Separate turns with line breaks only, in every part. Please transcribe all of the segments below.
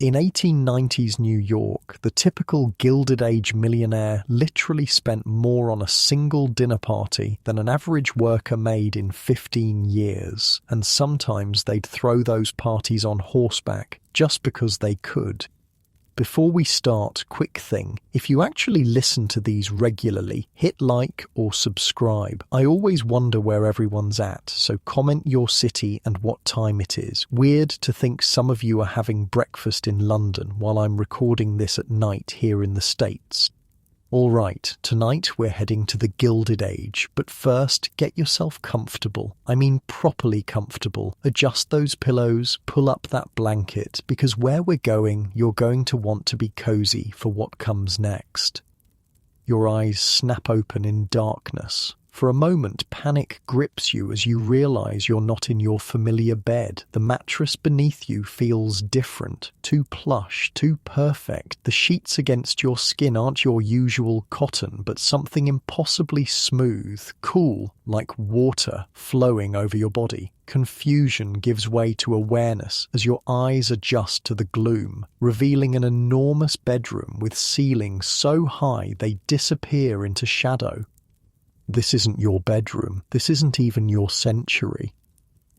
In 1890s New York, the typical Gilded Age millionaire literally spent more on a single dinner party than an average worker made in 15 years, and sometimes they'd throw those parties on horseback just because they could. Before we start, quick thing, if you actually listen to these regularly, hit like or subscribe. I always wonder where everyone's at, so comment your city and what time it is. Weird to think some of you are having breakfast in London while I'm recording this at night here in the States. Alright, tonight we're heading to the Gilded Age, but first get yourself comfortable. I mean properly comfortable. Adjust those pillows, pull up that blanket, because where we're going, you're going to want to be cozy for what comes next. Your eyes snap open in darkness. For a moment, panic grips you as you realize you're not in your familiar bed. The mattress beneath you feels different, too plush, too perfect. The sheets against your skin aren't your usual cotton, but something impossibly smooth, cool, like water flowing over your body. Confusion gives way to awareness as your eyes adjust to the gloom, revealing an enormous bedroom with ceilings so high they disappear into shadow. This isn't your bedroom. This isn't even your century.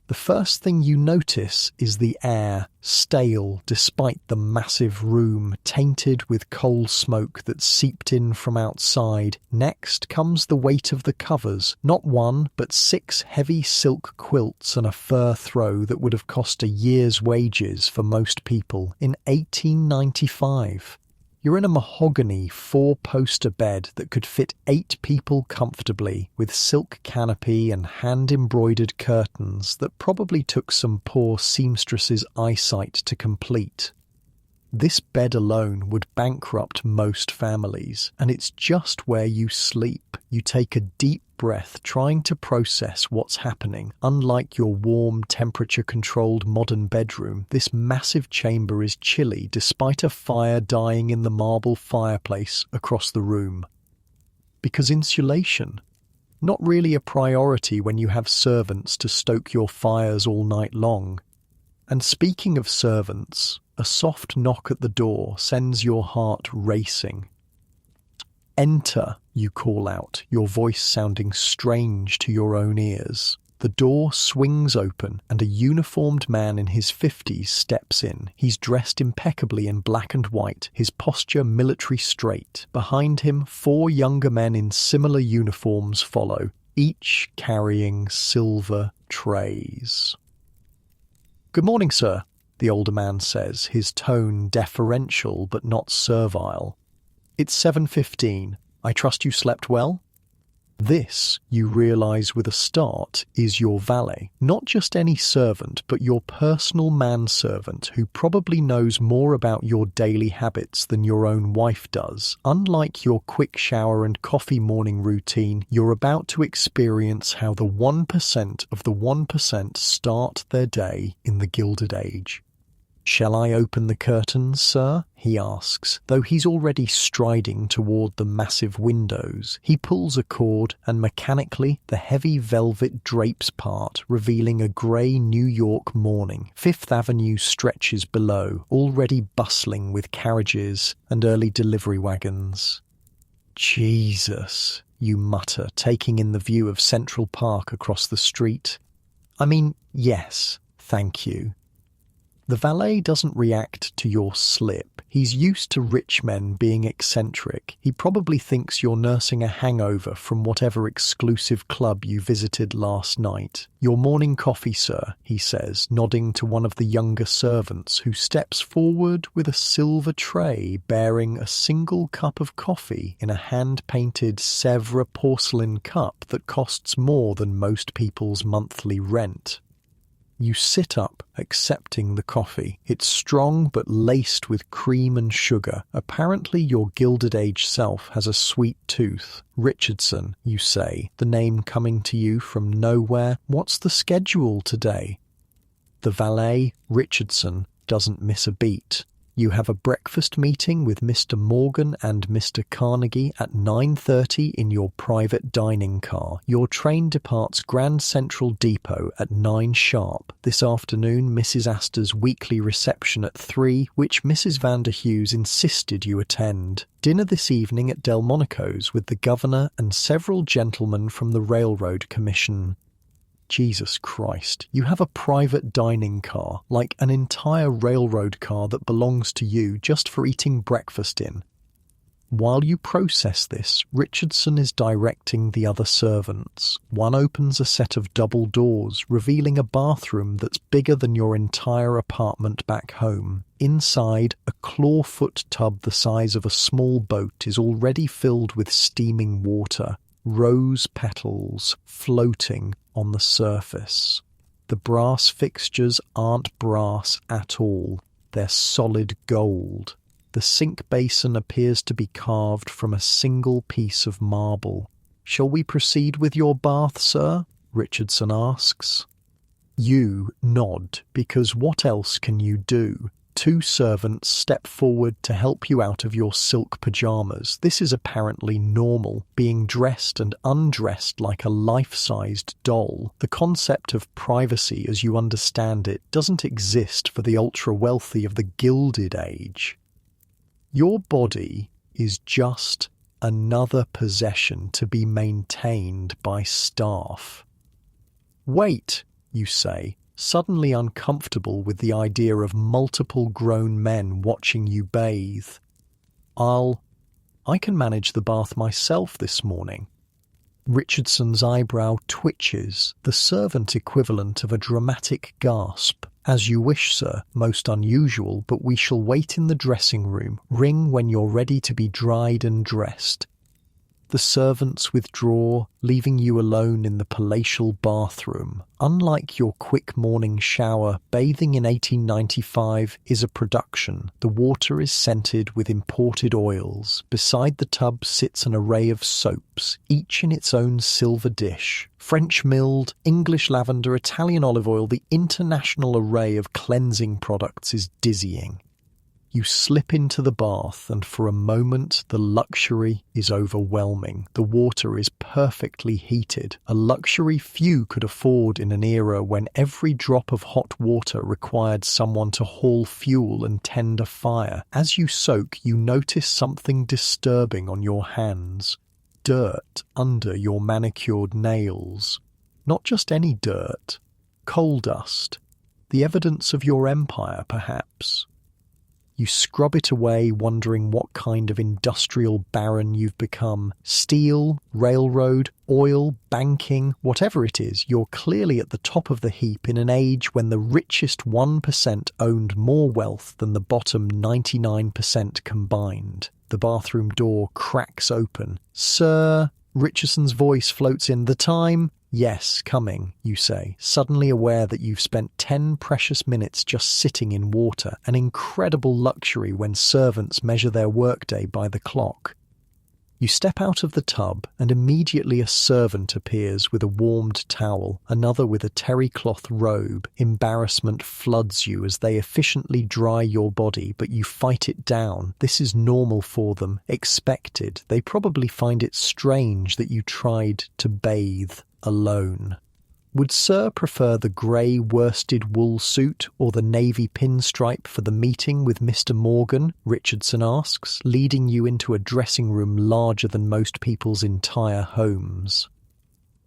The first thing you notice is the air, stale despite the massive room, tainted with coal smoke that seeped in from outside. Next comes the weight of the covers, not one, but 6 heavy silk quilts and a fur throw that would have cost a year's wages for most people in 1895. You're in a mahogany 4-poster bed that could fit 8 people comfortably, with silk canopy and hand-embroidered curtains that probably took some poor seamstress's eyesight to complete. This bed alone would bankrupt most families, and it's just where you sleep. You take a deep breath, trying to process what's happening. Unlike your warm, temperature-controlled modern bedroom, this massive chamber is chilly despite a fire dying in the marble fireplace across the room. Because insulation, not really a priority when you have servants to stoke your fires all night long. And speaking of servants, a soft knock at the door sends your heart racing. "Enter," you call out, your voice sounding strange to your own ears. The door swings open and a uniformed man in his 50s steps in. He's dressed impeccably in black and white, his posture military straight. Behind him, 4 younger men in similar uniforms follow, each carrying silver trays. "Good morning, sir," the older man says, his tone deferential but not servile. "It's 7:15. I trust you slept well?" This, you realize with a start, is your valet. Not just any servant, but your personal manservant who probably knows more about your daily habits than your own wife does. Unlike your quick shower and coffee morning routine, you're about to experience how the 1% of the 1% start their day in the Gilded Age. "Shall I open the curtains, sir?" he asks, though he's already striding toward the massive windows. He pulls a cord, and mechanically the heavy velvet drapes part, revealing a grey New York morning. Fifth Avenue stretches below, already bustling with carriages and early delivery wagons. "Jesus," you mutter, taking in the view of Central Park across the street. "I mean, yes, thank you." The valet doesn't react to your slip. He's used to rich men being eccentric. He probably thinks you're nursing a hangover from whatever exclusive club you visited last night. "Your morning coffee, sir," he says, nodding to one of the younger servants who steps forward with a silver tray bearing a single cup of coffee in a hand-painted Sèvres porcelain cup that costs more than most people's monthly rent. You sit up, accepting the coffee. It's strong but laced with cream and sugar. Apparently your Gilded Age self has a sweet tooth. "Richardson," you say, the name coming to you from nowhere. "What's the schedule today?" The valet, Richardson, doesn't miss a beat. You have a breakfast meeting with Mr. Morgan and Mr. Carnegie at 9:30 in your private dining car. Your train departs Grand Central Depot at 9 sharp. This afternoon, Mrs. Astor's weekly reception at 3, which Mrs. Vanderhughes insisted you attend. Dinner this evening at Delmonico's with the governor and several gentlemen from the Railroad Commission. Jesus Christ, you have a private dining car, like an entire railroad car that belongs to you just for eating breakfast in. While you process this, Richardson is directing the other servants. One opens a set of double doors, revealing a bathroom that's bigger than your entire apartment back home. Inside, a clawfoot tub the size of a small boat is already filled with steaming water. Rose petals floating on the surface. The brass fixtures aren't brass at all. They're solid gold. The sink basin appears to be carved from a single piece of marble. "Shall we proceed with your bath, sir?" Richardson asks. You nod, because what else can you do? Two servants step forward to help you out of your silk pajamas. This is apparently normal, being dressed and undressed like a life-sized doll. The concept of privacy as you understand it doesn't exist for the ultra-wealthy of the Gilded Age. Your body is just another possession to be maintained by staff. "Wait," you say, suddenly uncomfortable with the idea of multiple grown men watching you bathe. I can manage the bath myself this morning." Richardson's eyebrow twitches, the servant equivalent of a dramatic gasp. "As you wish, sir. Most unusual, but we shall wait in the dressing room. Ring when you're ready to be dried and dressed." The servants withdraw, leaving you alone in the palatial bathroom. Unlike your quick morning shower, bathing in 1895 is a production. The water is scented with imported oils. Beside the tub sits an array of soaps, each in its own silver dish. French milled, English lavender, Italian olive oil, the international array of cleansing products is dizzying. You slip into the bath, and for a moment the luxury is overwhelming. The water is perfectly heated, a luxury few could afford in an era when every drop of hot water required someone to haul fuel and tend a fire. As you soak, you notice something disturbing on your hands. Dirt under your manicured nails. Not just any dirt. Coal dust. The evidence of your empire, perhaps. You scrub it away, wondering what kind of industrial baron you've become. Steel, railroad, oil, banking, whatever it is, you're clearly at the top of the heap in an age when the richest 1% owned more wealth than the bottom 99% combined. The bathroom door cracks open. "Sir," Richardson's voice floats in. "The time?" "Yes, coming," you say, suddenly aware that you've spent 10 precious minutes just sitting in water, an incredible luxury when servants measure their workday by the clock. You step out of the tub, and immediately a servant appears with a warmed towel, another with a terry cloth robe. Embarrassment floods you as they efficiently dry your body, but you fight it down. This is normal for them, expected. They probably find it strange that you tried to bathe alone. "Would Sir prefer the grey worsted wool suit or the navy pinstripe for the meeting with Mr. Morgan?" Richardson asks, leading you into a dressing room larger than most people's entire homes.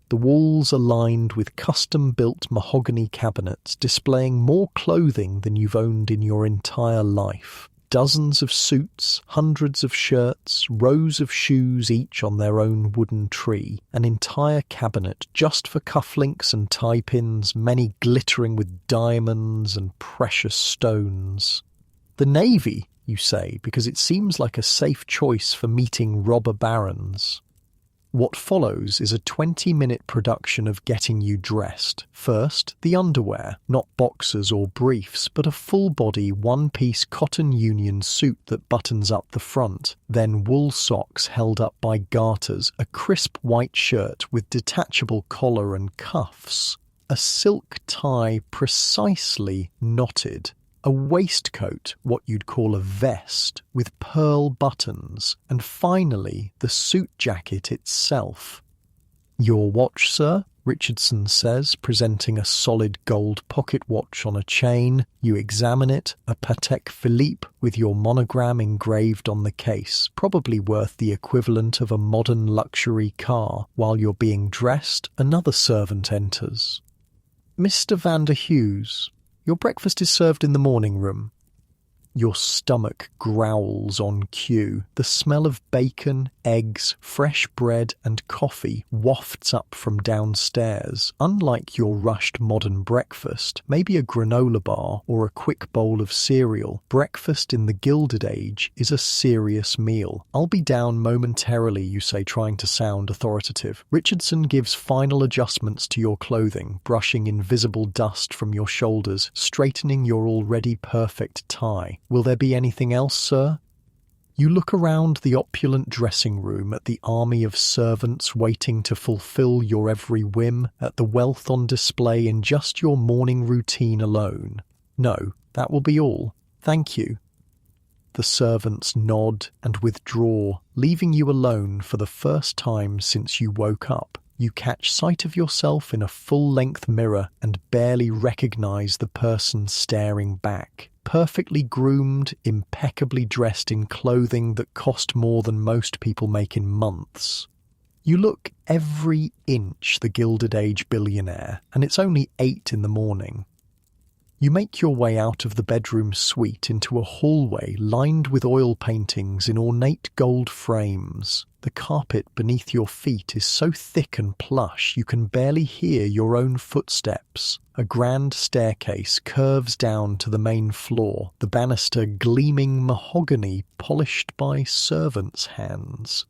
The walls are lined with custom-built mahogany cabinets displaying more clothing than you've owned in your entire life. Dozens of suits, hundreds of shirts, rows of shoes each on their own wooden tree, an entire cabinet just for cufflinks and tie pins, many glittering with diamonds and precious stones. "The Navy," you say, because it seems like a safe choice for meeting robber barons. What follows is a 20-minute production of getting you dressed. First, the underwear, not boxers or briefs, but a full-body, one-piece cotton union suit that buttons up the front. Then wool socks held up by garters, a crisp white shirt with detachable collar and cuffs, a silk tie precisely knotted. a waistcoat, what you'd call a vest, with pearl buttons, and finally the suit jacket itself. "Your watch, sir?" Richardson says, presenting a solid gold pocket watch on a chain. You examine it, a Patek Philippe with your monogram engraved on the case, probably worth the equivalent of a modern luxury car. While you're being dressed, another servant enters. "Mr. Vander Hughes, your breakfast is served in the morning room." Your stomach growls on cue. The smell of bacon, eggs, fresh bread and coffee wafts up from downstairs. Unlike your rushed modern breakfast, maybe a granola bar or a quick bowl of cereal, breakfast in the Gilded Age is a serious meal. "I'll be down momentarily," you say, trying to sound authoritative. Richardson gives final adjustments to your clothing, brushing invisible dust from your shoulders, straightening your already perfect tie. "Will there be anything else, sir?" You look around the opulent dressing room at the army of servants waiting to fulfill your every whim, at the wealth on display in just your morning routine alone. "No, that will be all. Thank you." The servants nod and withdraw, leaving you alone for the first time since you woke up. You catch sight of yourself in a full-length mirror and barely recognize the person staring back. Perfectly groomed, impeccably dressed in clothing that cost more than most people make in months. You look every inch the Gilded Age billionaire, and it's only 8 in the morning. You make your way out of the bedroom suite into a hallway lined with oil paintings in ornate gold frames. The carpet beneath your feet is so thick and plush you can barely hear your own footsteps. A grand staircase curves down to the main floor, the banister gleaming mahogany polished by servants' hands.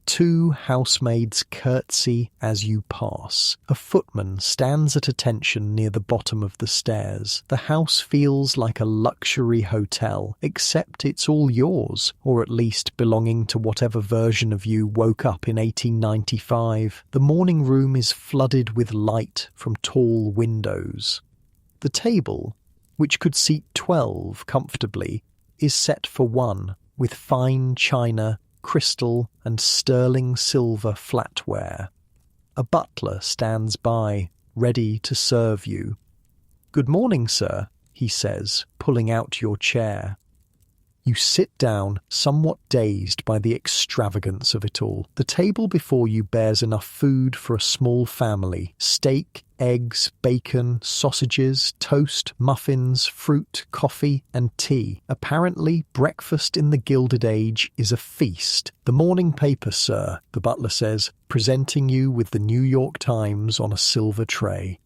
2 housemaids curtsy as you pass. A footman stands at attention near the bottom of the stairs. The house feels like a luxury hotel, except it's all yours, or at least belonging to whatever version of you woke up in 1895. The morning room is flooded with light from tall windows. The table, which could seat 12 comfortably, is set for 1, with fine china, crystal and sterling silver flatware. A butler stands by, ready to serve you. "Good morning, sir," he says, pulling out your chair. You sit down, somewhat dazed by the extravagance of it all. The table before you bears enough food for a small family. Steak, eggs, bacon, sausages, toast, muffins, fruit, coffee, and tea. Apparently, breakfast in the Gilded Age is a feast. "The morning paper, sir," the butler says, presenting you with the New York Times on a silver tray.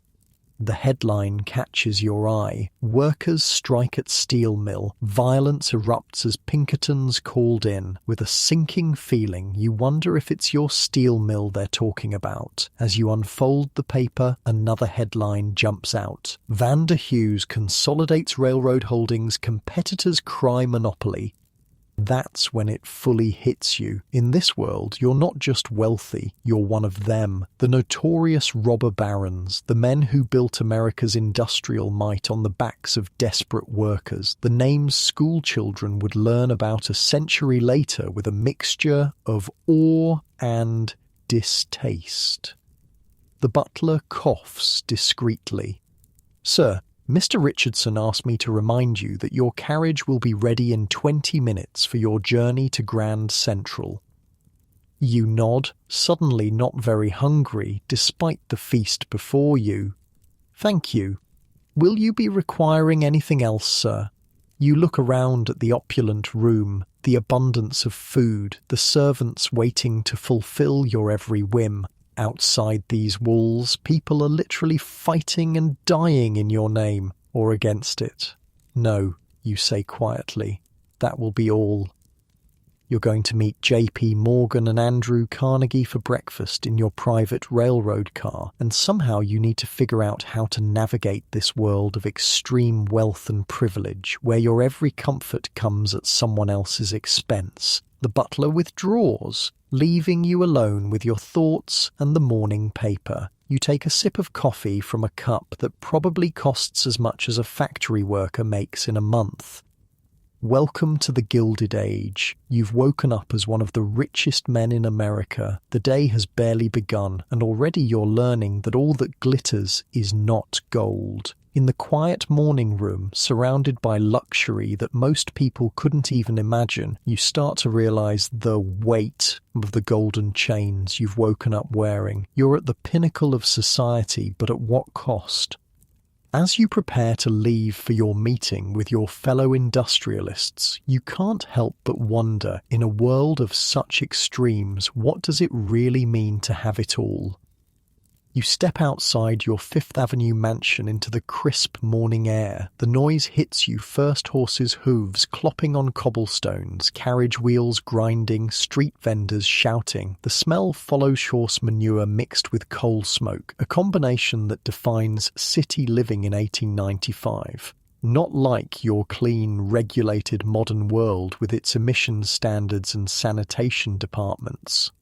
The headline catches your eye. Workers strike at steel mill. Violence erupts as Pinkertons called in. With a sinking feeling, you wonder if it's your steel mill they're talking about. As you unfold the paper, another headline jumps out. Vander Hughes consolidates railroad holdings, competitors cry monopoly. That's when it fully hits you. In this world, you're not just wealthy, you're one of them. The notorious robber barons, the men who built America's industrial might on the backs of desperate workers, the names school children would learn about a century later with a mixture of awe and distaste. The butler coughs discreetly. "Sir, Mr. Richardson asked me to remind you that your carriage will be ready in 20 minutes for your journey to Grand Central." You nod, suddenly not very hungry, despite the feast before you. "Thank you. Will you be requiring anything else, sir?" You look around at the opulent room, the abundance of food, the servants waiting to fulfill your every whim. Outside these walls, people are literally fighting and dying in your name, or against it. "No," you say quietly, "that will be all." You're going to meet J.P. Morgan and Andrew Carnegie for breakfast in your private railroad car, and somehow you need to figure out how to navigate this world of extreme wealth and privilege, where your every comfort comes at someone else's expense. The butler withdraws, leaving you alone with your thoughts and the morning paper. You take a sip of coffee from a cup that probably costs as much as a factory worker makes in a month. Welcome to the Gilded Age. You've woken up as one of the richest men in America. The day has barely begun, and already you're learning that all that glitters is not gold. In the quiet morning room, surrounded by luxury that most people couldn't even imagine, you start to realize the weight of the golden chains you've woken up wearing. You're at the pinnacle of society, but at what cost? As you prepare to leave for your meeting with your fellow industrialists, you can't help but wonder, in a world of such extremes, what does it really mean to have it all? You step outside your Fifth Avenue mansion into the crisp morning air. The noise hits you, first horses' hooves clopping on cobblestones, carriage wheels grinding, street vendors shouting. The smell follows horse manure mixed with coal smoke, a combination that defines city living in 1895. Not like your clean, regulated modern world with its emissions standards and sanitation departments.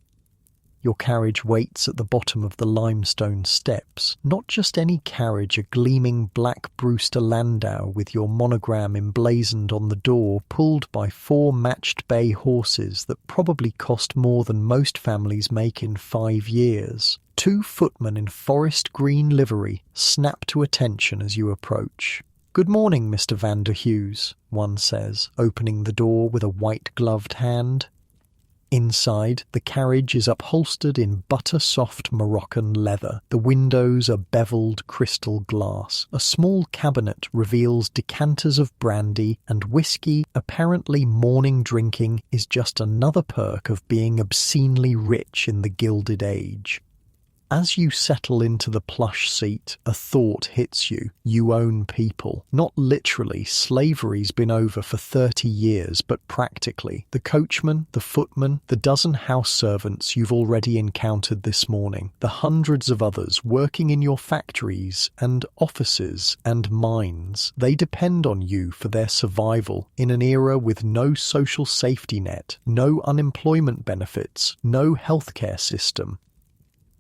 Your carriage waits at the bottom of the limestone steps. Not just any carriage, a gleaming black Brewster Landau with your monogram emblazoned on the door, pulled by 4 matched bay horses that probably cost more than most families make in 5 years. 2 footmen in forest green livery snap to attention as you approach. "Good morning, Mr. Van der Hughes," one says, opening the door with a white-gloved hand. Inside, the carriage is upholstered in butter-soft Moroccan leather. The windows are beveled crystal glass. A small cabinet reveals decanters of brandy, and whiskey, apparently morning drinking, is just another perk of being obscenely rich in the Gilded Age. As you settle into the plush seat, a thought hits you. You own people. Not literally, slavery's been over for 30 years, but practically. The coachman, the footman, the dozen house servants you've already encountered this morning, the hundreds of others working in your factories and offices and mines, they depend on you for their survival in an era with no social safety net, no unemployment benefits, no healthcare system.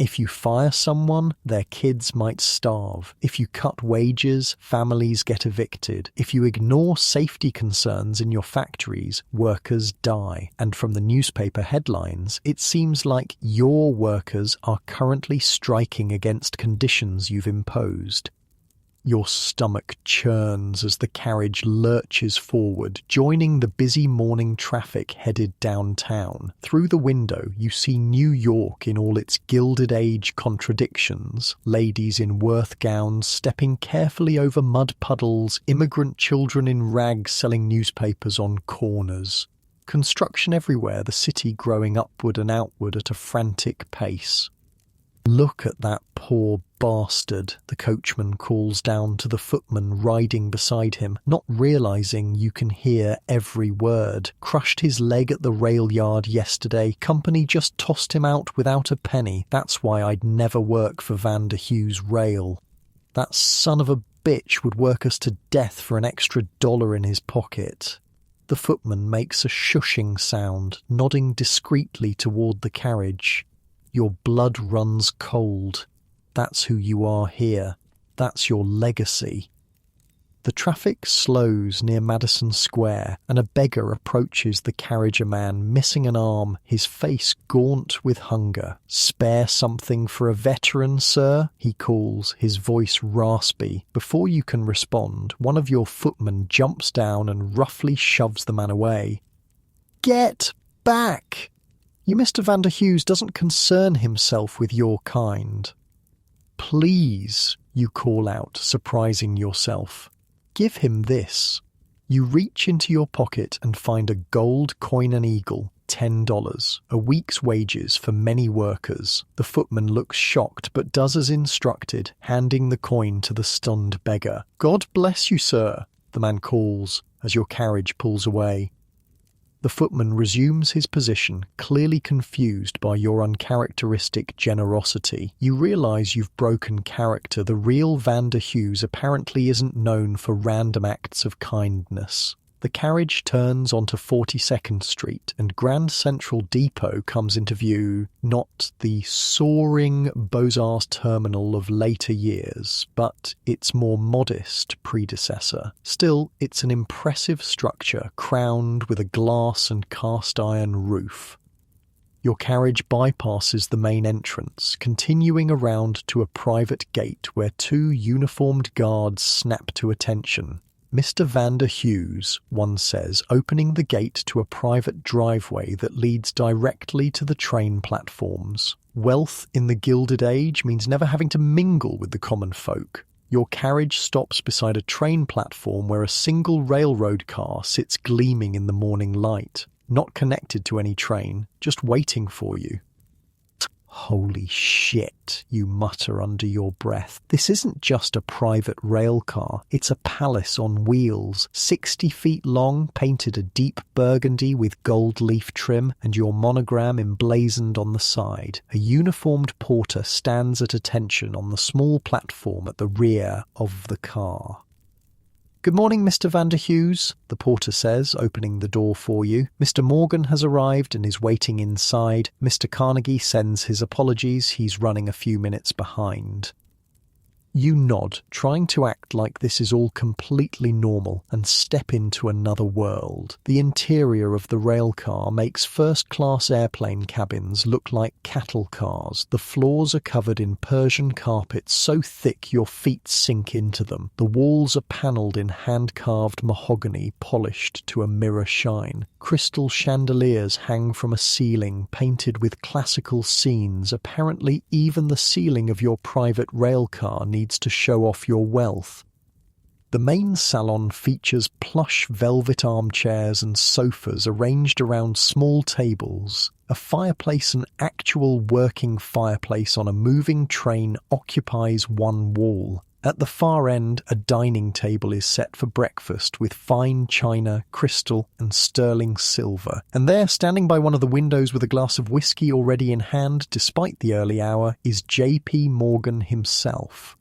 If you fire someone, their kids might starve. If you cut wages, families get evicted. If you ignore safety concerns in your factories, workers die. And from the newspaper headlines, it seems like your workers are currently striking against conditions you've imposed. Your stomach churns as the carriage lurches forward, joining the busy morning traffic headed downtown. Through the window, you see New York in all its Gilded Age contradictions. Ladies in Worth gowns stepping carefully over mud puddles, immigrant children in rags selling newspapers on corners. Construction everywhere, the city growing upward and outward at a frantic pace. "Look at that poor bastard," the coachman calls down to the footman riding beside him, not realizing you can hear every word. "Crushed his leg at the rail yard yesterday. Company just tossed him out without a penny. That's why I'd never work for Van der Hughes Rail. That son of a bitch would work us to death for an extra $1 in his pocket." The footman makes a shushing sound, nodding discreetly toward the carriage. Your blood runs cold. That's who you are here. That's your legacy. The traffic slows near Madison Square, and a beggar approaches the carriageman, missing an arm, his face gaunt with hunger. "Spare something for a veteran, sir?" he calls, his voice raspy. Before you can respond, one of your footmen jumps down and roughly shoves the man away. "Get back! You, Mr. Van der Hughes, doesn't concern himself with your kind." "Please," you call out, surprising yourself. "Give him this." You reach into your pocket and find a gold coin and eagle, $10, a week's wages for many workers. The footman looks shocked but does as instructed, handing the coin to the stunned beggar. "God bless you, sir," the man calls as your carriage pulls away. The footman resumes his position, clearly confused by your uncharacteristic generosity. You realize you've broken character. The real Van der Hughes apparently isn't known for random acts of kindness. The carriage turns onto 42nd Street and Grand Central Depot comes into view, not the soaring Beaux-Arts terminal of later years, but its more modest predecessor. Still, it's an impressive structure crowned with a glass and cast iron roof. Your carriage bypasses the main entrance, continuing around to a private gate where two uniformed guards snap to attention. Mr. Vander Hughes, one says, opening the gate to a private driveway that leads directly to the train platforms. Wealth in the Gilded Age means never having to mingle with the common folk. Your carriage stops beside a train platform where a single railroad car sits gleaming in the morning light, not connected to any train, just waiting for you. Holy shit, you mutter under your breath. This isn't just a private rail car, it's a palace on wheels, 60 feet long, painted a deep burgundy with gold leaf trim and your monogram emblazoned on the side. A uniformed porter stands at attention on the small platform at the rear of the car. "Good morning, Mr. Vander Hughes," the porter says, opening the door for you. "Mr. Morgan has arrived and is waiting inside. Mr. Carnegie sends his apologies. He's running a few minutes behind." You nod, trying to act like this is all completely normal, and step into another world. The interior of the rail car makes first-class airplane cabins look like cattle cars. The floors are covered in Persian carpets so thick your feet sink into them. The walls are panelled in hand-carved mahogany polished to a mirror shine. Crystal chandeliers hang from a ceiling painted with classical scenes. Apparently even the ceiling of your private rail car needs to show off your wealth. The main salon features plush velvet armchairs and sofas arranged around small tables. A fireplace, an actual working fireplace on a moving train, occupies one wall. At the far end, a dining table is set for breakfast with fine china, crystal and sterling silver. And there, standing by one of the windows with a glass of whiskey already in hand, despite the early hour, is J.P. Morgan himself.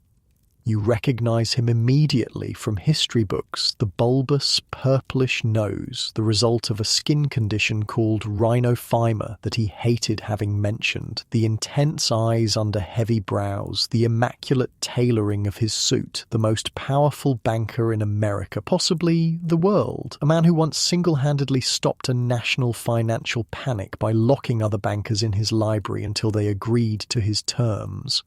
You recognize him immediately from history books, the bulbous, purplish nose, the result of a skin condition called rhinophyma that he hated having mentioned, the intense eyes under heavy brows, the immaculate tailoring of his suit, the most powerful banker in America, possibly the world, a man who once single-handedly stopped a national financial panic by locking other bankers in his library until they agreed to his terms.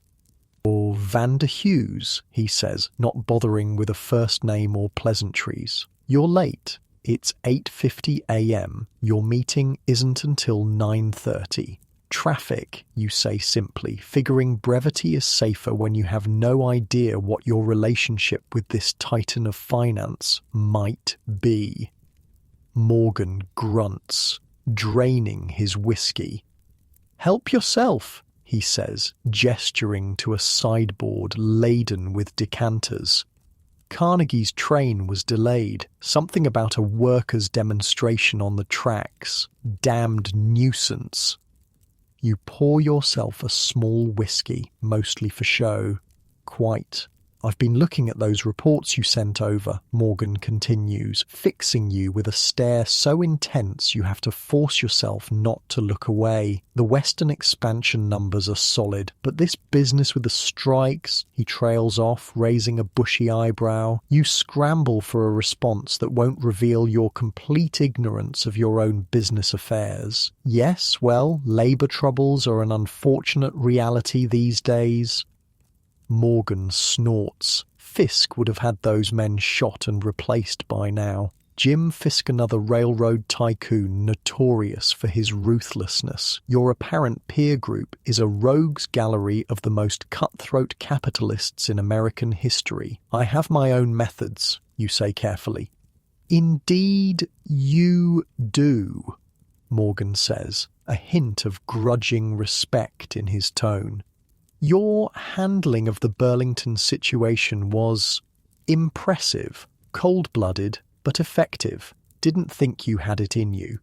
"Or Vander Hughes," he says, not bothering with a first name or pleasantries. "You're late. It's 8:50 a.m. Your meeting isn't until 9:30. Traffic," you say simply, figuring brevity is safer when you have no idea what your relationship with this titan of finance might be. Morgan grunts, draining his whiskey. "Help yourself," he says, gesturing to a sideboard laden with decanters. Carnegie's train was delayed. Something about a workers' demonstration on the tracks. Damned nuisance. You pour yourself a small whiskey, mostly for show. "Quite. I've been looking at those reports you sent over," Morgan continues, fixing you with a stare so intense you have to force yourself not to look away. "The Western expansion numbers are solid, but this business with the strikes," he trails off, raising a bushy eyebrow. You scramble for a response that won't reveal your complete ignorance of your own business affairs. "Yes, well, labour troubles are an unfortunate reality these days." Morgan snorts. Fisk would have had those men shot and replaced by now. Jim Fisk, another railroad tycoon notorious for his ruthlessness. Your apparent peer group is a rogues gallery of the most cutthroat capitalists in American history. "I have my own methods," you say carefully. "Indeed you do," Morgan says, a hint of grudging respect in his tone. "Your handling of the Burlington situation was impressive, cold-blooded, but effective. Didn't think you had it in you."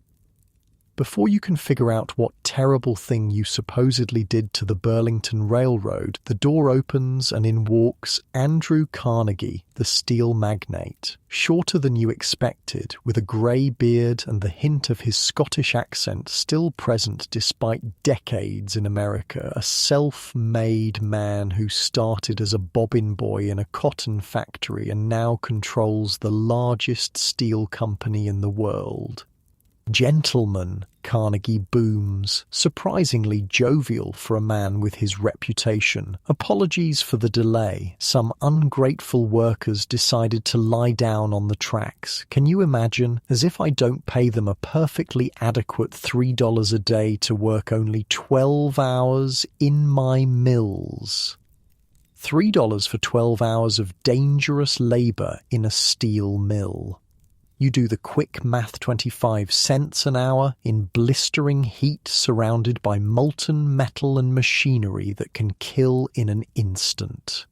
Before you can figure out what terrible thing you supposedly did to the Burlington Railroad, the door opens and in walks Andrew Carnegie, the steel magnate. Shorter than you expected, with a grey beard and the hint of his Scottish accent still present despite decades in America, a self-made man who started as a bobbin boy in a cotton factory and now controls the largest steel company in the world. "Gentlemen," Carnegie booms, surprisingly jovial for a man with his reputation. "Apologies for the delay. Some ungrateful workers decided to lie down on the tracks. Can you imagine? As if I don't pay them a perfectly adequate $3 a day to work only 12 hours in my mills." $3 for 12 hours of dangerous labor in a steel mill. You do the quick math, 25 cents an hour in blistering heat surrounded by molten metal and machinery that can kill in an instant.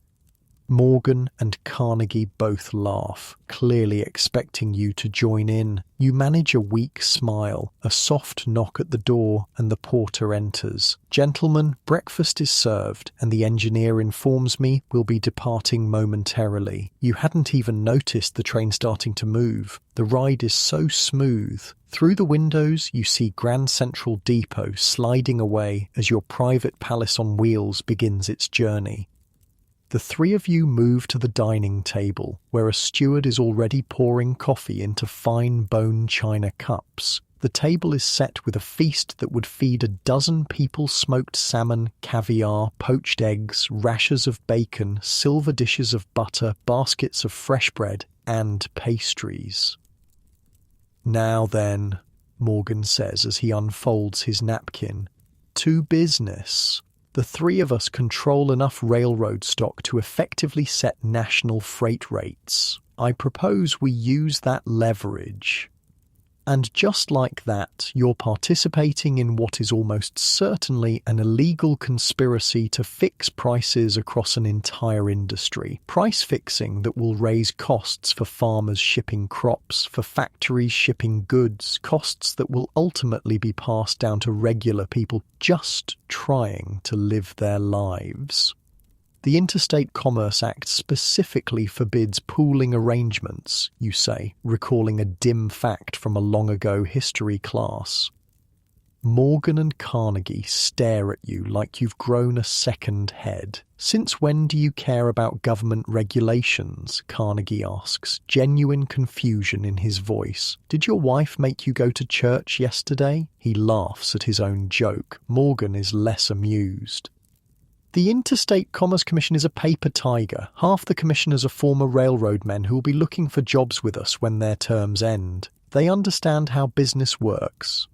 Morgan and Carnegie both laugh, clearly expecting you to join in. You manage a weak smile, a soft knock at the door, and the porter enters. "Gentlemen, breakfast is served, and the engineer informs me we'll be departing momentarily." You hadn't even noticed the train starting to move. The ride is so smooth. Through the windows, you see Grand Central Depot sliding away as your private palace on wheels begins its journey. The three of you move to the dining table, where a steward is already pouring coffee into fine bone china cups. The table is set with a feast that would feed a dozen people: smoked salmon, caviar, poached eggs, rashers of bacon, silver dishes of butter, baskets of fresh bread, and pastries. "Now then," Morgan says as he unfolds his napkin, "to business. The three of us control enough railroad stock to effectively set national freight rates. I propose we use that leverage. And just like that, you're participating in what is almost certainly an illegal conspiracy to fix prices across an entire industry. Price fixing that will raise costs for farmers shipping crops, for factories shipping goods, costs that will ultimately be passed down to regular people just trying to live their lives. The Interstate Commerce Act specifically forbids pooling arrangements, you say, recalling a dim fact from a long-ago history class. Morgan and Carnegie stare at you like you've grown a second head. "Since when do you care about government regulations?" Carnegie asks, genuine confusion in his voice. "Did your wife make you go to church yesterday?" He laughs at his own joke. Morgan is less amused. "The Interstate Commerce Commission is a paper tiger. Half the commissioners are former railroad men who will be looking for jobs with us when their terms end. They understand how business works."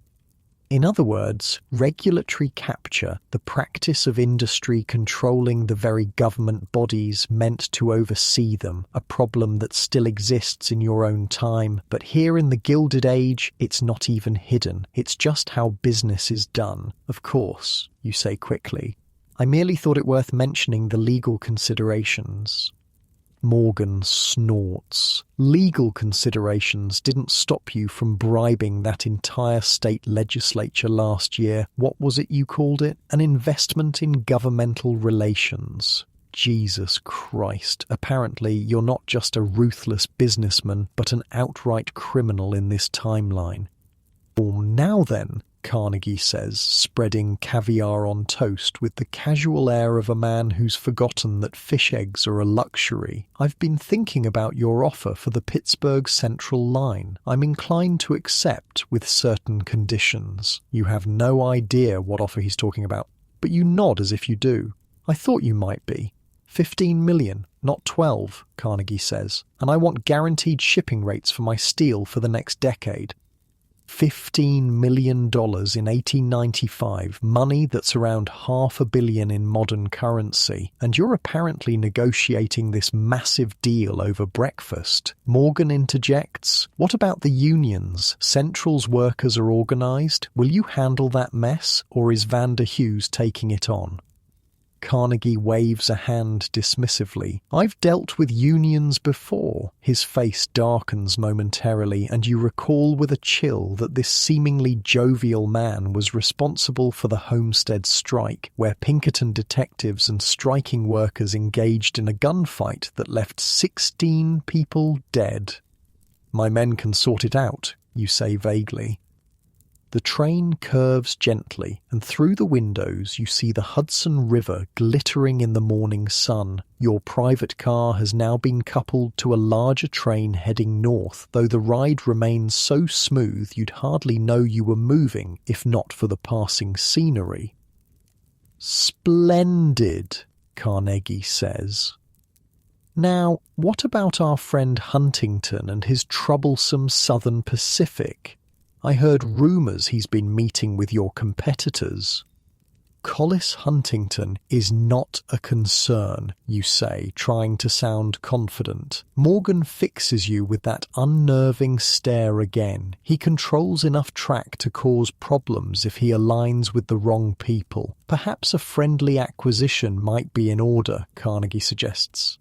In other words, regulatory capture, the practice of industry controlling the very government bodies meant to oversee them, a problem that still exists in your own time. But here in the Gilded Age, it's not even hidden. It's just how business is done. "Of course," you say quickly. "I merely thought it worth mentioning the legal considerations." Morgan snorts. "Legal considerations didn't stop you from bribing that entire state legislature last year. What was it you called it? An investment in governmental relations." Jesus Christ. Apparently, you're not just a ruthless businessman, but an outright criminal in this timeline. "Now then," Carnegie says, spreading caviar on toast with the casual air of a man who's forgotten that fish eggs are a luxury. "I've been thinking about your offer for the Pittsburgh Central line. I'm inclined to accept with certain conditions." You have no idea what offer he's talking about, but you nod as if you do. "I thought you might be. 15 million, not 12, Carnegie says, and I want guaranteed shipping rates for my steel for the next decade. $15 million in 1895, money that's around $500 million in modern currency, and you're apparently negotiating this massive deal over breakfast. Morgan interjects, "What about the unions? Central's workers are organised. Will you handle that mess, or is Vander Hughes taking it on?" Carnegie waves a hand dismissively. "I've dealt with unions before." His face darkens momentarily, and you recall with a chill that this seemingly jovial man was responsible for the Homestead strike, where Pinkerton detectives and striking workers engaged in a gunfight that left 16 people dead. "My men can sort it out," you say vaguely. The train curves gently, and through the windows you see the Hudson River glittering in the morning sun. Your private car has now been coupled to a larger train heading north, though the ride remains so smooth you'd hardly know you were moving if not for the passing scenery. "Splendid," Carnegie says. "Now, what about our friend Huntington and his troublesome Southern Pacific? I heard rumours he's been meeting with your competitors." "Collis Huntington is not a concern," you say, trying to sound confident. Morgan fixes you with that unnerving stare again. "He controls enough track to cause problems if he aligns with the wrong people. Perhaps a friendly acquisition might be in order," Carnegie suggests,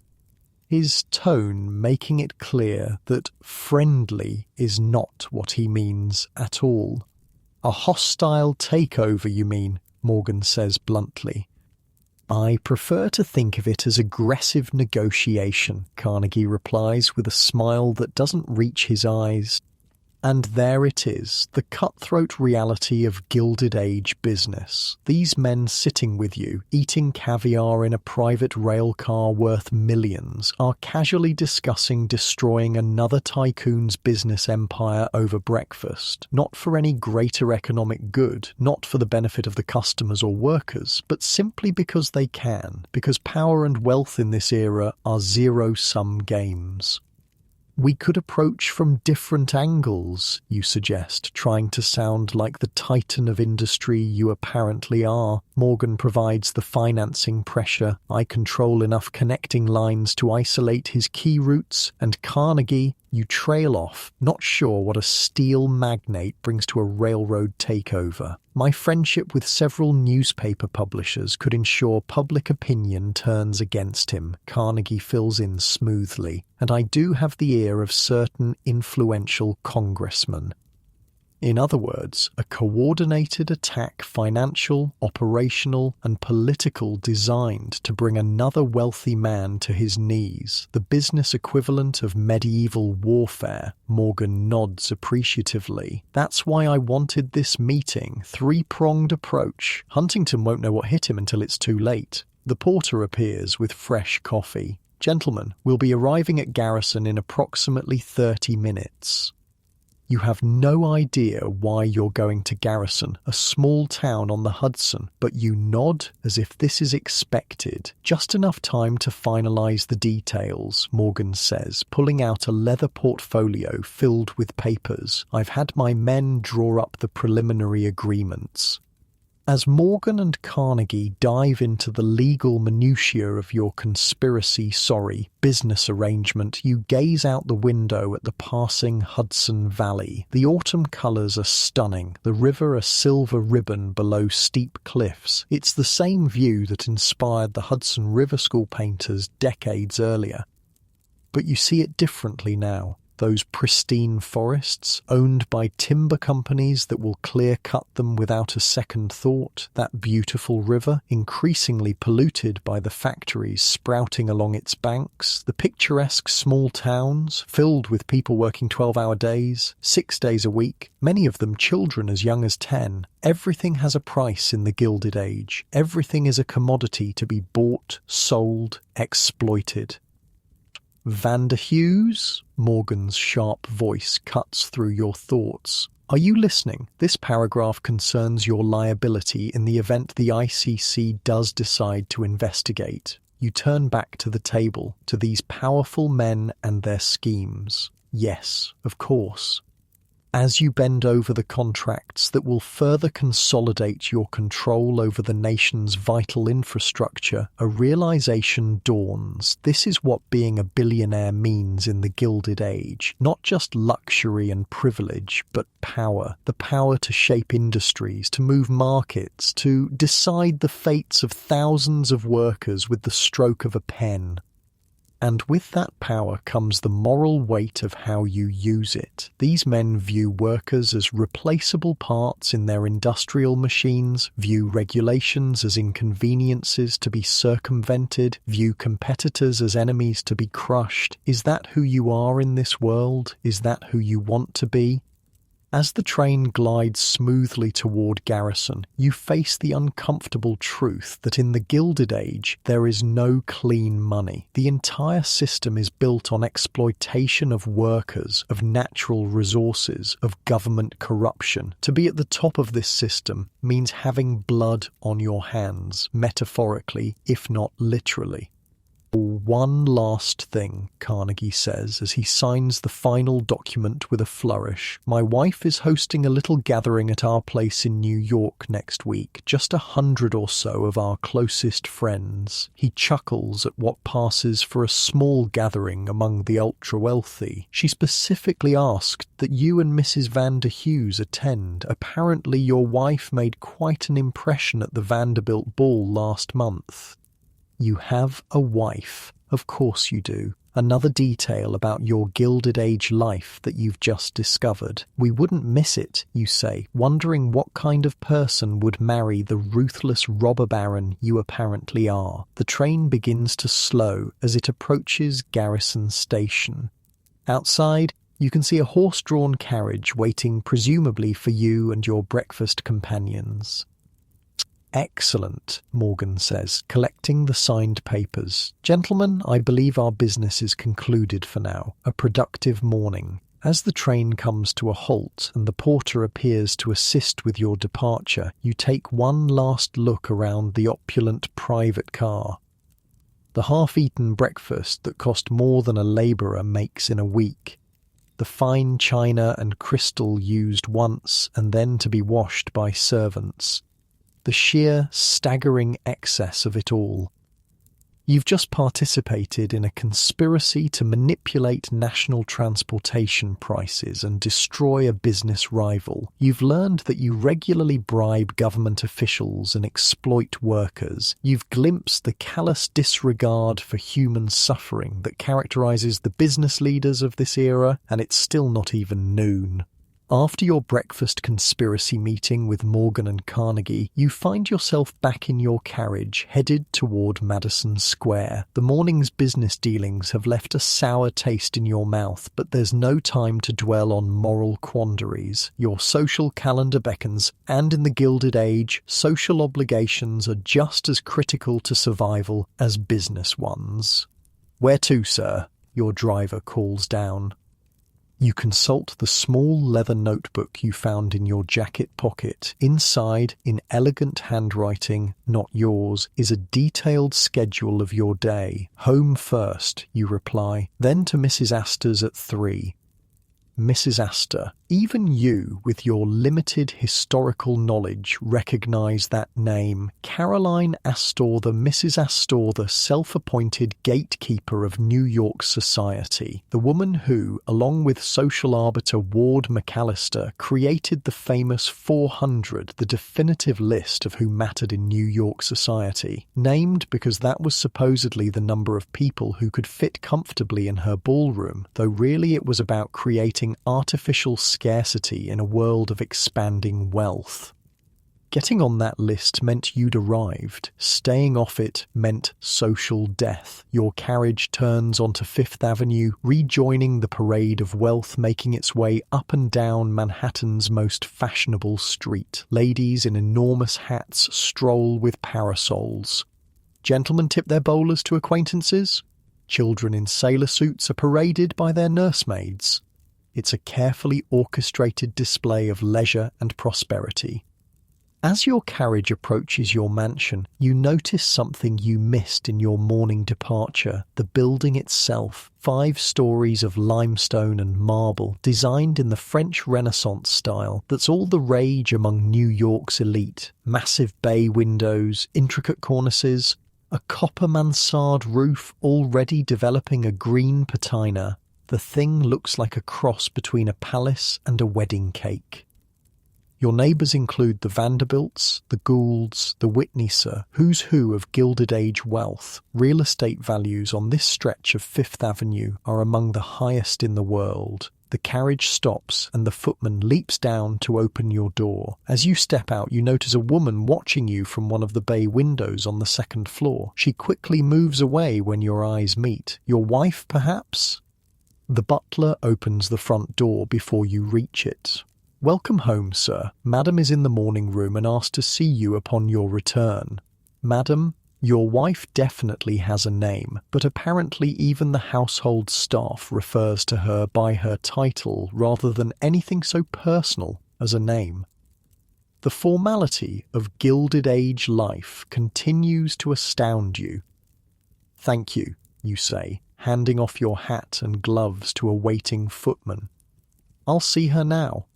his tone making it clear that friendly is not what he means at all. "A hostile takeover, you mean?" Morgan says bluntly. "I prefer to think of it as aggressive negotiation," Carnegie replies with a smile that doesn't reach his eyes. And there it is, the cutthroat reality of Gilded Age business. These men sitting with you, eating caviar in a private rail car worth millions, are casually discussing destroying another tycoon's business empire over breakfast, not for any greater economic good, not for the benefit of the customers or workers, but simply because they can, because power and wealth in this era are zero-sum games. "We could approach from different angles," you suggest, trying to sound like the titan of industry you apparently are. Morgan provides the financing pressure. I control enough connecting lines to isolate his key routes, and Carnegie, you trail off, not sure what a steel magnate brings to a railroad takeover. "My friendship with several newspaper publishers could ensure public opinion turns against him," Carnegie fills in smoothly, "and I do have the ear of certain influential congressmen." In other words, a coordinated attack, financial, operational, and political, designed to bring another wealthy man to his knees, the business equivalent of medieval warfare. Morgan nods appreciatively. "That's why I wanted this meeting. Three-pronged approach. Huntington won't know what hit him until it's too late." The porter appears with fresh coffee. "Gentlemen, we'll be arriving at Garrison in approximately 30 minutes. You have no idea why you're going to Garrison, a small town on the Hudson, but you nod as if this is expected. "Just enough time to finalize the details," Morgan says, pulling out a leather portfolio filled with papers. "I've had my men draw up the preliminary agreements." As Morgan and Carnegie dive into the legal minutiae of your business arrangement, you gaze out the window at the passing Hudson Valley. The autumn colours are stunning, the river a silver ribbon below steep cliffs. It's the same view that inspired the Hudson River School painters decades earlier. But you see it differently now. Those pristine forests, owned by timber companies that will clear-cut them without a second thought, that beautiful river, increasingly polluted by the factories sprouting along its banks, the picturesque small towns, filled with people working 12-hour days, 6 days a week, many of them children as young as 10. Everything has a price in the Gilded Age. Everything is a commodity to be bought, sold, exploited. "Vander Hughes?" Morgan's sharp voice cuts through your thoughts. "Are you listening? This paragraph concerns your liability in the event the ICC does decide to investigate." You turn back to the table, to these powerful men and their schemes. "Yes, of course." As you bend over the contracts that will further consolidate your control over the nation's vital infrastructure, a realization dawns. This is what being a billionaire means in the Gilded Age. Not just luxury and privilege, but power. The power to shape industries, to move markets, to decide the fates of thousands of workers with the stroke of a pen. And with that power comes the moral weight of how you use it. These men view workers as replaceable parts in their industrial machines, view regulations as inconveniences to be circumvented, view competitors as enemies to be crushed. Is that who you are in this world? Is that who you want to be? As the train glides smoothly toward Garrison, you face the uncomfortable truth that in the Gilded Age there is no clean money. The entire system is built on exploitation of workers, of natural resources, of government corruption. To be at the top of this system means having blood on your hands, metaphorically, if not literally. One last thing, Carnegie says as he signs the final document with a flourish. My wife is hosting a little gathering at our place in New York next week, just 100 or so of our closest friends. He chuckles at what passes for a small gathering among the ultra-wealthy. She specifically asked that you and Mrs. Vanderhughes attend. Apparently your wife made quite an impression at the Vanderbilt ball last month. You have a wife. Of course you do. Another detail about your Gilded Age life that you've just discovered. We wouldn't miss it, you say, wondering what kind of person would marry the ruthless robber baron you apparently are. The train begins to slow as it approaches Garrison Station. Outside, you can see a horse-drawn carriage waiting presumably for you and your breakfast companions. Excellent, Morgan says, collecting the signed papers. Gentlemen, I believe our business is concluded for now. A productive morning. As the train comes to a halt and the porter appears to assist with your departure, you take one last look around the opulent private car. The half-eaten breakfast that cost more than a labourer makes in a week. The fine china and crystal used once and then to be washed by servants. The sheer, staggering excess of it all. You've just participated in a conspiracy to manipulate national transportation prices and destroy a business rival. You've learned that you regularly bribe government officials and exploit workers. You've glimpsed the callous disregard for human suffering that characterizes the business leaders of this era, and it's still not even noon. After your breakfast conspiracy meeting with Morgan and Carnegie, you find yourself back in your carriage, headed toward Madison Square. The morning's business dealings have left a sour taste in your mouth, but there's no time to dwell on moral quandaries. Your social calendar beckons, and in the Gilded Age, social obligations are just as critical to survival as business ones. "Where to, sir?" your driver calls down. You consult the small leather notebook you found in your jacket pocket. Inside, in elegant handwriting, not yours, is a detailed schedule of your day. "Home first," you reply, "then to Mrs. Astor's at 3. Mrs. Astor, even you, with your limited historical knowledge, recognize that name. Caroline Astor, the Mrs. Astor, the self-appointed gatekeeper of New York society. The woman who, along with social arbiter Ward McAllister, created the famous 400, the definitive list of who mattered in New York society. Named because that was supposedly the number of people who could fit comfortably in her ballroom, though really it was about creating artificial scarcity in a world of expanding wealth. Getting on that list meant you'd arrived. Staying off it meant social death. Your carriage turns onto Fifth Avenue, rejoining the parade of wealth making its way up and down Manhattan's most fashionable street. Ladies in enormous hats stroll with parasols. Gentlemen tip their bowlers to acquaintances. Children in sailor suits are paraded by their nursemaids. It's a carefully orchestrated display of leisure and prosperity. As your carriage approaches your mansion, you notice something you missed in your morning departure. The building itself, 5 stories of limestone and marble, designed in the French Renaissance style that's all the rage among New York's elite. Massive bay windows, intricate cornices, a copper mansard roof already developing a green patina. The thing looks like a cross between a palace and a wedding cake. Your neighbours include the Vanderbilts, the Goulds, the Whitneys, who's who of Gilded Age wealth. Real estate values on this stretch of Fifth Avenue are among the highest in the world. The carriage stops and the footman leaps down to open your door. As you step out, you notice a woman watching you from one of the bay windows on the 2nd floor. She quickly moves away when your eyes meet. Your wife, perhaps? The butler opens the front door before you reach it. "Welcome home, sir. Madam is in the morning room and asked to see you upon your return." Madam, your wife definitely has a name, but apparently even the household staff refers to her by her title rather than anything so personal as a name. The formality of Gilded Age life continues to astound you. "Thank you," you say, handing off your hat and gloves to a waiting footman. "I'll see her now."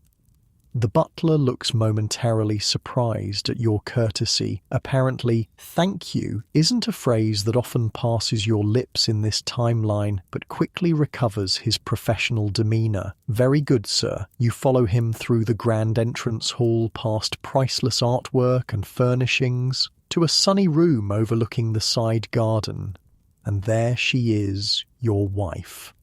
The butler looks momentarily surprised at your courtesy. Apparently, "thank you" isn't a phrase that often passes your lips in this timeline, but quickly recovers his professional demeanour. "Very good, sir." You follow him through the grand entrance hall, past priceless artwork and furnishings, to a sunny room overlooking the side garden. And there she is, your wife.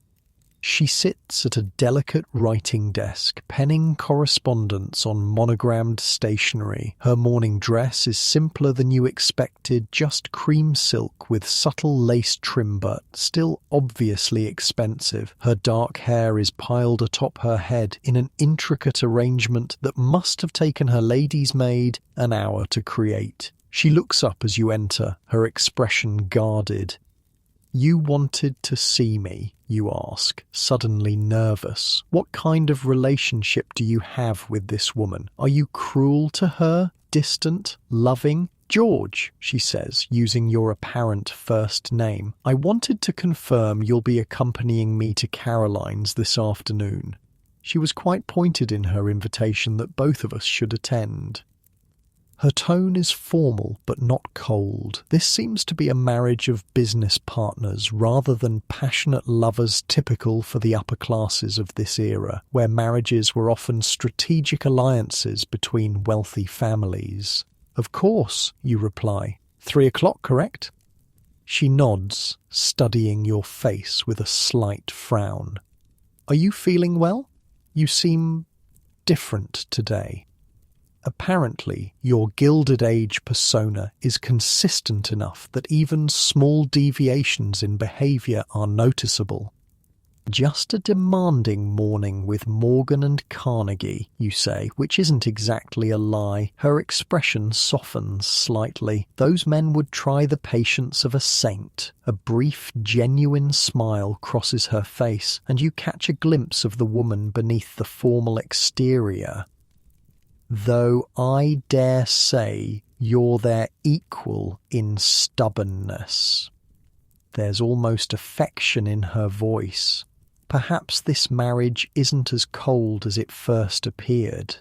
She sits at a delicate writing desk, penning correspondence on monogrammed stationery. Her morning dress is simpler than you expected, just cream silk with subtle lace trim, but still obviously expensive. Her dark hair is piled atop her head in an intricate arrangement that must have taken her lady's maid an hour to create. She looks up as you enter, her expression guarded. "You wanted to see me?" you ask, suddenly nervous. "What kind of relationship do you have with this woman? Are you cruel to her? Distant? Loving?" "George," she says, using your apparent first name. "I wanted to confirm you'll be accompanying me to Caroline's this afternoon." She was quite pointed in her invitation that both of us should attend. Her tone is formal but not cold. This seems to be a marriage of business partners rather than passionate lovers typical for the upper classes of this era, where marriages were often strategic alliances between wealthy families. "Of course," you reply. 3 o'clock, correct?" She nods, studying your face with a slight frown. "Are you feeling well? You seem different today." Apparently, your Gilded Age persona is consistent enough that even small deviations in behaviour are noticeable. "Just a demanding morning with Morgan and Carnegie," you say, which isn't exactly a lie. Her expression softens slightly. "Those men would try the patience of a saint." A brief, genuine smile crosses her face, and you catch a glimpse of the woman beneath the formal exterior. "Though I dare say you're their equal in stubbornness." There's almost affection in her voice. Perhaps this marriage isn't as cold as it first appeared.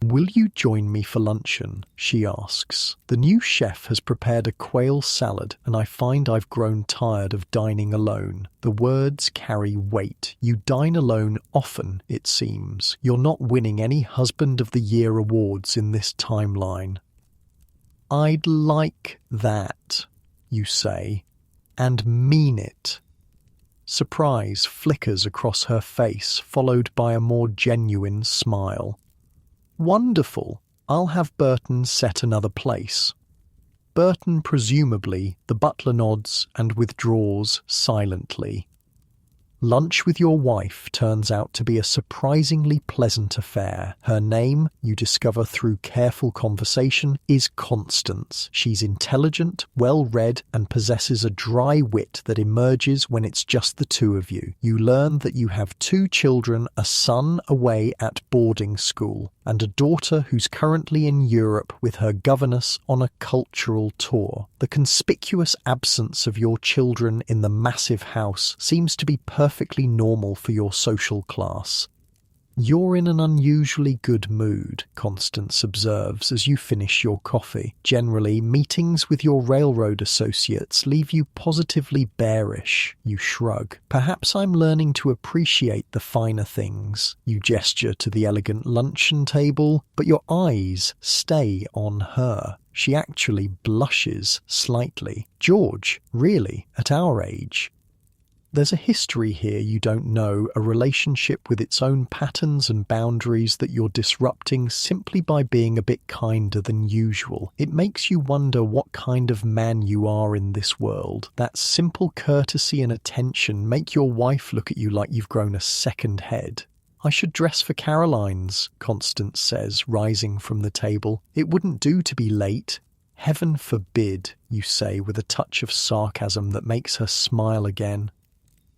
"Will you join me for luncheon?" she asks. "The new chef has prepared a quail salad, and I find I've grown tired of dining alone." The words carry weight. You dine alone often, it seems. You're not winning any Husband of the Year awards in this timeline. "I'd like that," you say, and mean it. Surprise flickers across her face, followed by a more genuine smile. "Wonderful. I'll have Burton set another place." Burton, presumably, the butler nods and withdraws silently. Lunch with your wife turns out to be a surprisingly pleasant affair. Her name, you discover through careful conversation, is Constance. She's intelligent, well-read, and possesses a dry wit that emerges when it's just the two of you. You learn that you have 2 children, a son away at boarding school, and a daughter who's currently in Europe with her governess on a cultural tour. The conspicuous absence of your children in the massive house seems to be perfectly normal for your social class. You're in an unusually good mood, Constance observes as you finish your coffee. Generally, meetings with your railroad associates leave you positively bearish. You shrug. Perhaps I'm learning to appreciate the finer things. You gesture to the elegant luncheon table, but your eyes stay on her. She actually blushes slightly. George, really, at our age? There's a history here you don't know, a relationship with its own patterns and boundaries that you're disrupting simply by being a bit kinder than usual. It makes you wonder what kind of man you are in this world. That simple courtesy and attention make your wife look at you like you've grown a second head. I should dress for Caroline's, Constance says, rising from the table. It wouldn't do to be late. Heaven forbid, you say with a touch of sarcasm that makes her smile again.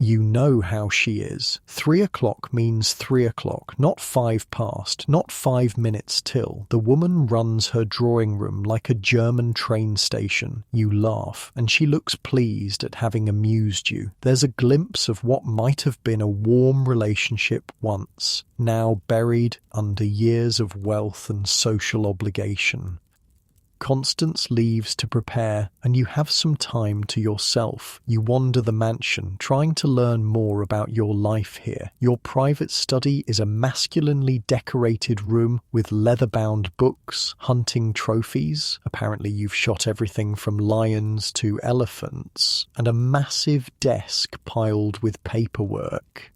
You know how she is. 3 o'clock means 3 o'clock, not 5 past, not 5 minutes till. The woman runs her drawing room like a German train station. You laugh, and she looks pleased at having amused you. There's a glimpse of what might have been a warm relationship once, now buried under years of wealth and social obligation. Constance leaves to prepare, and you have some time to yourself. You wander the mansion, trying to learn more about your life here. Your private study is a masculinely decorated room with leather-bound books, hunting trophies. Apparently you've shot everything from lions to elephants, and a massive desk piled with paperwork.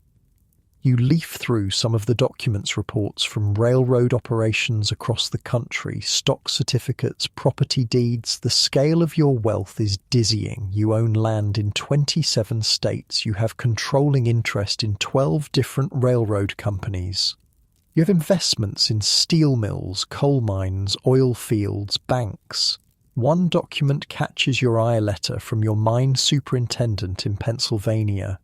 You leaf through some of the documents reports from railroad operations across the country, stock certificates, property deeds. The scale of your wealth is dizzying. You own land in 27 states. You have controlling interest in 12 different railroad companies. You have investments in steel mills, coal mines, oil fields, banks. One document catches your eye, a letter from your mine superintendent in Pennsylvania.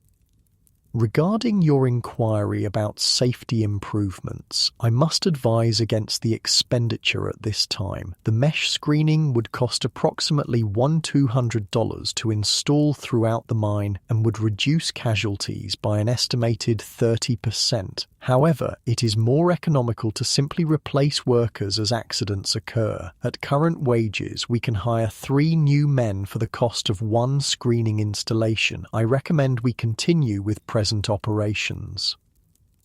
Regarding your inquiry about safety improvements, I must advise against the expenditure at this time. The mesh screening would cost approximately $1,200 to install throughout the mine and would reduce casualties by an estimated 30%. However, it is more economical to simply replace workers as accidents occur. At current wages, we can hire 3 new men for the cost of 1 screening installation. I recommend we continue with present operations.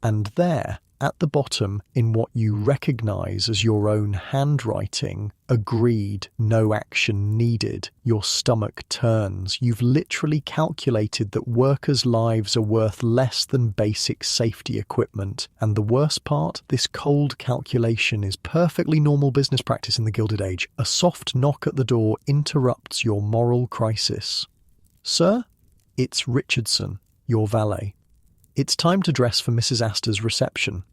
And there, at the bottom, in what you recognize as your own handwriting, agreed, no action needed. Your stomach turns. You've literally calculated that workers' lives are worth less than basic safety equipment. And the worst part, this cold calculation is perfectly normal business practice in the Gilded Age. A soft knock at the door interrupts your moral crisis. Sir, it's Richardson, your valet. It's time to dress for Mrs. Astor's reception.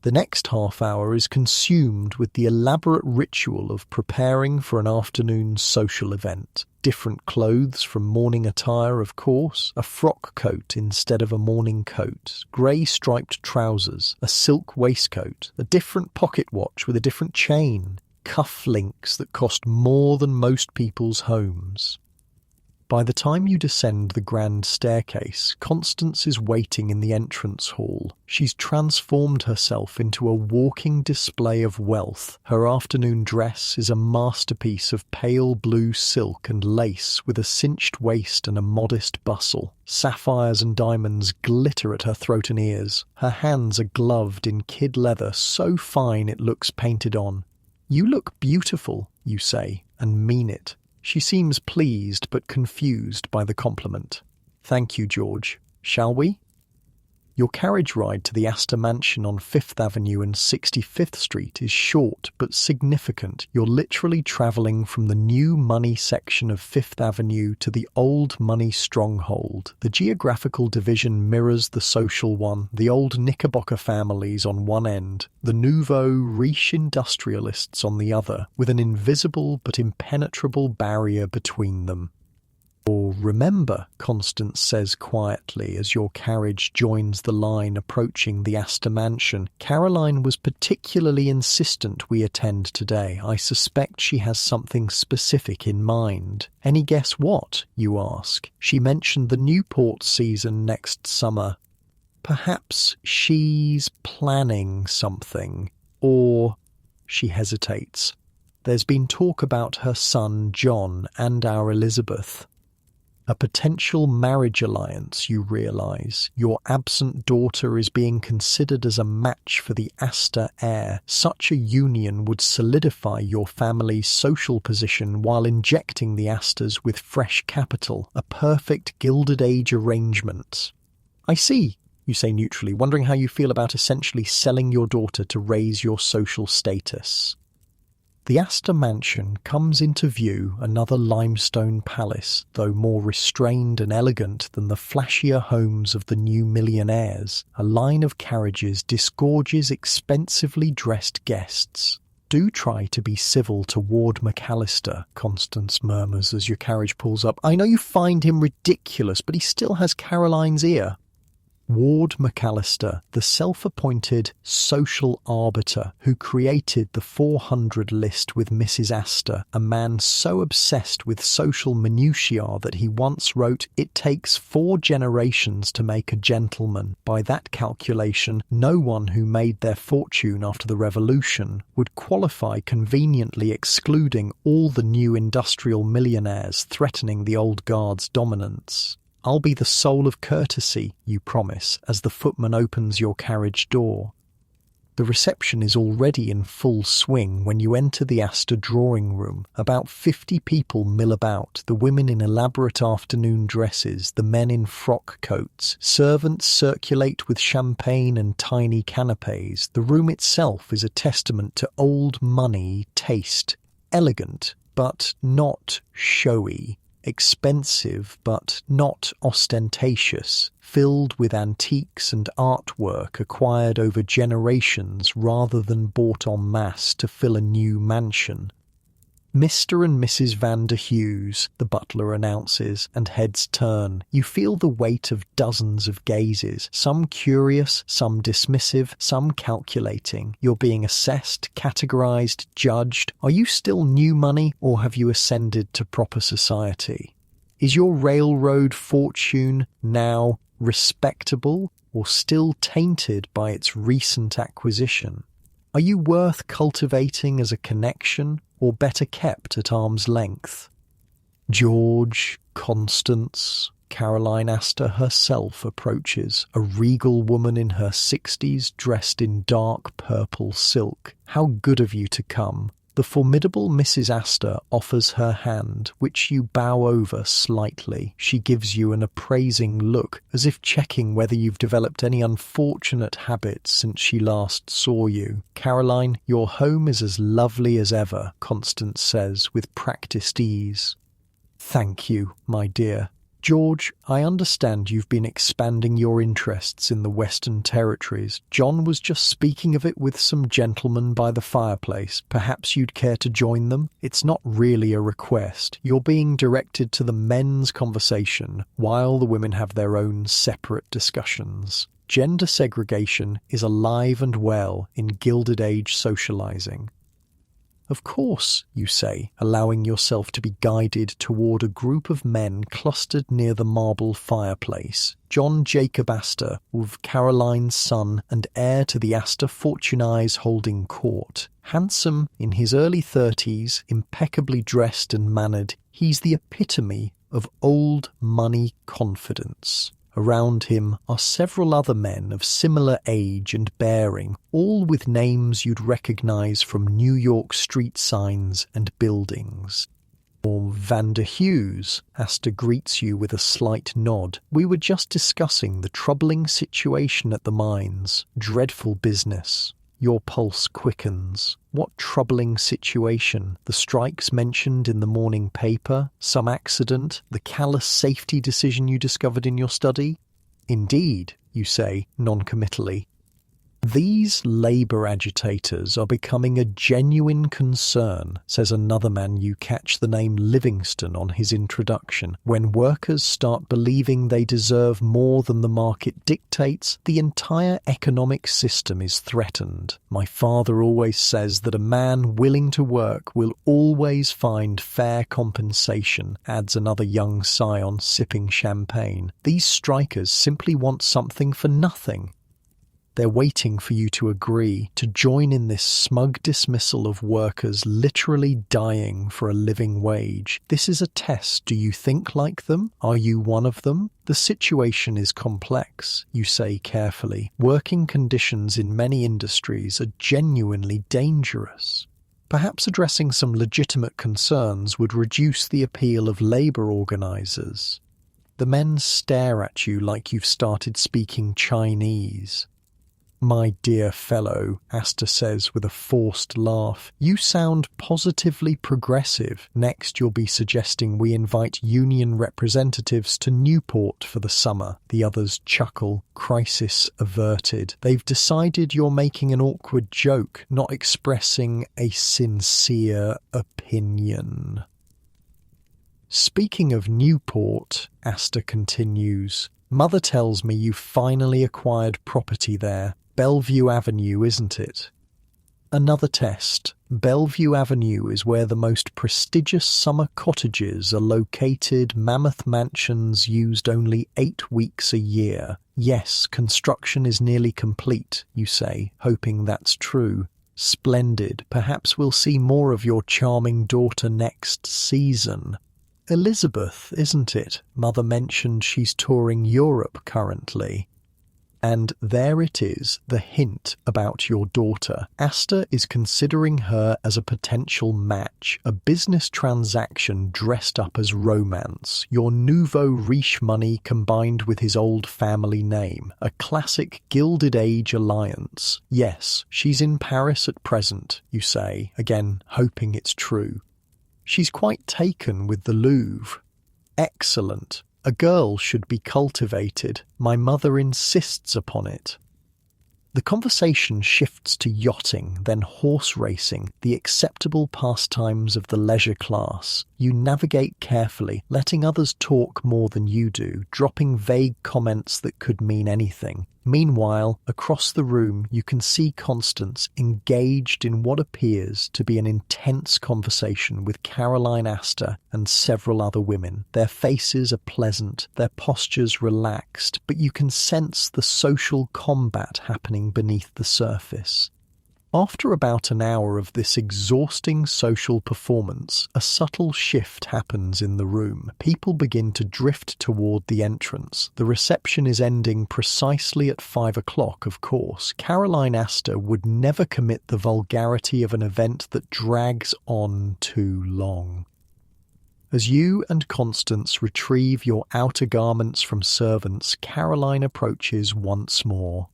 The next half hour is consumed with the elaborate ritual of preparing for an afternoon social event. Different clothes from morning attire, of course, a frock coat instead of a morning coat, grey striped trousers, a silk waistcoat, a different pocket watch with a different chain, cuff links that cost more than most people's homes. By the time you descend the grand staircase, Constance is waiting in the entrance hall. She's transformed herself into a walking display of wealth. Her afternoon dress is a masterpiece of pale blue silk and lace with a cinched waist and a modest bustle. Sapphires and diamonds glitter at her throat and ears. Her hands are gloved in kid leather so fine it looks painted on. "You look beautiful," you say, and mean it. She seems pleased but confused by the compliment. "Thank you, George. Shall we?" Your carriage ride to the Astor Mansion on 5th Avenue and 65th Street is short but significant. You're literally travelling from the new money section of 5th Avenue to the old money stronghold. The geographical division mirrors the social one, the old Knickerbocker families on one end, the nouveau riche industrialists on the other, with an invisible but impenetrable barrier between them. Or remember, Constance says quietly as your carriage joins the line approaching the Astor mansion, Caroline was particularly insistent we attend today. I suspect she has something specific in mind. Any guess what, you ask? She mentioned the Newport season next summer. Perhaps she's planning something. Or she hesitates. There's been talk about her son John and our Elizabeth. A potential marriage alliance, you realise. Your absent daughter is being considered as a match for the Astor heir. Such a union would solidify your family's social position while injecting the Astors with fresh capital. A perfect Gilded Age arrangement. I see, you say neutrally, wondering how you feel about essentially selling your daughter to raise your social status. The Astor mansion comes into view, another limestone palace, though more restrained and elegant than the flashier homes of the new millionaires. A line of carriages disgorges expensively dressed guests. Do try to be civil to Ward McAllister, Constance murmurs as your carriage pulls up. I know you find him ridiculous, but he still has Caroline's ear. Ward McAllister, the self-appointed social arbiter who created the 400 list with Mrs. Astor, a man so obsessed with social minutiae that he once wrote, "It takes 4 generations to make a gentleman." By that calculation, no one who made their fortune after the Revolution would qualify, conveniently excluding all the new industrial millionaires threatening the old guard's dominance. I'll be the soul of courtesy, you promise, as the footman opens your carriage door. The reception is already in full swing when you enter the Astor drawing room. About 50 people mill about, the women in elaborate afternoon dresses, the men in frock coats. Servants circulate with champagne and tiny canapes. The room itself is a testament to old money taste. Elegant, but not showy. Expensive but not ostentatious, filled with antiques and artwork acquired over generations rather than bought en masse to fill a new mansion. Mr. and Mrs. Van der Hughes, the butler announces, and heads turn. You feel the weight of dozens of gazes, some curious, some dismissive, some calculating. You're being assessed, categorized, judged. Are you still new money, or have you ascended to proper society? Is your railroad fortune now respectable, or still tainted by its recent acquisition? Are you worth cultivating as a connection, or better kept at arm's length? George, Constance, Caroline Astor herself approaches, a regal woman in her 60s dressed in dark purple silk. How good of you to come. The formidable Mrs. Astor offers her hand, which you bow over slightly. She gives you an appraising look, as if checking whether you've developed any unfortunate habits since she last saw you. Caroline, your home is as lovely as ever, Constance says with practiced ease. Thank you, my dear. George, I understand you've been expanding your interests in the Western Territories. John was just speaking of it with some gentlemen by the fireplace. Perhaps you'd care to join them? It's not really a request. You're being directed to the men's conversation, while the women have their own separate discussions. Gender segregation is alive and well in Gilded Age socializing. Of course, you say, allowing yourself to be guided toward a group of men clustered near the marble fireplace. John Jacob Astor, with Caroline's son and heir to the Astor fortunes holding court. Handsome, in his early 30s, impeccably dressed and mannered, he's the epitome of old money confidence. Around him are several other men of similar age and bearing, all with names you'd recognize from New York street signs and buildings. Or Van der Hughes, Astor greets you with a slight nod. We were just discussing the troubling situation at the mines. Dreadful business. Your pulse quickens. What troubling situation? The strikes mentioned in the morning paper? Some accident? The callous safety decision you discovered in your study? Indeed, you say, non-committally. These labour agitators are becoming a genuine concern, says another man. You catch the name Livingston on his introduction. When workers start believing they deserve more than the market dictates, the entire economic system is threatened. My father always says that a man willing to work will always find fair compensation, adds another young scion sipping champagne. These strikers simply want something for nothing. They're waiting for you to agree, to join in this smug dismissal of workers literally dying for a living wage. This is a test. Do you think like them? Are you one of them? The situation is complex, you say carefully. Working conditions in many industries are genuinely dangerous. Perhaps addressing some legitimate concerns would reduce the appeal of labour organisers. The men stare at you like you've started speaking Chinese. My dear fellow, Asta says with a forced laugh, you sound positively progressive. Next you'll be suggesting we invite union representatives to Newport for the summer. The others chuckle, crisis averted. They've decided you're making an awkward joke, not expressing a sincere opinion. Speaking of Newport, Asta continues, Mother tells me you finally acquired property there. Bellevue Avenue, isn't it? Another test. Bellevue Avenue is where the most prestigious summer cottages are located, mammoth mansions used only 8 weeks a year. Yes, construction is nearly complete, you say, hoping that's true. Splendid. Perhaps we'll see more of your charming daughter next season. Elizabeth, isn't it? Mother mentioned she's touring Europe currently. And there it is, the hint about your daughter. Asta is considering her as a potential match, a business transaction dressed up as romance, your nouveau riche money combined with his old family name, a classic Gilded Age alliance. Yes, she's in Paris at present, you say, again hoping it's true. She's quite taken with the Louvre. Excellent. A girl should be cultivated. My mother insists upon it. The conversation shifts to yachting, then horse racing, the acceptable pastimes of the leisure class. You navigate carefully, letting others talk more than you do, dropping vague comments that could mean anything. Meanwhile, across the room, you can see Constance engaged in what appears to be an intense conversation with Caroline Astor and several other women. Their faces are pleasant, their postures relaxed, but you can sense the social combat happening beneath the surface. After about an hour of this exhausting social performance, a subtle shift happens in the room. People begin to drift toward the entrance. The reception is ending precisely at 5 o'clock, of course. Caroline Astor would never commit the vulgarity of an event that drags on too long. As you and Constance retrieve your outer garments from servants, Caroline approaches once more.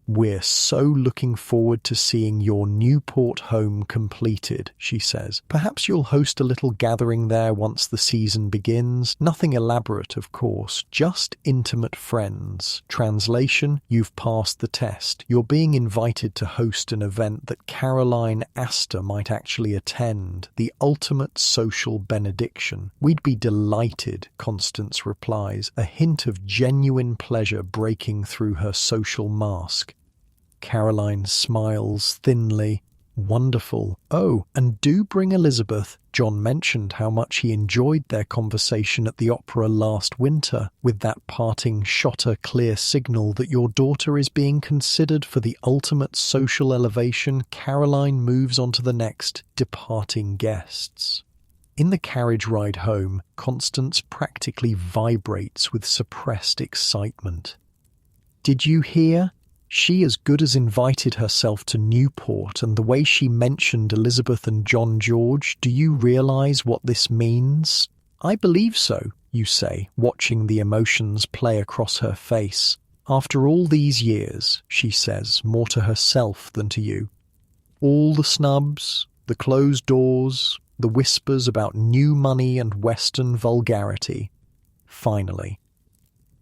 We're so looking forward to seeing your Newport home completed, she says. Perhaps you'll host a little gathering there once the season begins. Nothing elaborate, of course, just intimate friends. Translation, you've passed the test. You're being invited to host an event that Caroline Astor might actually attend, the ultimate social benediction. We'd be delighted, Constance replies, a hint of genuine pleasure breaking through her social mask. Caroline smiles thinly. Wonderful. Oh, and do bring Elizabeth. John mentioned how much he enjoyed their conversation at the opera last winter. With that parting shot, a clear signal that your daughter is being considered for the ultimate social elevation, Caroline moves on to the next departing guests. In the carriage ride home, Constance practically vibrates with suppressed excitement. Did you hear? She as good as invited herself to Newport, and the way she mentioned Elizabeth and John George, do you realize what this means? I believe so, you say, watching the emotions play across her face. After all these years, she says, more to herself than to you. All the snubs, the closed doors, the whispers about new money and Western vulgarity. Finally.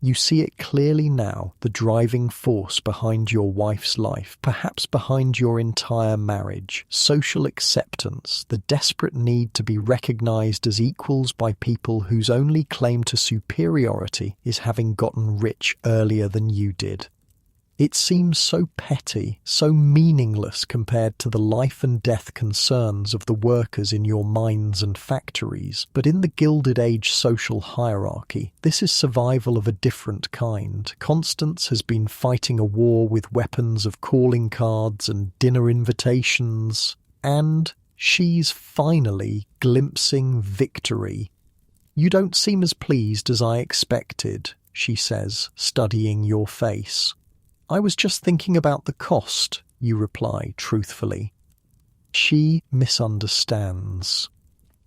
You see it clearly now, the driving force behind your wife's life, perhaps behind your entire marriage. Social acceptance, the desperate need to be recognized as equals by people whose only claim to superiority is having gotten rich earlier than you did. It seems so petty, so meaningless compared to the life and death concerns of the workers in your mines and factories, but in the Gilded Age social hierarchy, this is survival of a different kind. Constance has been fighting a war with weapons of calling cards and dinner invitations, and she's finally glimpsing victory. "You don't seem as pleased as I expected," she says, studying your face. "I was just thinking about the cost," you reply truthfully. She misunderstands.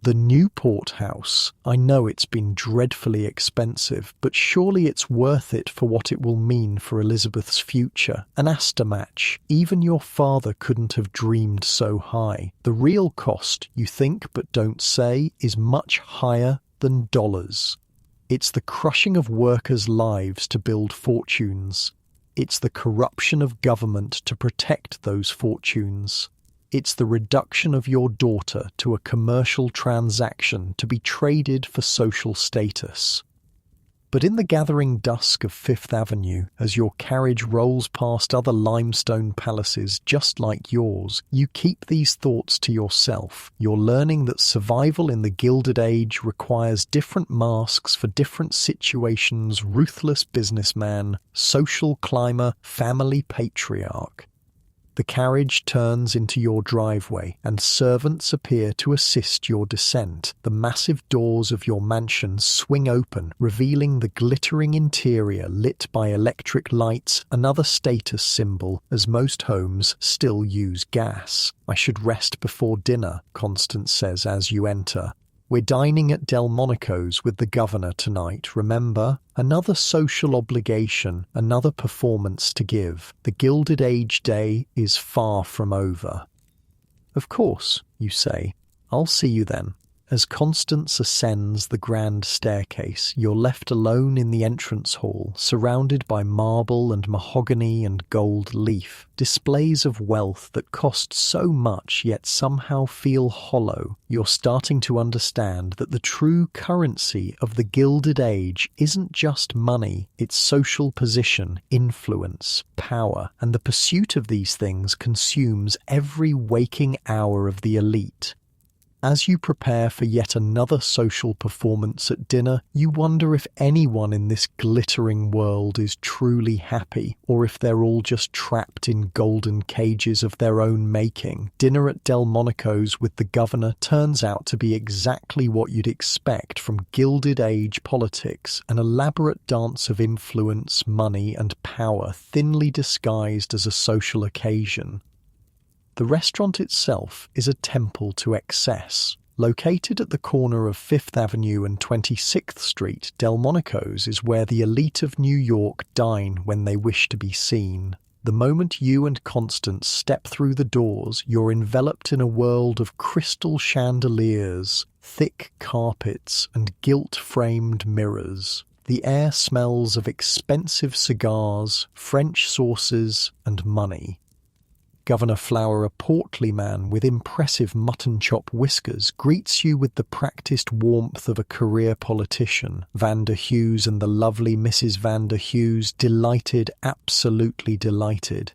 "The Newport house, I know it's been dreadfully expensive, but surely it's worth it for what it will mean for Elizabeth's future. An Astor match, even your father couldn't have dreamed so high. The real cost, you think but don't say, is much higher than dollars. It's the crushing of workers' lives to build fortunes. It's the corruption of government to protect those fortunes. It's the reduction of your daughter to a commercial transaction to be traded for social status." But in the gathering dusk of Fifth Avenue, as your carriage rolls past other limestone palaces just like yours, you keep these thoughts to yourself. You're learning that survival in the Gilded Age requires different masks for different situations: ruthless businessman, social climber, family patriarch. The carriage turns into your driveway, and servants appear to assist your descent. The massive doors of your mansion swing open, revealing the glittering interior lit by electric lights, another status symbol, as most homes still use gas. "I should rest before dinner," Constance says as you enter. "We're dining at Delmonico's with the governor tonight, remember? Another social obligation, another performance to give. The Gilded Age day is far from over." "Of course," you say. "I'll see you then." As Constance ascends the grand staircase, you're left alone in the entrance hall, surrounded by marble and mahogany and gold leaf, displays of wealth that cost so much yet somehow feel hollow. You're starting to understand that the true currency of the Gilded Age isn't just money, it's social position, influence, power, and the pursuit of these things consumes every waking hour of the elite. As you prepare for yet another social performance at dinner, you wonder if anyone in this glittering world is truly happy, or if they're all just trapped in golden cages of their own making. Dinner at Delmonico's with the governor turns out to be exactly what you'd expect from Gilded Age politics, an elaborate dance of influence, money, and power thinly disguised as a social occasion. The restaurant itself is a temple to excess. Located at the corner of Fifth Avenue and 26th Street, Delmonico's is where the elite of New York dine when they wish to be seen. The moment you and Constance step through the doors, you're enveloped in a world of crystal chandeliers, thick carpets, and gilt-framed mirrors. The air smells of expensive cigars, French sauces, and money. Governor Flower, a portly man with impressive mutton chop whiskers, greets you with the practiced warmth of a career politician. Vander Hughes and the lovely Mrs. Vander Hughes, delighted, absolutely delighted.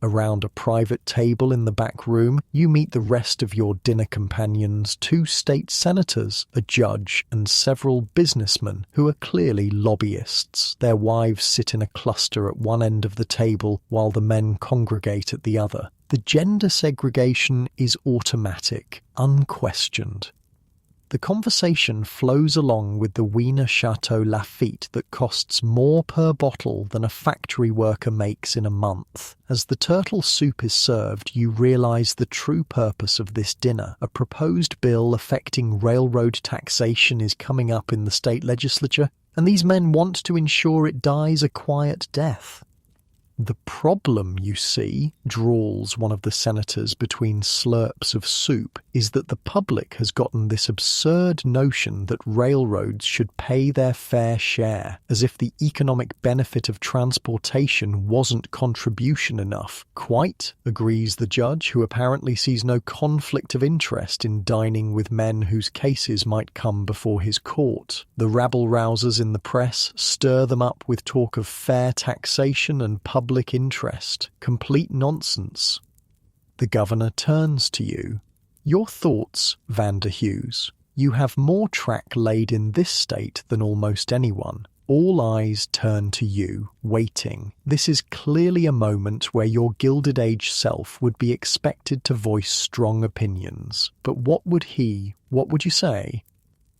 Around a private table in the back room, you meet the rest of your dinner companions, 2 state senators, a judge, and several businessmen who are clearly lobbyists. Their wives sit in a cluster at one end of the table while the men congregate at the other. The gender segregation is automatic, unquestioned. The conversation flows along with the Wiener Chateau Lafite that costs more per bottle than a factory worker makes in a month. As the turtle soup is served, you realise the true purpose of this dinner. A proposed bill affecting railroad taxation is coming up in the state legislature, and these men want to ensure it dies a quiet death. "The problem, you see," drawls one of the senators between slurps of soup, "is that the public has gotten this absurd notion that railroads should pay their fair share, as if the economic benefit of transportation wasn't contribution enough." "Quite," agrees the judge, who apparently sees no conflict of interest in dining with men whose cases might come before his court. The rabble-rousers in the press stir them up with talk of fair taxation and public interest. Complete nonsense. The governor turns to you. "Your thoughts, Vander Hughes. You have more track laid in this state than almost anyone. All eyes turn to you, waiting. This is clearly a moment where your Gilded Age self would be expected to voice strong opinions. But what would you say?"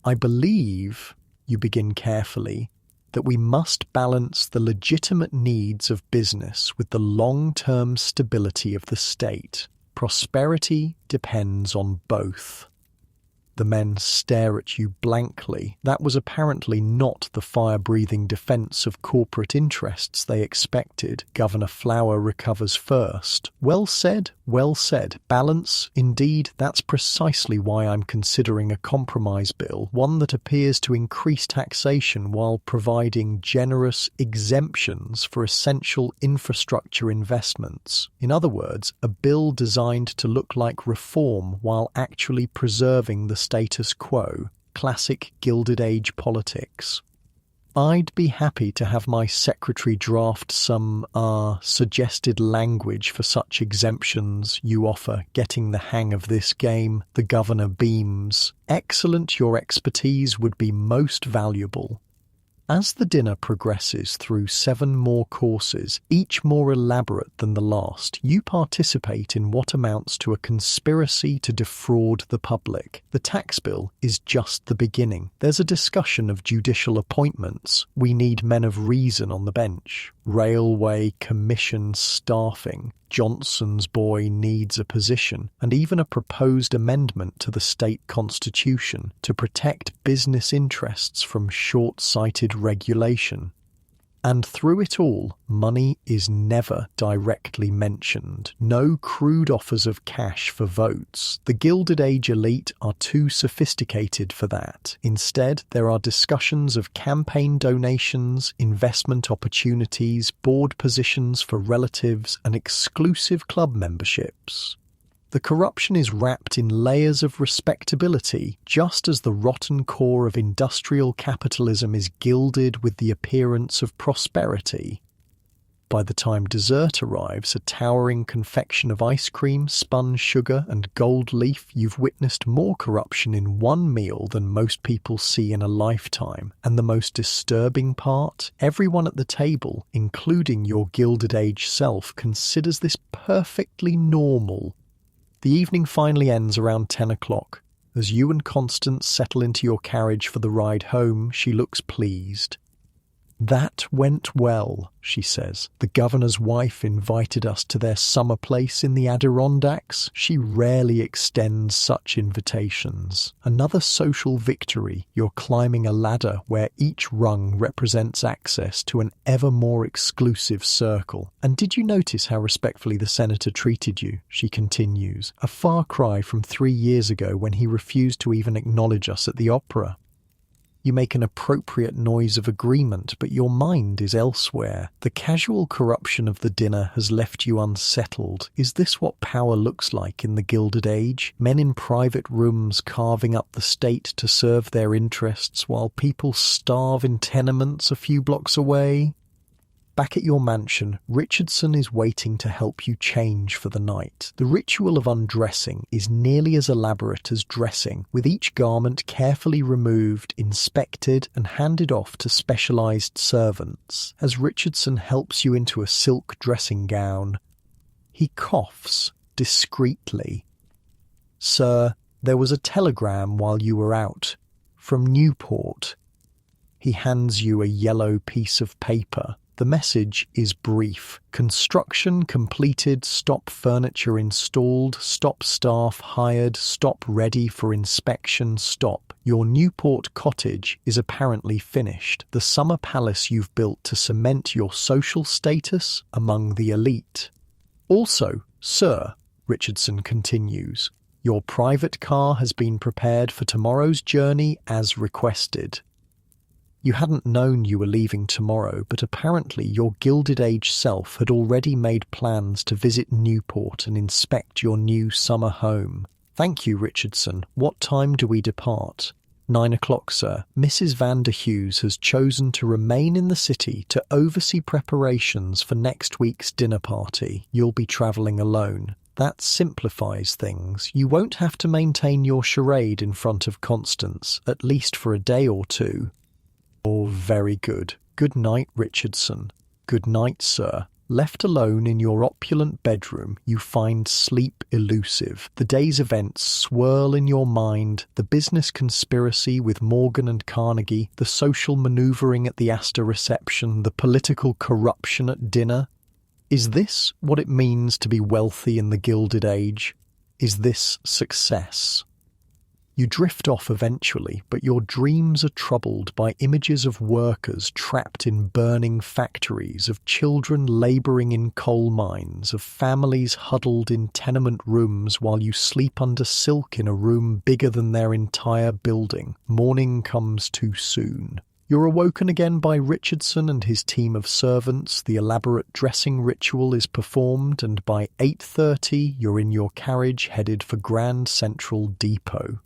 "I believe," you begin carefully, "that we must balance the legitimate needs of business with the long-term stability of the state. Prosperity depends on both." The men stare at you blankly. That was apparently not the fire-breathing defense of corporate interests they expected. Governor Flower recovers first. "Well said, well said. Balance, indeed, that's precisely why I'm considering a compromise bill, one that appears to increase taxation while providing generous exemptions for essential infrastructure investments. In other words, a bill designed to look like reform while actually preserving the status quo. Classic Gilded Age politics." "I'd be happy to have my secretary draft some, suggested language for such exemptions you offer, getting the hang of this game." The governor beams. "Excellent, your expertise would be most valuable." As the dinner progresses through 7 more courses, each more elaborate than the last, you participate in what amounts to a conspiracy to defraud the public. The tax bill is just the beginning. There's a discussion of judicial appointments. We need men of reason on the bench. Railway commission staffing. Johnson's boy needs a position, and even a proposed amendment to the state constitution to protect business interests from short-sighted regulation. And through it all, money is never directly mentioned. No crude offers of cash for votes. The Gilded Age elite are too sophisticated for that. Instead, there are discussions of campaign donations, investment opportunities, board positions for relatives, and exclusive club memberships. The corruption is wrapped in layers of respectability, just as the rotten core of industrial capitalism is gilded with the appearance of prosperity. By the time dessert arrives, a towering confection of ice cream, spun sugar, and gold leaf, you've witnessed more corruption in one meal than most people see in a lifetime. And the most disturbing part? Everyone at the table, including your Gilded Age self, considers this perfectly normal. The evening finally ends around 10 o'clock. As you and Constance settle into your carriage for the ride home, she looks pleased. "That went well," she says. "The governor's wife invited us to their summer place in the Adirondacks. She rarely extends such invitations. Another social victory. You're climbing a ladder where each rung represents access to an ever more exclusive circle. And did you notice how respectfully the senator treated you?" she continues. "A far cry from 3 years ago when he refused to even acknowledge us at the opera. You make an appropriate noise of agreement, but your mind is elsewhere. The casual corruption of the dinner has left you unsettled. Is this what power looks like in the Gilded Age? Men in private rooms carving up the state to serve their interests while people starve in tenements a few blocks away? Back at your mansion, Richardson is waiting to help you change for the night. The ritual of undressing is nearly as elaborate as dressing, with each garment carefully removed, inspected, and handed off to specialized servants. As Richardson helps you into a silk dressing gown, he coughs discreetly. "Sir, there was a telegram while you were out, from Newport." He hands you a yellow piece of paper. The message is brief. "Construction completed, stop furniture installed, stop staff hired, stop ready for inspection, stop. Your Newport cottage is apparently finished, the summer palace you've built to cement your social status among the elite. Also, sir, Richardson continues, your private car has been prepared for tomorrow's journey as requested. You hadn't known you were leaving tomorrow, but apparently your Gilded Age self had already made plans to visit Newport and inspect your new summer home. Thank you, Richardson. What time do we depart? 9 o'clock, sir. Mrs. Vanderhughes has chosen to remain in the city to oversee preparations for next week's dinner party. You'll be travelling alone. That simplifies things. You won't have to maintain your charade in front of Constance, at least for a day or two. Oh, very good. Good night, Richardson. Good night, sir. Left alone in your opulent bedroom, you find sleep elusive. The day's events swirl in your mind, the business conspiracy with Morgan and Carnegie, the social manoeuvring at the Astor reception, the political corruption at dinner. Is this what it means to be wealthy in the Gilded Age? Is this success? You drift off eventually, but your dreams are troubled by images of workers trapped in burning factories, of children labouring in coal mines, of families huddled in tenement rooms while you sleep under silk in a room bigger than their entire building. Morning comes too soon. You're awoken again by Richardson and his team of servants, the elaborate dressing ritual is performed, and by 8:30 you're in your carriage headed for Grand Central Depot.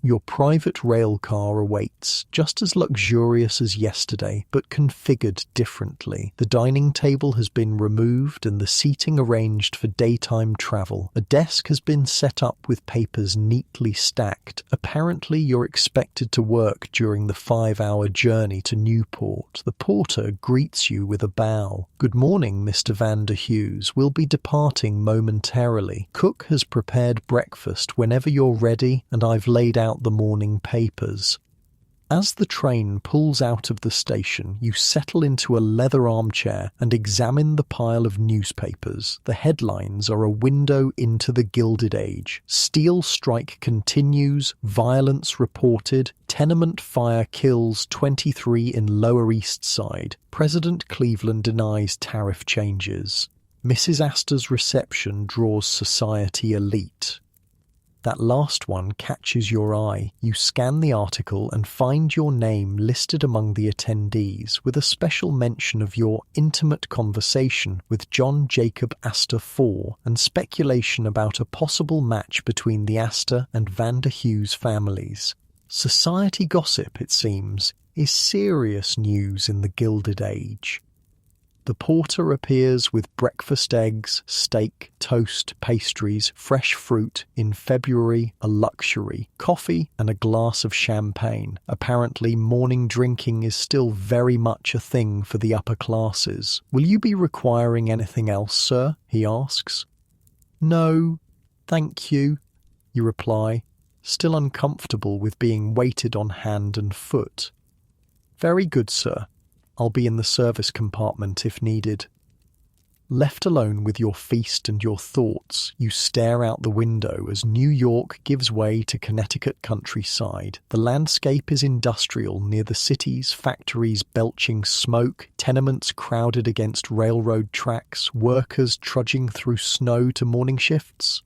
Your private rail car awaits, just as luxurious as yesterday, but configured differently. The dining table has been removed and the seating arranged for daytime travel. A desk has been set up with papers neatly stacked. Apparently you're expected to work during the 5-hour journey to Newport. The porter greets you with a bow. Good morning, Mr. Vanderhughes. We'll be departing momentarily. Cook has prepared breakfast whenever you're ready, and I've laid out the morning papers. As the train pulls out of the station, you settle into a leather armchair and examine the pile of newspapers. The headlines are a window into the Gilded Age. Steel strike continues, violence reported, tenement fire kills 23 in Lower East Side. President Cleveland denies tariff changes. Mrs. Astor's reception draws society elite. That last one catches your eye. You scan the article and find your name listed among the attendees, with a special mention of your intimate conversation with John Jacob Astor IV and speculation about a possible match between the Astor and Vanderhughes families. Society gossip, it seems, is serious news in the Gilded Age. The porter appears with breakfast eggs, steak, toast, pastries, fresh fruit, in February a luxury, coffee and a glass of champagne. Apparently morning drinking is still very much a thing for the upper classes. Will you be requiring anything else, sir? He asks. No, thank you, you reply, still uncomfortable with being waited on hand and foot. Very good, sir. I'll be in the service compartment if needed. Left alone with your feast and your thoughts, you stare out the window as New York gives way to Connecticut countryside. The landscape is industrial near the cities, factories belching smoke, tenements crowded against railroad tracks, workers trudging through snow to morning shifts.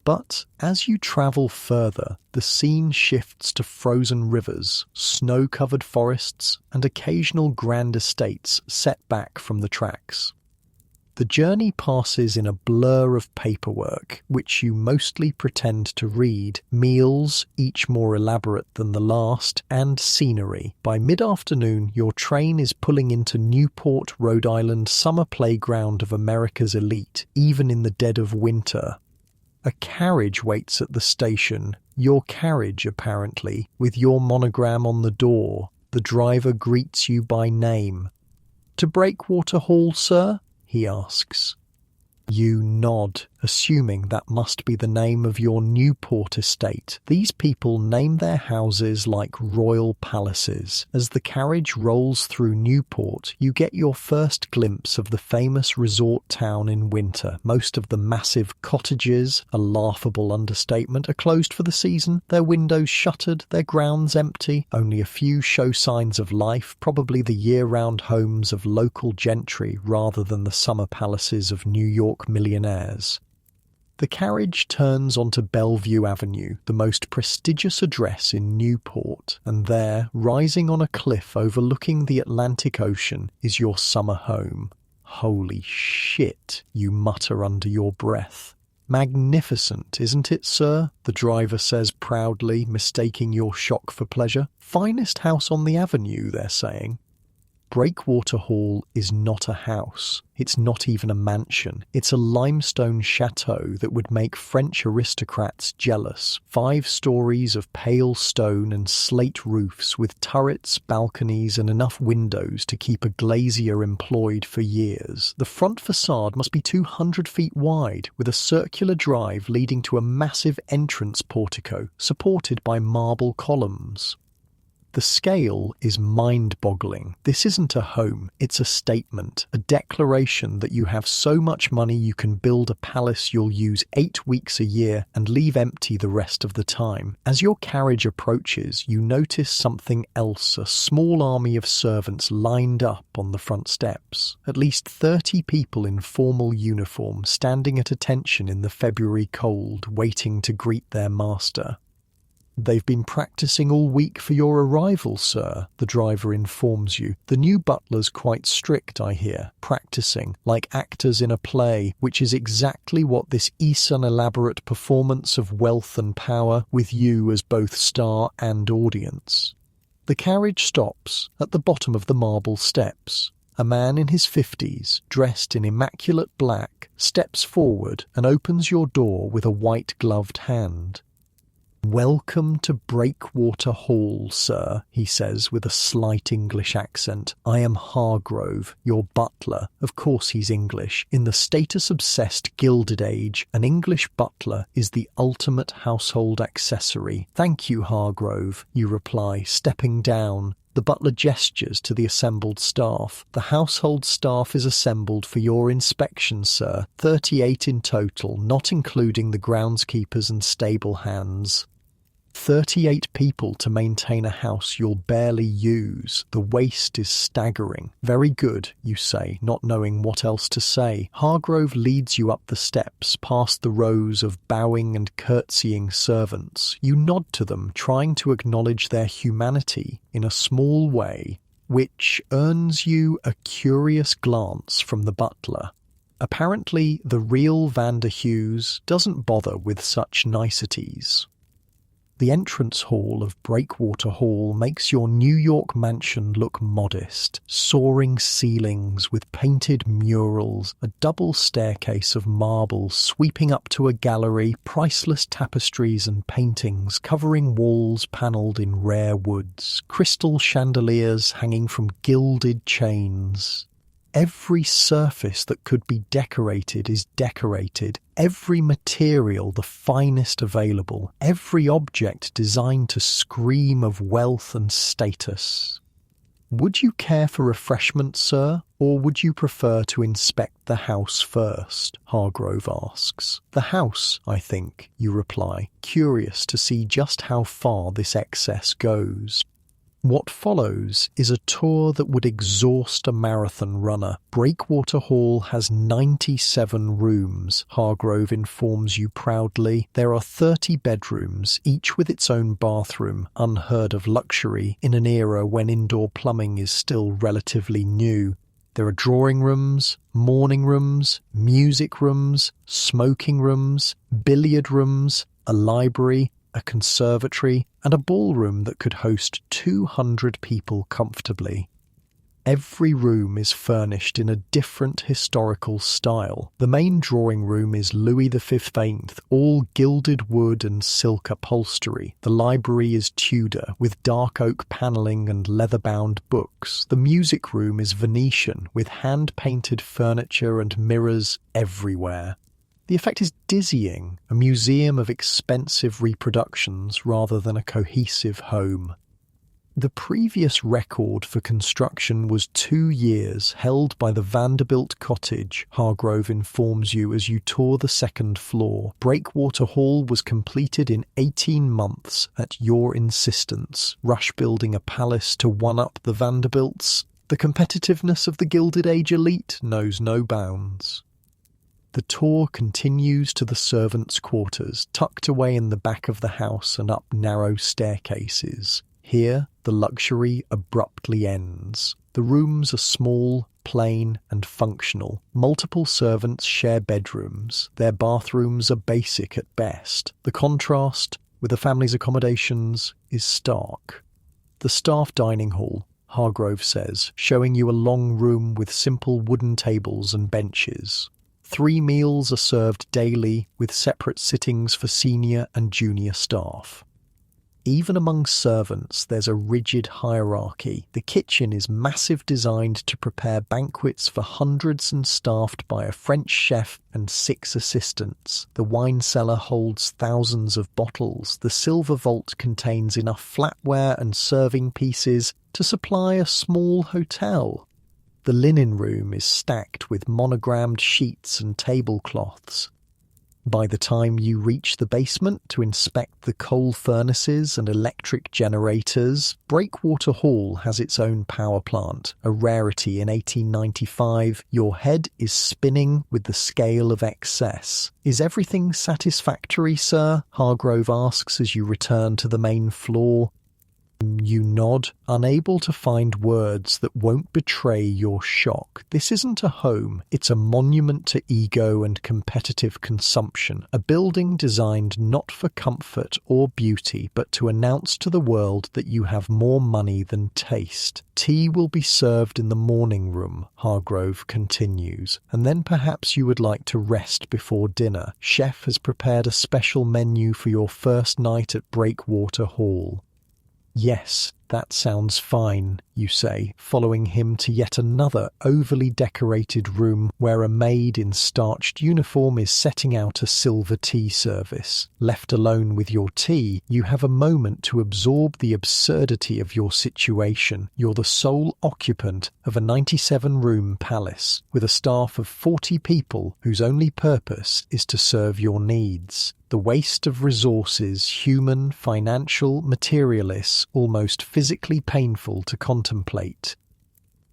But as you travel further, the scene shifts to frozen rivers, snow-covered forests, and occasional grand estates set back from the tracks. The journey passes in a blur of paperwork, which you mostly pretend to read, meals, each more elaborate than the last, and scenery. By mid-afternoon, your train is pulling into Newport, Rhode Island, summer playground of America's elite, even in the dead of winter. A carriage waits at the station, your carriage apparently, with your monogram on the door. The driver greets you by name. To Breakwater Hall, sir? He asks. You nod. assuming that must be the name of your Newport estate. These people name their houses like royal palaces. As the carriage rolls through Newport, you get your first glimpse of the famous resort town in winter. Most of the massive cottages, a laughable understatement, are closed for the season, their windows shuttered, their grounds empty. Only a few show signs of life, probably the year-round homes of local gentry rather than the summer palaces of New York millionaires. The carriage turns onto Bellevue Avenue, the most prestigious address in Newport, and there, rising on a cliff overlooking the Atlantic Ocean, is your summer home. Holy shit, you mutter under your breath. Magnificent, isn't it, sir? The driver says proudly, mistaking your shock for pleasure. Finest house on the avenue, they're saying. Breakwater Hall is not a house. It's not even a mansion. It's a limestone chateau that would make French aristocrats jealous. 5 stories of pale stone and slate roofs with turrets, balconies, and enough windows to keep a glazier employed for years. The front facade must be 200 feet wide, with a circular drive leading to a massive entrance portico, supported by marble columns. The scale is mind-boggling. This isn't a home, it's a statement, a declaration that you have so much money you can build a palace you'll use 8 weeks a year and leave empty the rest of the time. As your carriage approaches, you notice something else, a small army of servants lined up on the front steps. At least 30 people in formal uniform standing at attention in the February cold, waiting to greet their master. They've been practicing all week for your arrival, sir, the driver informs you. The new butler's quite strict, I hear, practicing, like actors in a play, which is exactly what this is, an elaborate performance of wealth and power, with you as both star and audience. The carriage stops at the bottom of the marble steps. A man in his 50s, dressed in immaculate black, steps forward and opens your door with a white-gloved hand. "Welcome to Breakwater Hall, sir," he says with a slight English accent. "I am Hargrove, your butler." Of course he's English. In the status-obsessed Gilded Age, an English butler is the ultimate household accessory. "Thank you, Hargrove," you reply, stepping down. The butler gestures to the assembled staff. "The household staff is assembled for your inspection, sir. 38 in total, not including the groundskeepers and stable hands." 38 people to maintain a house you'll barely use. The waste is staggering. "Very good," you say, not knowing what else to say. Hargrove leads you up the steps, past the rows of bowing and curtsying servants. You nod to them, trying to acknowledge their humanity in a small way, which earns you a curious glance from the butler. Apparently, the real Vander Hughes doesn't bother with such niceties. The entrance hall of Breakwater Hall makes your New York mansion look modest. Soaring ceilings with painted murals, a double staircase of marble sweeping up to a gallery, priceless tapestries and paintings covering walls panelled in rare woods, crystal chandeliers hanging from gilded chains. Every surface that could be decorated is decorated, every material the finest available, every object designed to scream of wealth and status. "Would you care for refreshment, sir, or would you prefer to inspect the house first?" Hargrove asks. "The house, I think," you reply, curious to see just how far this excess goes. What follows is a tour that would exhaust a marathon runner. Breakwater Hall has 97 rooms, Hargrove informs you proudly. There are 30 bedrooms, each with its own bathroom, unheard of luxury in an era when indoor plumbing is still relatively new. There are drawing rooms, morning rooms, music rooms, smoking rooms, billiard rooms, a library, a conservatory, and a ballroom that could host 200 people comfortably. Every room is furnished in a different historical style. The main drawing room is Louis XV, all gilded wood and silk upholstery. The library is Tudor, with dark oak panelling and leather-bound books. The music room is Venetian, with hand-painted furniture and mirrors everywhere. The effect is dizzying, a museum of expensive reproductions rather than a cohesive home. The previous record for construction was 2 years, held by the Vanderbilt cottage, Hargrove informs you as you tour the second floor. Breakwater Hall was completed in 18 months at your insistence. Rush building a palace to one-up the Vanderbilts? The competitiveness of the Gilded Age elite knows no bounds. The tour continues to the servants' quarters, tucked away in the back of the house and up narrow staircases. Here, the luxury abruptly ends. The rooms are small, plain, and functional. Multiple servants share bedrooms. Their bathrooms are basic at best. The contrast with the family's accommodations is stark. The staff dining hall, Hargrove says, showing you a long room with simple wooden tables and benches. 3 meals are served daily with separate sittings for senior and junior staff. Even among servants, there's a rigid hierarchy. The kitchen is massive, designed to prepare banquets for hundreds and staffed by a French chef and 6 assistants. The wine cellar holds thousands of bottles. The silver vault contains enough flatware and serving pieces to supply a small hotel. The linen room is stacked with monogrammed sheets and tablecloths. By the time you reach the basement to inspect the coal furnaces and electric generators, Breakwater Hall has its own power plant, a rarity in 1895. Your head is spinning with the scale of excess. "Is everything satisfactory, sir?" Hargrove asks as you return to the main floor. You nod, unable to find words that won't betray your shock. This isn't a home, it's a monument to ego and competitive consumption, a building designed not for comfort or beauty, but to announce to the world that you have more money than taste. Tea will be served in the morning room, Hargrove continues, and then perhaps you would like to rest before dinner. Chef has prepared a special menu for your first night at Breakwater Hall. "Yes, that sounds fine," you say, following him to yet another overly decorated room where a maid in starched uniform is setting out a silver tea service. Left alone with your tea, you have a moment to absorb the absurdity of your situation. You're the sole occupant of a 97-room palace, with a staff of 40 people whose only purpose is to serve your needs. The waste of resources, human, financial, materialists, almost physically painful to contemplate.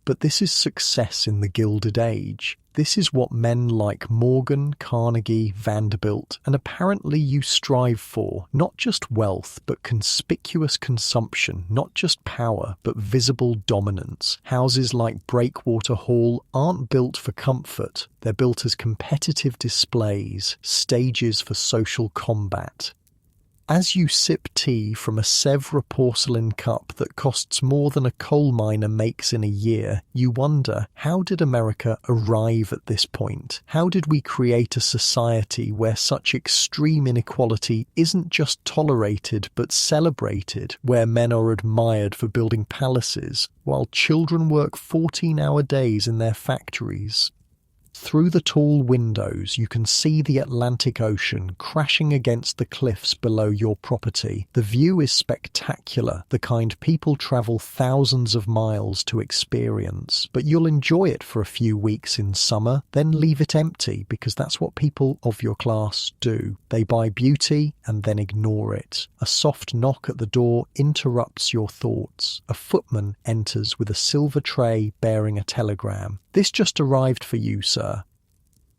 But this is success in the Gilded Age. This is what men like Morgan, Carnegie, Vanderbilt, and apparently you strive for. Not just wealth, but conspicuous consumption. Not just power, but visible dominance. Houses like Breakwater Hall aren't built for comfort. They're built as competitive displays, stages for social combat. As you sip tea from a Sèvres porcelain cup that costs more than a coal miner makes in a year, you wonder, how did America arrive at this point? How did we create a society where such extreme inequality isn't just tolerated but celebrated, where men are admired for building palaces, while children work 14-hour days in their factories? Through the tall windows, you can see the Atlantic Ocean crashing against the cliffs below your property. The view is spectacular, the kind people travel thousands of miles to experience. But you'll enjoy it for a few weeks in summer, then leave it empty, because that's what people of your class do. They buy beauty and then ignore it. A soft knock at the door interrupts your thoughts. A footman enters with a silver tray bearing a telegram. "This just arrived for you, sir."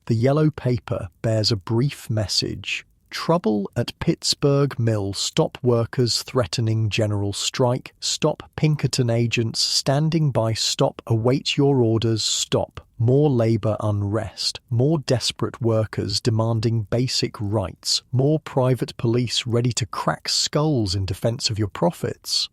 The yellow paper bears a brief message. "Trouble at Pittsburgh Mill. Stop workers threatening general strike. Stop Pinkerton agents standing by. Stop. Await your orders. Stop. More labour unrest. More desperate workers demanding basic rights. More private police ready to crack skulls in defence of your profits."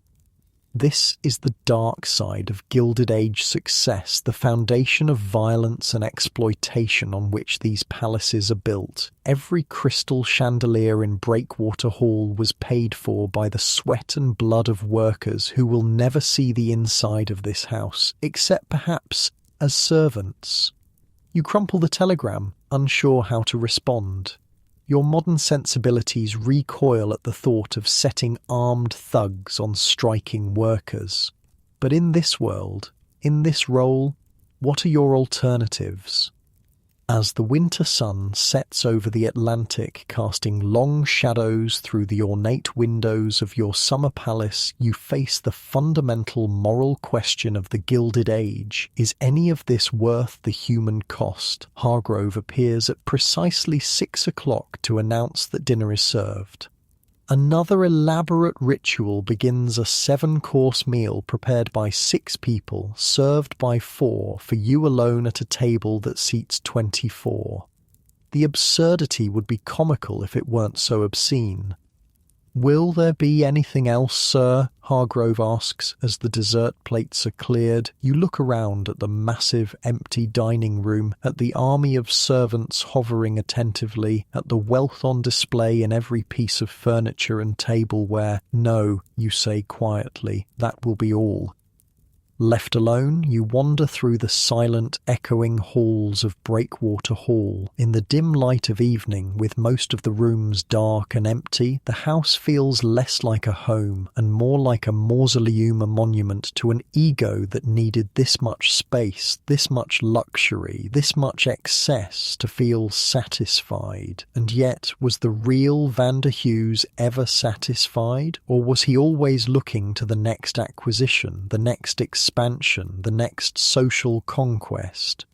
This is the dark side of Gilded Age success, the foundation of violence and exploitation on which these palaces are built. Every crystal chandelier in Breakwater Hall was paid for by the sweat and blood of workers who will never see the inside of this house, except perhaps as servants. You crumple the telegram, unsure how to respond. Your modern sensibilities recoil at the thought of setting armed thugs on striking workers. But in this world, in this role, what are your alternatives? As the winter sun sets over the Atlantic, casting long shadows through the ornate windows of your summer palace, you face the fundamental moral question of the Gilded Age. Is any of this worth the human cost? Hargrove appears at precisely 6 o'clock to announce that dinner is served. Another elaborate ritual begins, a 7-course meal prepared by 6 people, served by 4 for you alone at a table that seats 24. The absurdity would be comical if it weren't so obscene. "Will there be anything else, sir?" Hargrove asks as the dessert plates are cleared. You look around at the massive, empty dining room, at the army of servants hovering attentively, at the wealth on display in every piece of furniture and tableware. "No," you say quietly, "that will be all." Left alone, you wander through the silent, echoing halls of Breakwater Hall. In the dim light of evening, with most of the rooms dark and empty, the house feels less like a home and more like a mausoleum, a monument to an ego that needed this much space, this much luxury, this much excess to feel satisfied. And yet, was the real Vander Hughes ever satisfied? Or was he always looking to the next acquisition, the next expansion, the next social conquest?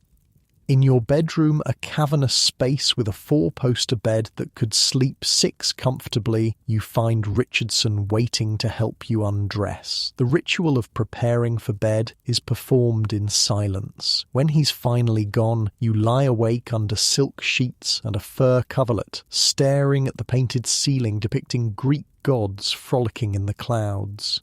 In your bedroom, a cavernous space with a 4-poster bed that could sleep 6 comfortably, you find Richardson waiting to help you undress. The ritual of preparing for bed is performed in silence. When he's finally gone, you lie awake under silk sheets and a fur coverlet, staring at the painted ceiling depicting Greek gods frolicking in the clouds.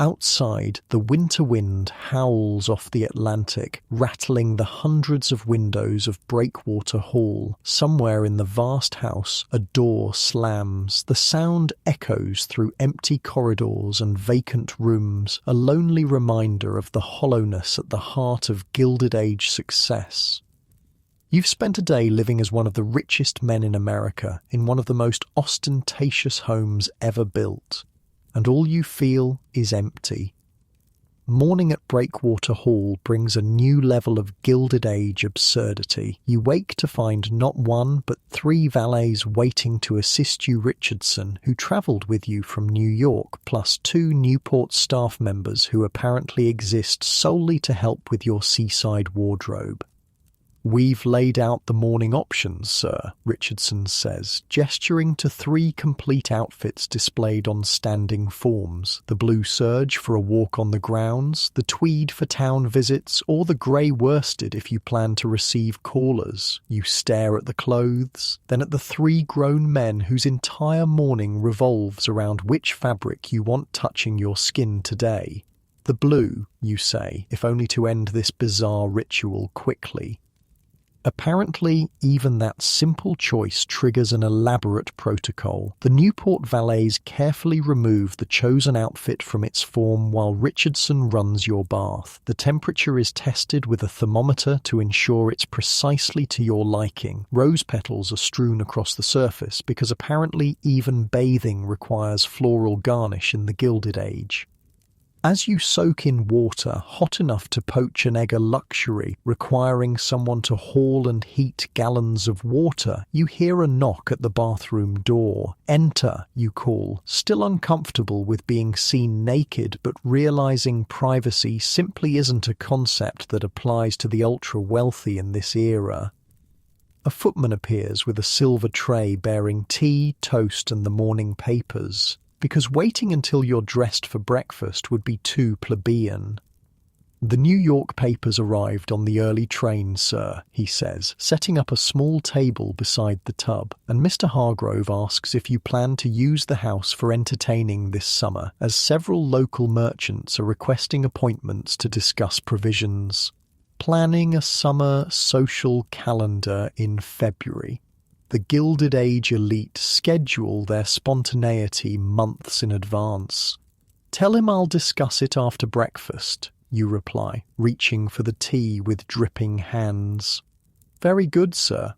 Outside, the winter wind howls off the Atlantic, rattling the hundreds of windows of Breakwater Hall. Somewhere in the vast house, a door slams. The sound echoes through empty corridors and vacant rooms, a lonely reminder of the hollowness at the heart of Gilded Age success. You've spent a day living as one of the richest men in America, in one of the most ostentatious homes ever built. And all you feel is empty. Morning at Breakwater Hall brings a new level of Gilded Age absurdity. You wake to find not 1 but 3 valets waiting to assist you, Richardson, who travelled with you from New York, plus 2 Newport staff members who apparently exist solely to help with your seaside wardrobe. "We've laid out the morning options, sir," Richardson says, gesturing to 3 complete outfits displayed on standing forms: the blue serge for a walk on the grounds, the tweed for town visits, or the grey worsted if you plan to receive callers. You stare at the clothes, then at the 3 grown men whose entire morning revolves around which fabric you want touching your skin today. "The blue," you say, if only to end this bizarre ritual quickly. Apparently, even that simple choice triggers an elaborate protocol. The Newport valets carefully remove the chosen outfit from its form while Richardson runs your bath. The temperature is tested with a thermometer to ensure it's precisely to your liking. Rose petals are strewn across the surface because apparently even bathing requires floral garnish in the Gilded Age. As you soak in water hot enough to poach an egg, a luxury requiring someone to haul and heat gallons of water, you hear a knock at the bathroom door. "Enter," you call, still uncomfortable with being seen naked, but realizing privacy simply isn't a concept that applies to the ultra-wealthy in this era. A footman appears with a silver tray bearing tea, toast, and the morning papers, because waiting until you're dressed for breakfast would be too plebeian. "The New York papers arrived on the early train, sir," he says, setting up a small table beside the tub, and Mr. Hargrove asks if you plan to use the house for entertaining this summer, as several local merchants are requesting appointments to discuss provisions. Planning a summer social calendar in February. The Gilded Age elite schedule their spontaneity months in advance. "Tell him I'll discuss it after breakfast," you reply, reaching for the tea with dripping hands. "Very good, sir."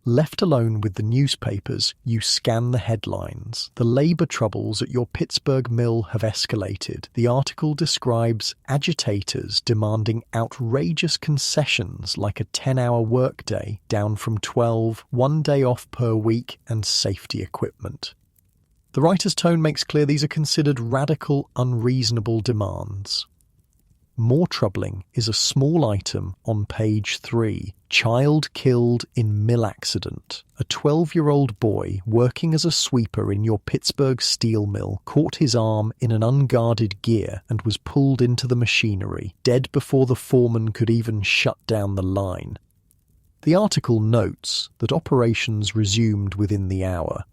Left alone with the newspapers, you scan the headlines. The labor troubles at your Pittsburgh mill have escalated. The article describes agitators demanding outrageous concessions like a 10-hour workday down from 12, 1 day off per week, and safety equipment. The writer's tone makes clear these are considered radical, unreasonable demands. More troubling is a small item on page 3. Child killed in mill accident. A 12-year-old boy working as a sweeper in your Pittsburgh steel mill caught his arm in an unguarded gear and was pulled into the machinery, dead before the foreman could even shut down the line. The article notes that operations resumed within the hour.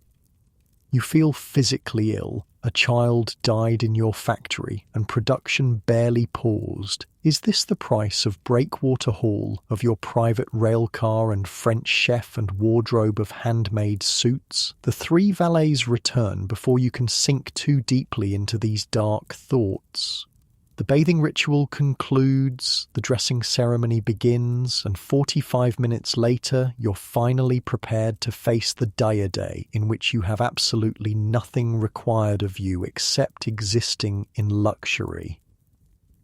You feel physically ill. A child died in your factory and production barely paused. Is this the price of Breakwater Hall, of your private rail car and French chef and wardrobe of handmade suits? The 3 valets return before you can sink too deeply into these dark thoughts. The bathing ritual concludes, the dressing ceremony begins, and 45 minutes later, you're finally prepared to face the dire day in which you have absolutely nothing required of you except existing in luxury.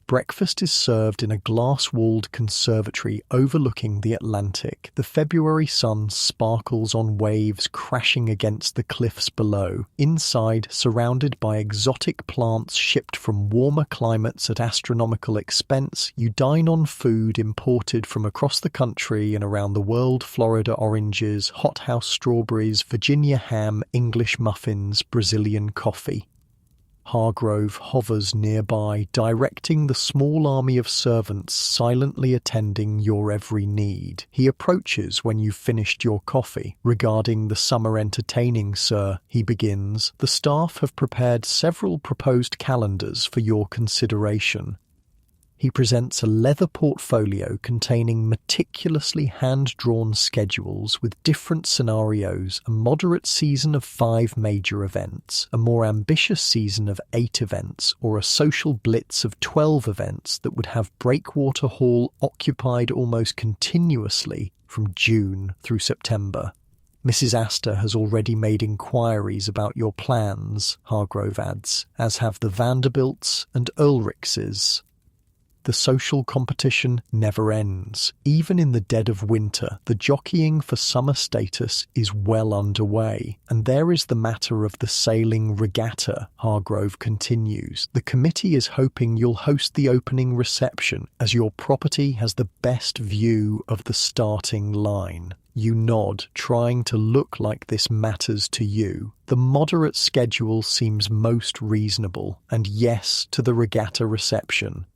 Breakfast is served in a glass-walled conservatory overlooking the Atlantic. The February sun sparkles on waves crashing against the cliffs below. Inside, surrounded by exotic plants shipped from warmer climates at astronomical expense, you dine on food imported from across the country and around the world: Florida oranges, hothouse strawberries, Virginia ham, English muffins, Brazilian coffee. Hargrove hovers nearby, directing the small army of servants silently attending your every need. He approaches when you've finished your coffee. "Regarding the summer entertaining, sir," he begins, "the staff have prepared several proposed calendars for your consideration." He presents a leather portfolio containing meticulously hand-drawn schedules with different scenarios: a moderate season of 5 major events, a more ambitious season of 8 events, or a social blitz of 12 events that would have Breakwater Hall occupied almost continuously from June through September. "Mrs. Astor has already made inquiries about your plans," Hargrove adds, "as have the Vanderbilts and Ulrichses." The social competition never ends. Even in the dead of winter, the jockeying for summer status is well underway. And there is the matter of the sailing regatta, Hargrove continues. "The committee is hoping you'll host the opening reception, as your property has the best view of the starting line." You nod, trying to look like this matters to you. The moderate schedule seems most reasonable, and yes to the regatta reception.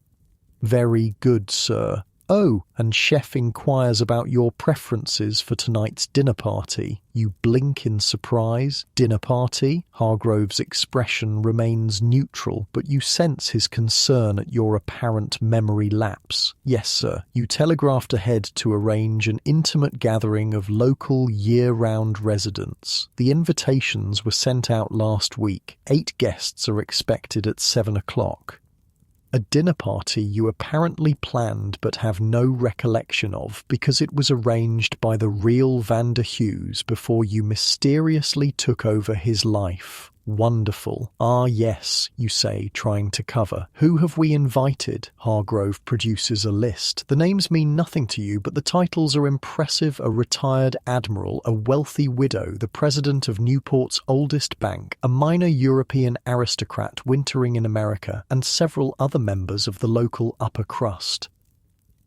"Very good, sir. Oh, and chef inquires about your preferences for tonight's dinner party." You blink in surprise. "Dinner party?" Hargrove's expression remains neutral, but you sense his concern at your apparent memory lapse. "Yes, sir. You telegraphed ahead to arrange an intimate gathering of local year-round residents. The invitations were sent out last week. 8 guests are expected at 7 o'clock. A dinner party you apparently planned but have no recollection of because it was arranged by the real Vander Hughes before you mysteriously took over his life. Wonderful. "Ah, yes," you say, trying to cover. "Who have we invited?" Hargrove produces a list. The names mean nothing to you, but the titles are impressive: a retired admiral, a wealthy widow, the president of Newport's oldest bank, a minor European aristocrat wintering in America, and several other members of the local upper crust.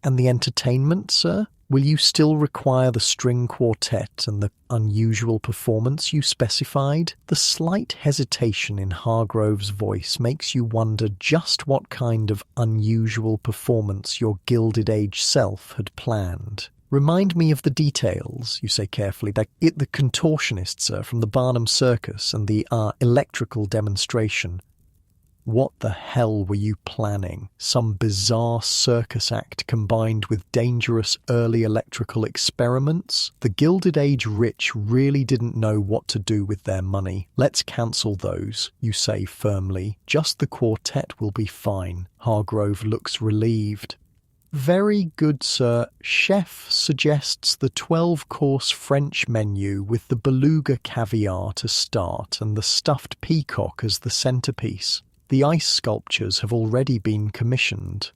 "And the entertainment, sir? Will you still require the string quartet and the unusual performance you specified?" The slight hesitation in Hargrove's voice makes you wonder just what kind of unusual performance your Gilded Age self had planned. "Remind me of the details," you say carefully. The contortionists from the Barnum Circus and the electrical demonstration." What the hell were you planning? Some bizarre circus act combined with dangerous early electrical experiments? The Gilded Age rich really didn't know what to do with their money. "Let's cancel those," you say firmly. "Just the quartet will be fine." Hargrove looks relieved. Very good, sir. Chef suggests the 12-course French menu with the beluga caviar to start and the stuffed peacock as the centerpiece. The ice sculptures have already been commissioned.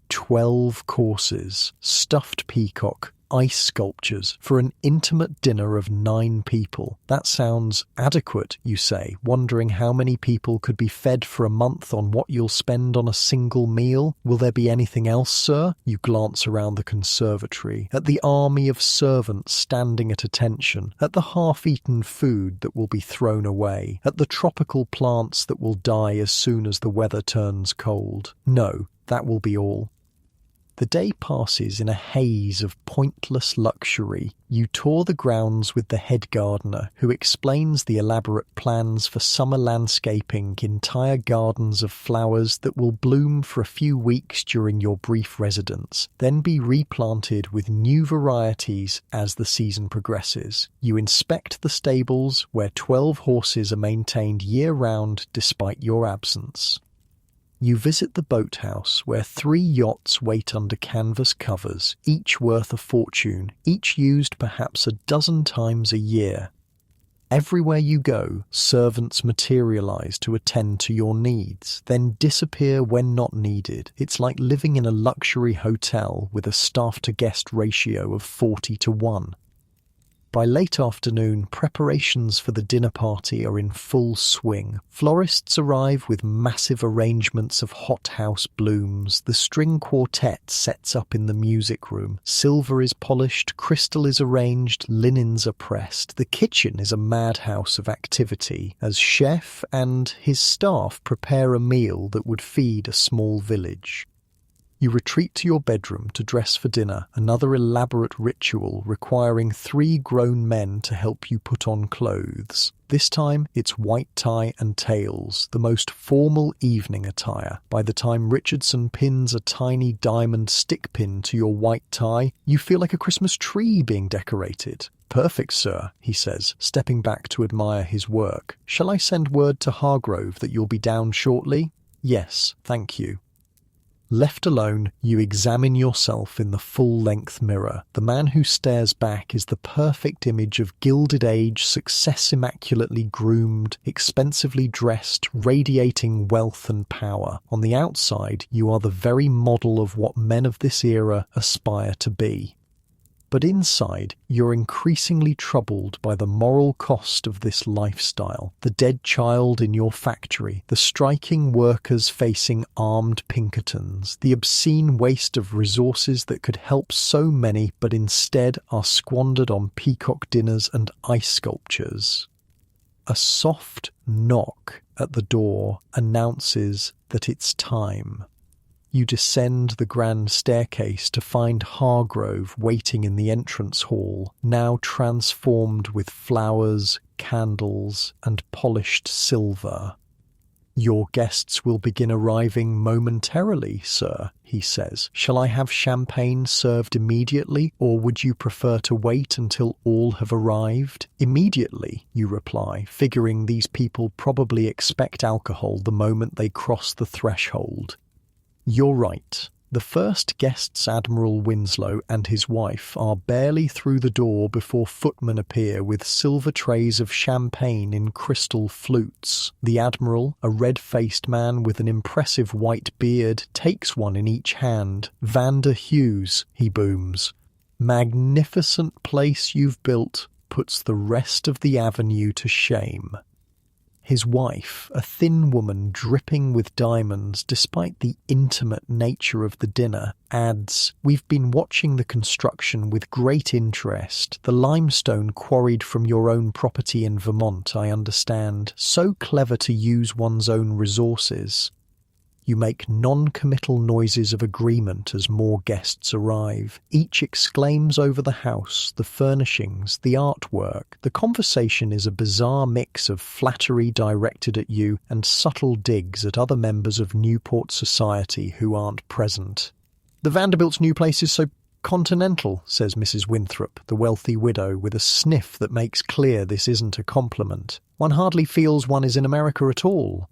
12 courses, stuffed peacock, ice sculptures for an intimate dinner of 9 people. That sounds adequate, you say, wondering how many people could be fed for a month on what you'll spend on a single meal. Will there be anything else, sir? You glance around the conservatory, at the army of servants standing at attention, at the half-eaten food that will be thrown away, at the tropical plants that will die as soon as the weather turns cold. No, that will be all. The day passes in a haze of pointless luxury. You tour the grounds with the head gardener, who explains the elaborate plans for summer landscaping, entire gardens of flowers that will bloom for a few weeks during your brief residence, then be replanted with new varieties as the season progresses. You inspect the stables, where 12 horses are maintained year-round despite your absence. You visit the boathouse, where 3 yachts wait under canvas covers, each worth a fortune, each used perhaps a dozen times a year. Everywhere you go, servants materialize to attend to your needs, then disappear when not needed. It's like living in a luxury hotel with a staff-to-guest ratio of 40-1. By late afternoon, preparations for the dinner party are in full swing. Florists arrive with massive arrangements of hothouse blooms. The string quartet sets up in the music room. Silver is polished, crystal is arranged, linens are pressed. The kitchen is a madhouse of activity, as chef and his staff prepare a meal that would feed a small village. You retreat to your bedroom to dress for dinner, another elaborate ritual requiring 3 grown men to help you put on clothes. This time, it's white tie and tails, the most formal evening attire. By the time Richardson pins a tiny diamond stick pin to your white tie, you feel like a Christmas tree being decorated. Perfect, sir, he says, stepping back to admire his work. Shall I send word to Hargrove that you'll be down shortly? Yes, thank you. Left alone, you examine yourself in the full-length mirror. The man who stares back is the perfect image of Gilded Age, success immaculately groomed, expensively dressed, radiating wealth and power. On the outside, you are the very model of what men of this era aspire to be. But inside, you're increasingly troubled by the moral cost of this lifestyle. The dead child in your factory, the striking workers facing armed Pinkertons, the obscene waste of resources that could help so many but instead are squandered on peacock dinners and ice sculptures. A soft knock at the door announces that it's time. You descend the grand staircase to find Hargrove waiting in the entrance hall, now transformed with flowers, candles, and polished silver. Your guests will begin arriving momentarily, sir, he says. Shall I have champagne served immediately, or would you prefer to wait until all have arrived? Immediately, you reply, figuring these people probably expect alcohol the moment they cross the threshold. You're right. The first guests, Admiral Winslow and his wife, are barely through the door before footmen appear with silver trays of champagne in crystal flutes. The Admiral, a red-faced man with an impressive white beard, takes one in each hand. "Vander Hughes," he booms. "Magnificent place you've built, puts the rest of the avenue to shame." His wife, a thin woman dripping with diamonds despite the intimate nature of the dinner, adds, "We've been watching the construction with great interest. The limestone quarried from your own property in Vermont, I understand. So clever to use one's own resources." You make non-committal noises of agreement as more guests arrive. Each exclaims over the house, the furnishings, the artwork. The conversation is a bizarre mix of flattery directed at you and subtle digs at other members of Newport society who aren't present. "The Vanderbilt's new place is so continental," says Mrs. Winthrop, the wealthy widow, with a sniff that makes clear this isn't a compliment. "One hardly feels one is in America at all."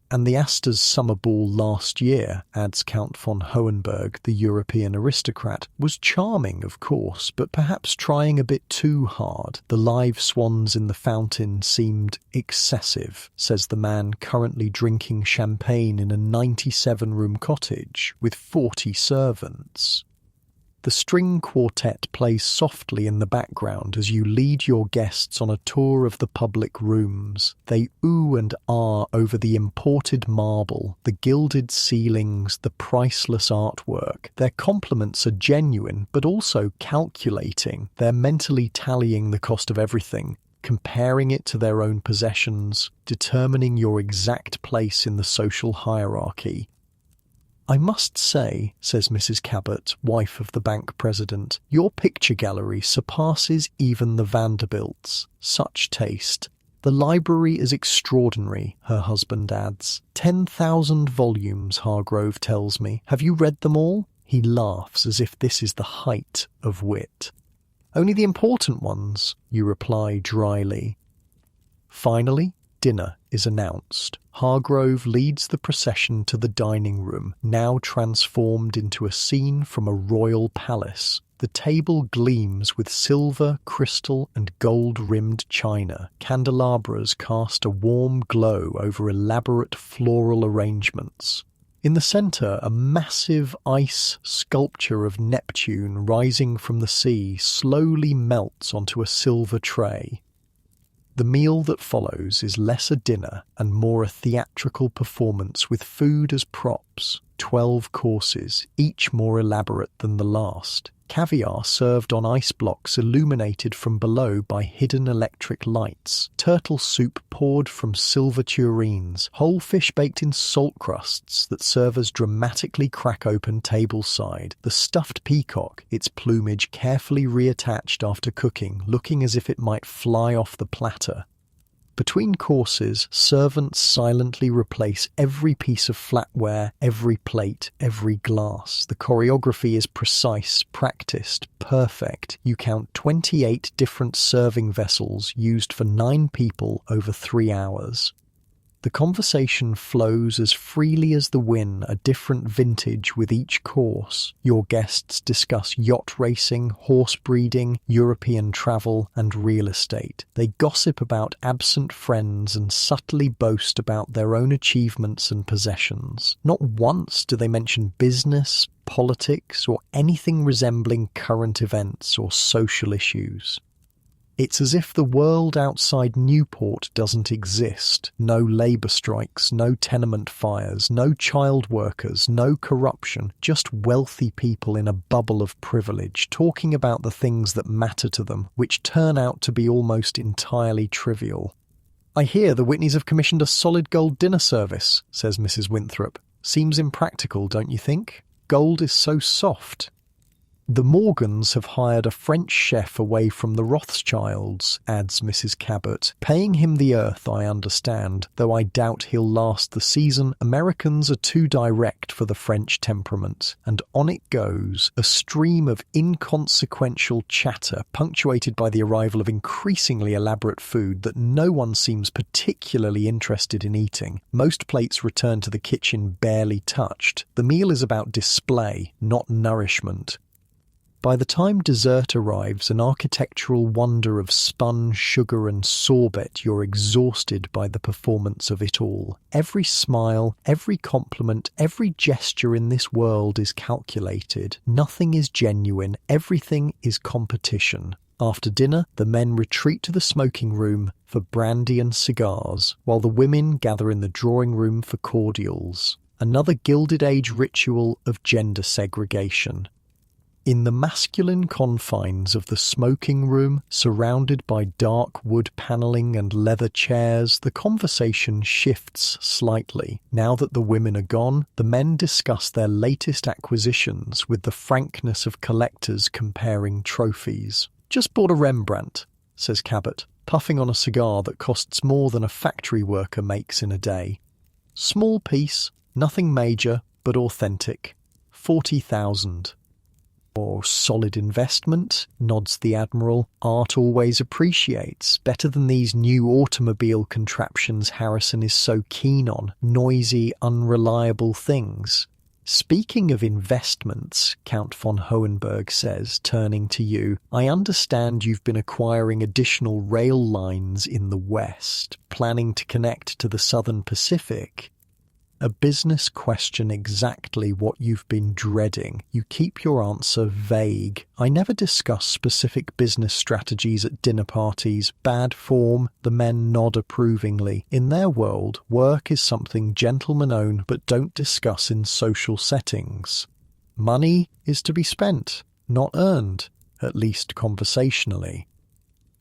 And the Astor's summer ball last year, adds Count von Hohenberg, the European aristocrat, was charming, of course, but perhaps trying a bit too hard. The live swans in the fountain seemed excessive, says the man currently drinking champagne in a 97-room cottage with 40 servants. The string quartet plays softly in the background as you lead your guests on a tour of the public rooms. They ooh and ah over the imported marble, the gilded ceilings, the priceless artwork. Their compliments are genuine, but also calculating. They're mentally tallying the cost of everything, comparing it to their own possessions, determining your exact place in the social hierarchy. "I must say," says Mrs. Cabot, wife of the bank president, "your picture gallery surpasses even the Vanderbilts. Such taste. The library is extraordinary," her husband adds. 10,000 volumes, Hargrove tells me. "Have you read them all?" He laughs as if this is the height of wit. "Only the important ones," you reply dryly. Finally, dinner is announced. Hargrove leads the procession to the dining room, now transformed into a scene from a royal palace. The table gleams with silver, crystal, and gold-rimmed china. Candelabras cast a warm glow over elaborate floral arrangements. In the centre, a massive ice sculpture of Neptune rising from the sea slowly melts onto a silver tray. The meal that follows is less a dinner and more a theatrical performance with food as props. 12 courses, each more elaborate than the last. Caviar served on ice blocks illuminated from below by hidden electric lights. Turtle soup poured from silver tureens. Whole fish baked in salt crusts that servers dramatically crack open tableside. The stuffed peacock, its plumage carefully reattached after cooking, looking as if it might fly off the platter. Between courses, servants silently replace every piece of flatware, every plate, every glass. The choreography is precise, practiced, perfect. You count 28 different serving vessels used for 9 people over 3 hours. The conversation flows as freely as the wind, a different vintage with each course. Your guests discuss yacht racing, horse breeding, European travel, and real estate. They gossip about absent friends and subtly boast about their own achievements and possessions. Not once do they mention business, politics, or anything resembling current events or social issues. It's as if the world outside Newport doesn't exist. No labour strikes, no tenement fires, no child workers, no corruption, just wealthy people in a bubble of privilege, talking about the things that matter to them, which turn out to be almost entirely trivial. "I hear the Whitneys have commissioned a solid gold dinner service," says Mrs. Winthrop. "Seems impractical, don't you think? Gold is so soft." "The Morgans have hired a French chef away from the Rothschilds," adds Mrs. Cabot. "Paying him the earth, I understand, though I doubt he'll last the season. Americans are too direct for the French temperament." And on it goes, a stream of inconsequential chatter, punctuated by the arrival of increasingly elaborate food that no one seems particularly interested in eating. Most plates return to the kitchen barely touched. The meal is about display, not nourishment. By the time dessert arrives, an architectural wonder of spun sugar and sorbet, you're exhausted by the performance of it all. Every smile, every compliment, every gesture in this world is calculated. Nothing is genuine. Everything is competition. After dinner, the men retreat to the smoking room for brandy and cigars, while the women gather in the drawing room for cordials. Another Gilded Age ritual of gender segregation. In the masculine confines of the smoking room, surrounded by dark wood panelling and leather chairs, the conversation shifts slightly. Now that the women are gone, the men discuss their latest acquisitions with the frankness of collectors comparing trophies. "Just bought a Rembrandt," says Cabot, puffing on a cigar that costs more than a factory worker makes in a day. "Small piece, nothing major, but authentic. 40,000. Or solid investment, nods the Admiral. Art always appreciates. Better than these new automobile contraptions Harrison is so keen on. Noisy, unreliable things. Speaking of investments, Count von Hohenberg says, turning to you, I understand you've been acquiring additional rail lines in the West, planning to connect to the Southern Pacific. A business question exactly what you've been dreading. You keep your answer vague. I never discuss specific business strategies at dinner parties. Bad form. The men nod approvingly. In their world, work is something gentlemen own but don't discuss in social settings. Money is to be spent, not earned, at least conversationally.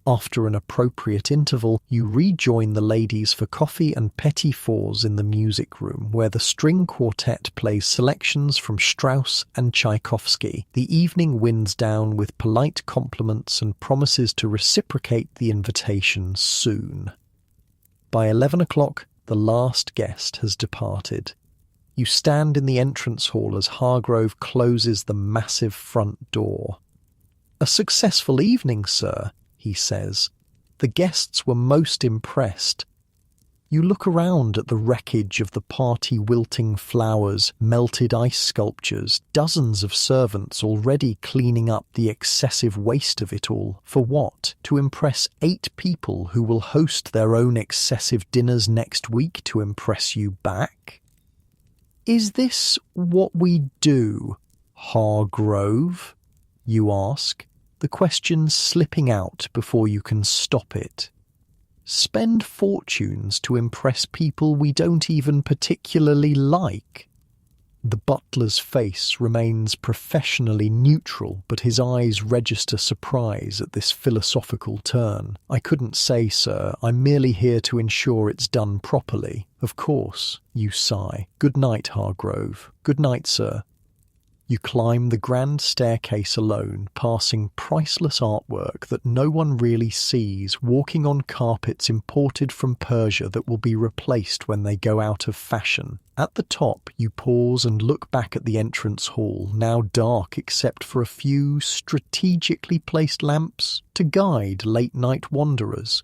After an appropriate interval, you rejoin the ladies for coffee and petit fours in the music room, where the string quartet plays selections from Strauss and Tchaikovsky. The evening winds down with polite compliments and promises to reciprocate the invitation soon. By 11 o'clock, the last guest has departed. You stand in the entrance hall as Hargrove closes the massive front door. "A successful evening, sir," he says. "The guests were most impressed." You look around at the wreckage of the party, wilting flowers, melted ice sculptures, dozens of servants already cleaning up the excessive waste of it all. For what? To impress 8 people who will host their own excessive dinners next week to impress you back? "Is this what we do, Hargrove?" you ask, the question slipping out before you can stop it. Spend fortunes to impress people we don't even particularly like. The butler's face remains professionally neutral, but his eyes register surprise at this philosophical turn. "I couldn't say, sir. I'm merely here to ensure it's done properly." "Of course," you sigh. "Good night, Hargrove." "Good night, sir." You climb the grand staircase alone, passing priceless artwork that no one really sees, walking on carpets imported from Persia that will be replaced when they go out of fashion. At the top, you pause and look back at the entrance hall, now dark except for a few strategically placed lamps to guide late-night wanderers.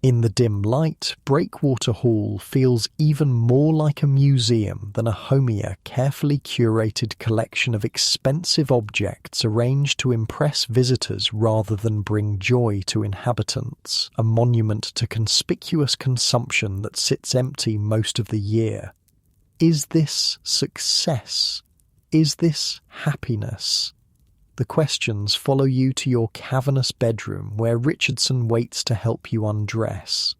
In the dim light, Breakwater Hall feels even more like a museum than a homia, carefully curated collection of expensive objects arranged to impress visitors rather than bring joy to inhabitants, a monument to conspicuous consumption that sits empty most of the year. Is this success? Is this happiness? The questions follow you to your cavernous bedroom where Richardson waits to help you undress.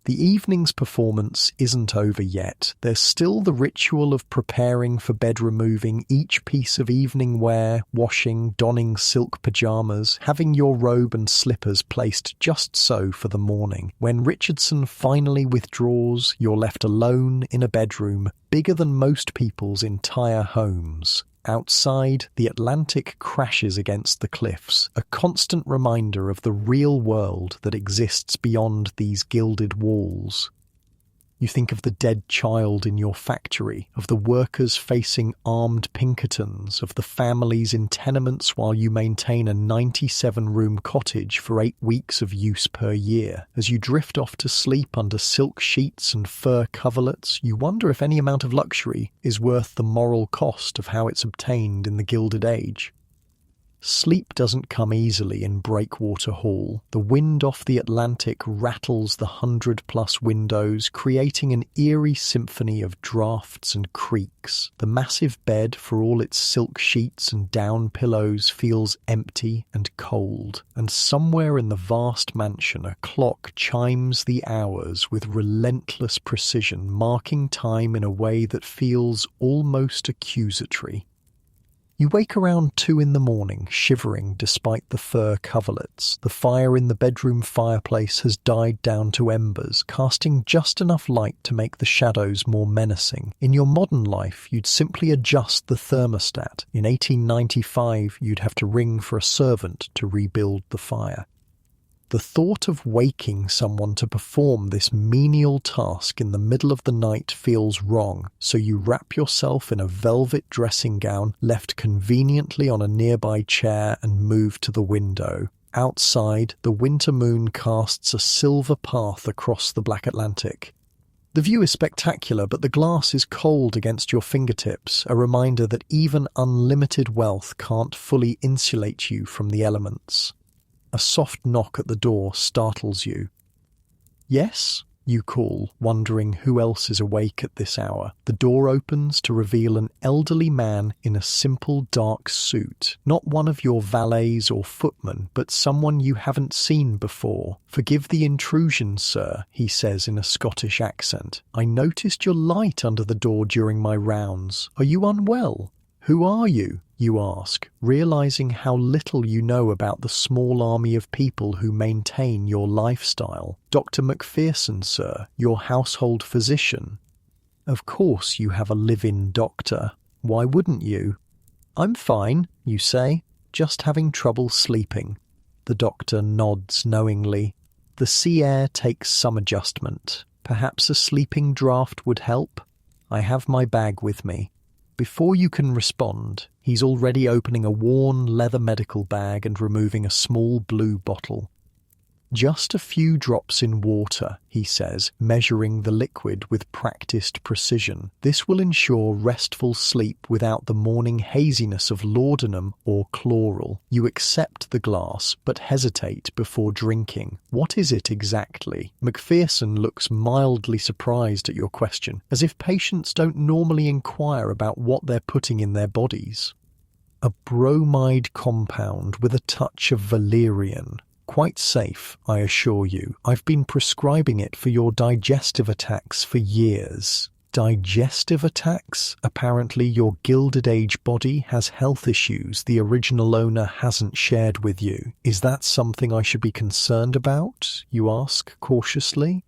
The evening's performance isn't over yet. There's still the ritual of preparing for bed, removing each piece of evening wear, washing, donning silk pajamas, having your robe and slippers placed just so for the morning. When Richardson finally withdraws, you're left alone in a bedroom bigger than most people's entire homes. Outside, the Atlantic crashes against the cliffs, a constant reminder of the real world that exists beyond these gilded walls. You think of the dead child in your factory, of the workers facing armed Pinkertons, of the families in tenements while you maintain a 97-room cottage for 8 weeks of use per year. As you drift off to sleep under silk sheets and fur coverlets, you wonder if any amount of luxury is worth the moral cost of how it's obtained in the Gilded Age. Sleep doesn't come easily in Breakwater Hall. The wind off the Atlantic rattles the 100-plus windows, creating an eerie symphony of drafts and creaks. The massive bed, for all its silk sheets and down pillows, feels empty and cold. And somewhere in the vast mansion, a clock chimes the hours with relentless precision, marking time in a way that feels almost accusatory. You wake around 2 in the morning, shivering despite the fur coverlets. The fire in the bedroom fireplace has died down to embers, casting just enough light to make the shadows more menacing. In your modern life, you'd simply adjust the thermostat. In 1895, you'd have to ring for a servant to rebuild the fire. The thought of waking someone to perform this menial task in the middle of the night feels wrong, so you wrap yourself in a velvet dressing gown left conveniently on a nearby chair and move to the window. Outside, the winter moon casts a silver path across the black Atlantic. The view is spectacular, but the glass is cold against your fingertips, a reminder that even unlimited wealth can't fully insulate you from the elements. A soft knock at the door startles you. "Yes?" you call, wondering who else is awake at this hour. The door opens to reveal an elderly man in a simple dark suit. Not one of your valets or footmen, but someone you haven't seen before. "Forgive the intrusion, sir," he says in a Scottish accent. "I noticed your light under the door during my rounds. Are you unwell?" "Who are you?" you ask, realizing how little you know about the small army of people who maintain your lifestyle. "Dr. Macpherson, sir, your household physician." Of course you have a live-in doctor. Why wouldn't you? "I'm fine," you say, "just having trouble sleeping." The doctor nods knowingly. The sea air takes some adjustment. "Perhaps a sleeping draught would help? I have my bag with me." Before you can respond, he's already opening a worn leather medical bag and removing a small blue bottle. "Just a few drops in water," he says, measuring the liquid with practiced precision. "This will ensure restful sleep without the morning haziness of laudanum or chloral." You accept the glass, but hesitate before drinking. "What is it exactly?" Macpherson looks mildly surprised at your question, as if patients don't normally inquire about what they're putting in their bodies. "A bromide compound with a touch of valerian. Quite safe, I assure you. I've been prescribing it for your digestive attacks for years." Digestive attacks? Apparently your Gilded Age body has health issues the original owner hasn't shared with you. "Is that something I should be concerned about?" you ask cautiously.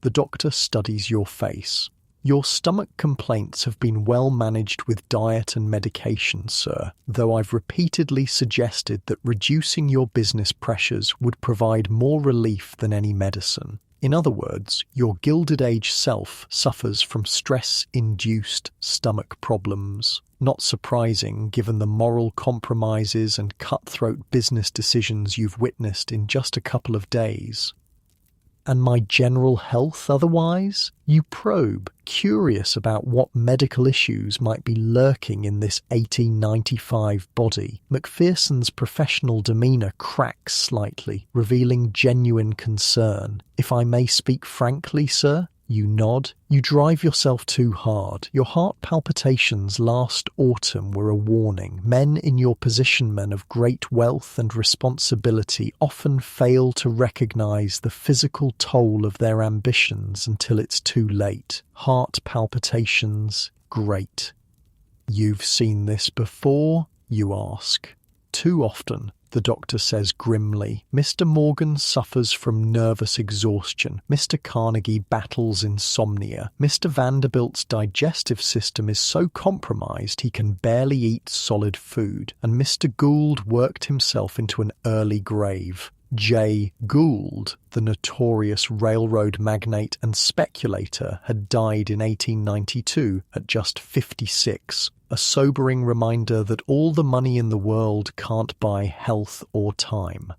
The doctor studies your face. "Your stomach complaints have been well managed with diet and medication, sir, though I've repeatedly suggested that reducing your business pressures would provide more relief than any medicine. In other words, your Gilded Age self suffers from stress-induced stomach problems. Not surprising, given the moral compromises and cutthroat business decisions you've witnessed in just a couple of days." "And my general health otherwise?" You probe, curious about what medical issues might be lurking in this 1895 body. Macpherson's professional demeanour cracks slightly, revealing genuine concern. "If I may speak frankly, sir?" You nod. "You drive yourself too hard. Your heart palpitations last autumn were a warning. Men in your position, men of great wealth and responsibility, often fail to recognize the physical toll of their ambitions until it's too late. Heart palpitations, great." "You've seen this before?" you ask. "Too often," the doctor says grimly. "Mr. Morgan suffers from nervous exhaustion. Mr. Carnegie battles insomnia. Mr. Vanderbilt's digestive system is so compromised he can barely eat solid food. And Mr. Gould worked himself into an early grave." J. Gould, the notorious railroad magnate and speculator, had died in 1892 at just 56. A sobering reminder that all the money in the world can't buy health or time.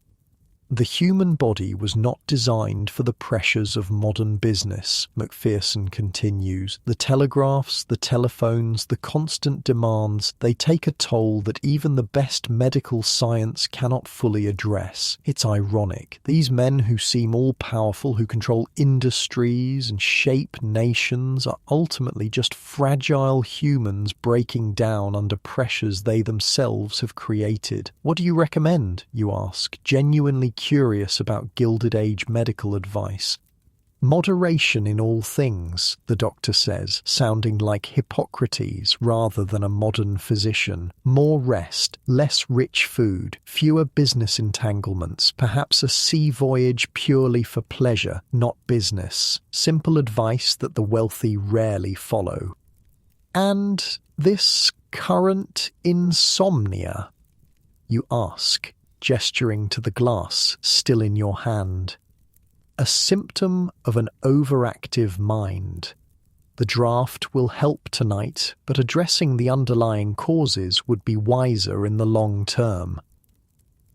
The human body was not designed for the pressures of modern business, Macpherson continues. The telegraphs, the telephones, the constant demands, they take a toll that even the best medical science cannot fully address. It's ironic. These men who seem all-powerful, who control industries and shape nations, are ultimately just fragile humans breaking down under pressures they themselves have created. "What do you recommend?" you ask, genuinely curious about Gilded Age medical advice. "Moderation in all things," the doctor says, sounding like Hippocrates rather than a modern physician. "More rest, less rich food, fewer business entanglements, perhaps a sea voyage purely for pleasure, not business. Simple advice that the wealthy rarely follow." "And this current insomnia?" you ask. gesturing to the glass still in your hand. A symptom of an overactive mind. The draft will help tonight, but addressing the underlying causes would be wiser in the long term.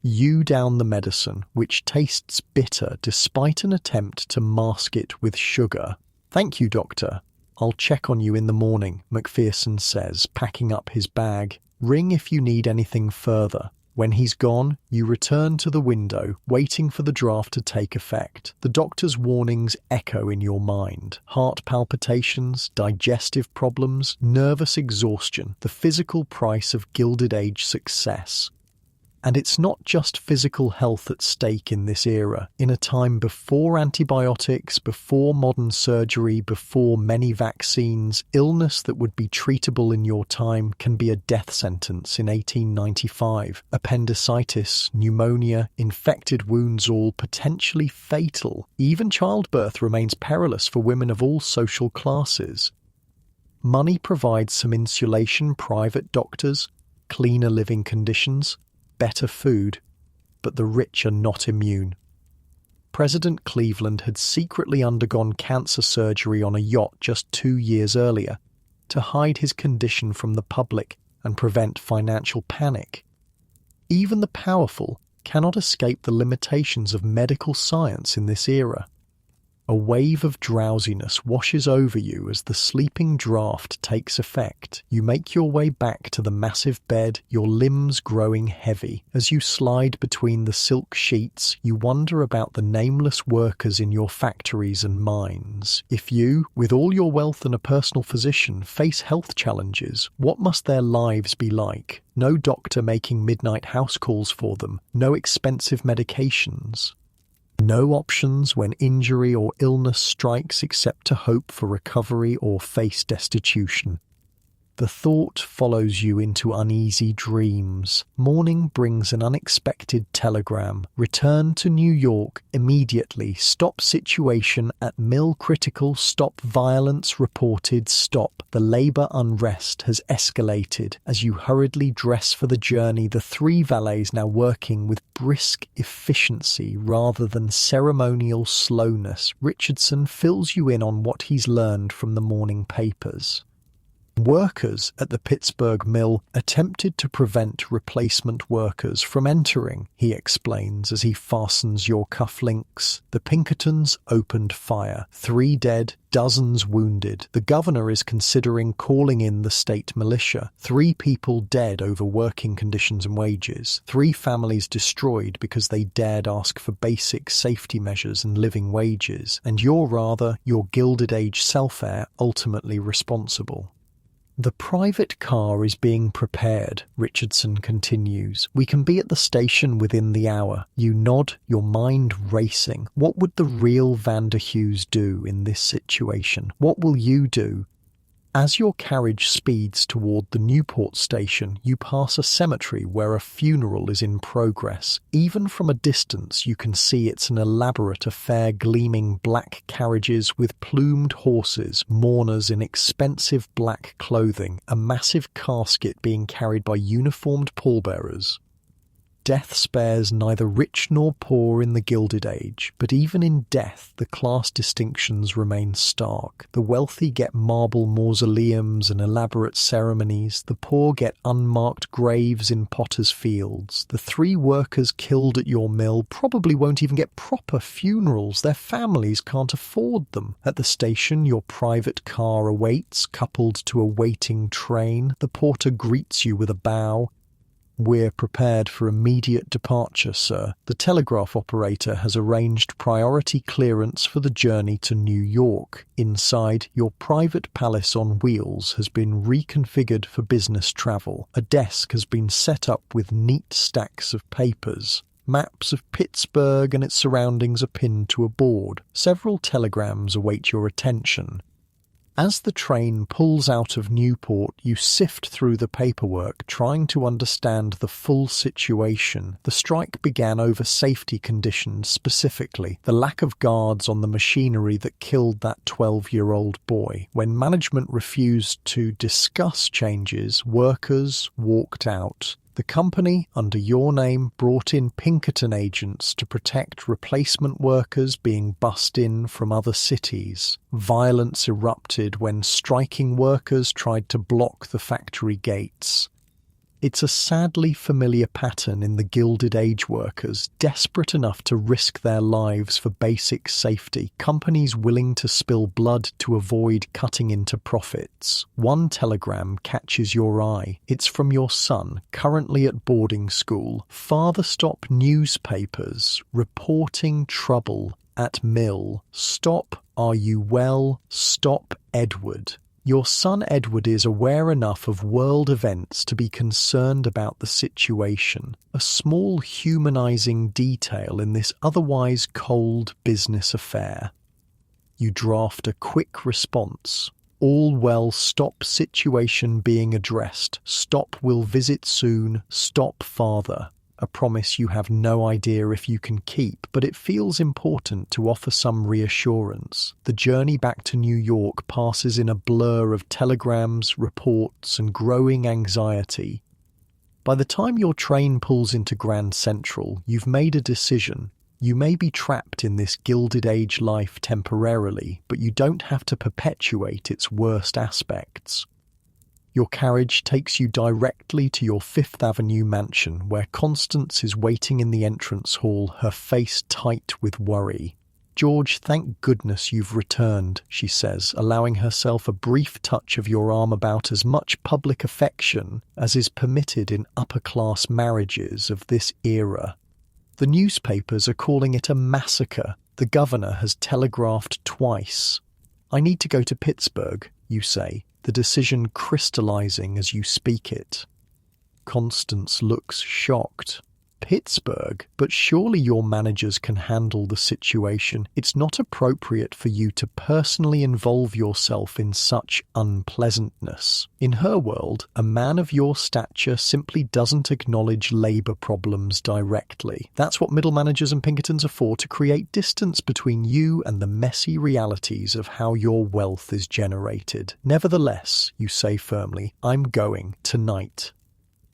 You down the medicine, which tastes bitter despite an attempt to mask it with sugar. Thank you, doctor. I'll check on you in the morning, McPherson says, packing up his bag. Ring if you need anything further. When he's gone, you return to the window, waiting for the draft to take effect. The doctor's warnings echo in your mind. Heart palpitations, digestive problems, nervous exhaustion, the physical price of Gilded Age success. And it's not just physical health at stake in this era. In a time before antibiotics, before modern surgery, before many vaccines, illness that would be treatable in your time can be a death sentence in 1895. Appendicitis, pneumonia, infected wounds, all potentially fatal. Even childbirth remains perilous for women of all social classes. Money provides some insulation, private doctors, cleaner living conditions, better food, but the rich are not immune. President Cleveland had secretly undergone cancer surgery on a yacht just 2 years earlier to hide his condition from the public and prevent financial panic. Even the powerful cannot escape the limitations of medical science in this era. A wave of drowsiness washes over you as the sleeping draft takes effect. You make your way back to the massive bed, your limbs growing heavy. As you slide between the silk sheets, you wonder about the nameless workers in your factories and mines. If you, with all your wealth and a personal physician, face health challenges, what must their lives be like? No doctor making midnight house calls for them, no expensive medications. No options when injury or illness strikes except to hope for recovery or face destitution. The thought follows you into uneasy dreams. Morning brings an unexpected telegram. Return to New York immediately. Stop situation at mill critical. Stop violence reported. Stop. The labor unrest has escalated. As you hurriedly dress for the journey, the 3 valets now working with brisk efficiency rather than ceremonial slowness. Richardson fills you in on what he's learned from the morning papers. Workers at the Pittsburgh mill attempted to prevent replacement workers from entering, he explains as he fastens your cufflinks. The Pinkertons opened fire. 3 dead, dozens wounded. The governor is considering calling in the state militia. 3 people dead over working conditions and wages. 3 families destroyed because they dared ask for basic safety measures and living wages. And your Gilded Age self-heir, ultimately responsible. The private car is being prepared, Richardson continues. We can be at the station within the hour. You nod, your mind racing. What would the real Vanderhughes do in this situation? What will you do? As your carriage speeds toward the Newport station, you pass a cemetery where a funeral is in progress. Even from a distance, you can see it's an elaborate affair, gleaming black carriages with plumed horses, mourners in expensive black clothing, a massive casket being carried by uniformed pallbearers. Death spares neither rich nor poor in the Gilded Age, but even in death the class distinctions remain stark. The wealthy get marble mausoleums and elaborate ceremonies, the poor get unmarked graves in potters' fields. The 3 workers killed at your mill probably won't even get proper funerals, their families can't afford them. At the station your private car awaits, coupled to a waiting train. The porter greets you with a bow. We're prepared for immediate departure, sir. The telegraph operator has arranged priority clearance for the journey to New York. Inside, your private palace on wheels has been reconfigured for business travel. A desk has been set up with neat stacks of papers. Maps of Pittsburgh and its surroundings are pinned to a board. Several telegrams await your attention. As the train pulls out of Newport, you sift through the paperwork, trying to understand the full situation. The strike began over safety conditions specifically, the lack of guards on the machinery that killed that 12-year-old boy. When management refused to discuss changes, workers walked out. The company, under your name, brought in Pinkerton agents to protect replacement workers being bussed in from other cities. Violence erupted when striking workers tried to block the factory gates. It's a sadly familiar pattern in the Gilded Age workers, desperate enough to risk their lives for basic safety, companies willing to spill blood to avoid cutting into profits. One telegram catches your eye. It's from your son, currently at boarding school. Father stop newspapers, reporting trouble at mill. Stop, are you well? Stop, Edward. Your son Edward is aware enough of world events to be concerned about the situation, a small humanizing detail in this otherwise cold business affair. You draft a quick response. All well, stop, situation being addressed. Stop, will visit soon. Stop, father. A promise you have no idea if you can keep, but it feels important to offer some reassurance. The journey back to New York passes in a blur of telegrams, reports, and growing anxiety. By the time your train pulls into Grand Central, you've made a decision. You may be trapped in this Gilded Age life temporarily, but you don't have to perpetuate its worst aspects. Your carriage takes you directly to your Fifth Avenue mansion, where Constance is waiting in the entrance hall, her face tight with worry. "George, thank goodness you've returned," she says, allowing herself a brief touch of your arm about as much public affection as is permitted in upper-class marriages of this era. The newspapers are calling it a massacre. The governor has telegraphed twice. "I need to go to Pittsburgh," you say, the decision crystallizing as you speak it. Constance looks shocked. "Pittsburgh? But surely your managers can handle the situation. It's not appropriate for you to personally involve yourself in such unpleasantness." In her world, a man of your stature simply doesn't acknowledge labor problems directly. That's what middle managers and Pinkertons are for, to create distance between you and the messy realities of how your wealth is generated. "Nevertheless," you say firmly, "I'm going tonight."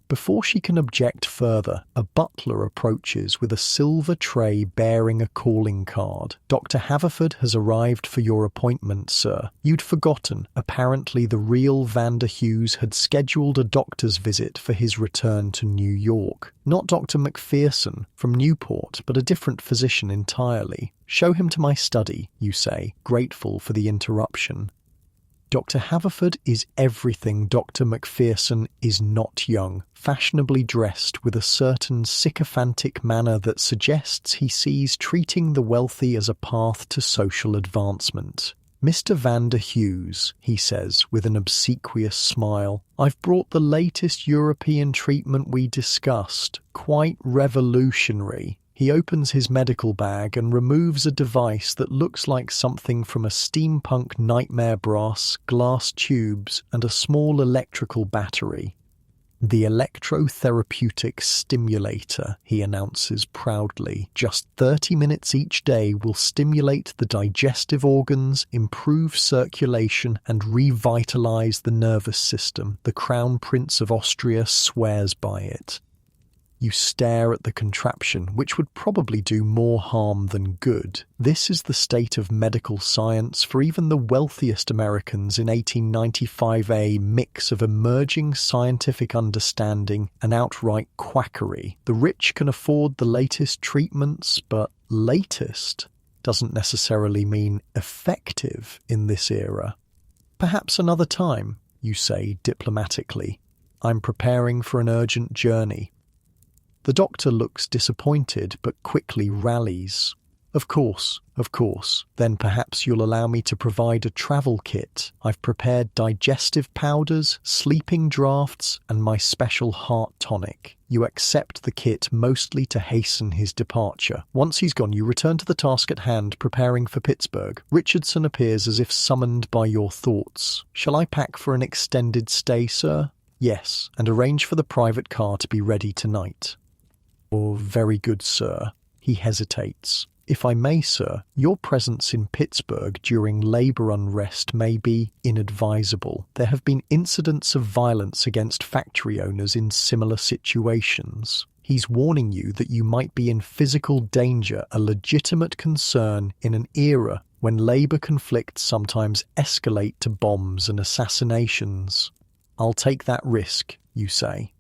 Before she can object further, a butler approaches with a silver tray bearing a calling card. "Dr. Haverford has arrived for your appointment, sir." You'd forgotten. Apparently the real Vander Hughes had scheduled a doctor's visit for his return to New York. Not Dr. Macpherson from Newport, but a different physician entirely. "Show him to my study," you say, grateful for the interruption. Dr. Haverford is everything Dr. Macpherson is not young, fashionably dressed with a certain sycophantic manner that suggests he sees treating the wealthy as a path to social advancement. "Mr. Vander Hughes," he says with an obsequious smile, "I've brought the latest European treatment we discussed. Quite revolutionary." He opens his medical bag and removes a device that looks like something from a steampunk nightmare, brass, glass tubes, and a small electrical battery. "The electrotherapeutic stimulator," he announces proudly. "Just 30 minutes each day will stimulate the digestive organs, improve circulation, and revitalize the nervous system. The Crown Prince of Austria swears by it." You stare at the contraption, which would probably do more harm than good. This is the state of medical science for even the wealthiest Americans in 1895, a mix of emerging scientific understanding and outright quackery. The rich can afford the latest treatments, but latest doesn't necessarily mean effective in this era. "Perhaps another time," you say diplomatically. "I'm preparing for an urgent journey." The doctor looks disappointed, but quickly rallies. Of course. Then perhaps you'll allow me to provide a travel kit. I've prepared digestive powders, sleeping draughts, and my special heart tonic." You accept the kit mostly to hasten his departure. Once he's gone, you return to the task at hand, preparing for Pittsburgh. Richardson appears as if summoned by your thoughts. "Shall I pack for an extended stay, sir?" "Yes, and arrange for the private car to be ready tonight." "Oh, very good, sir." He hesitates. If I may, sir, your presence in Pittsburgh during labor unrest may be inadvisable. There have been incidents of violence against factory owners in similar situations. He's warning you that you might be in physical danger, a legitimate concern in an era when labor conflicts sometimes escalate to bombs and assassinations. I'll take that risk, you say.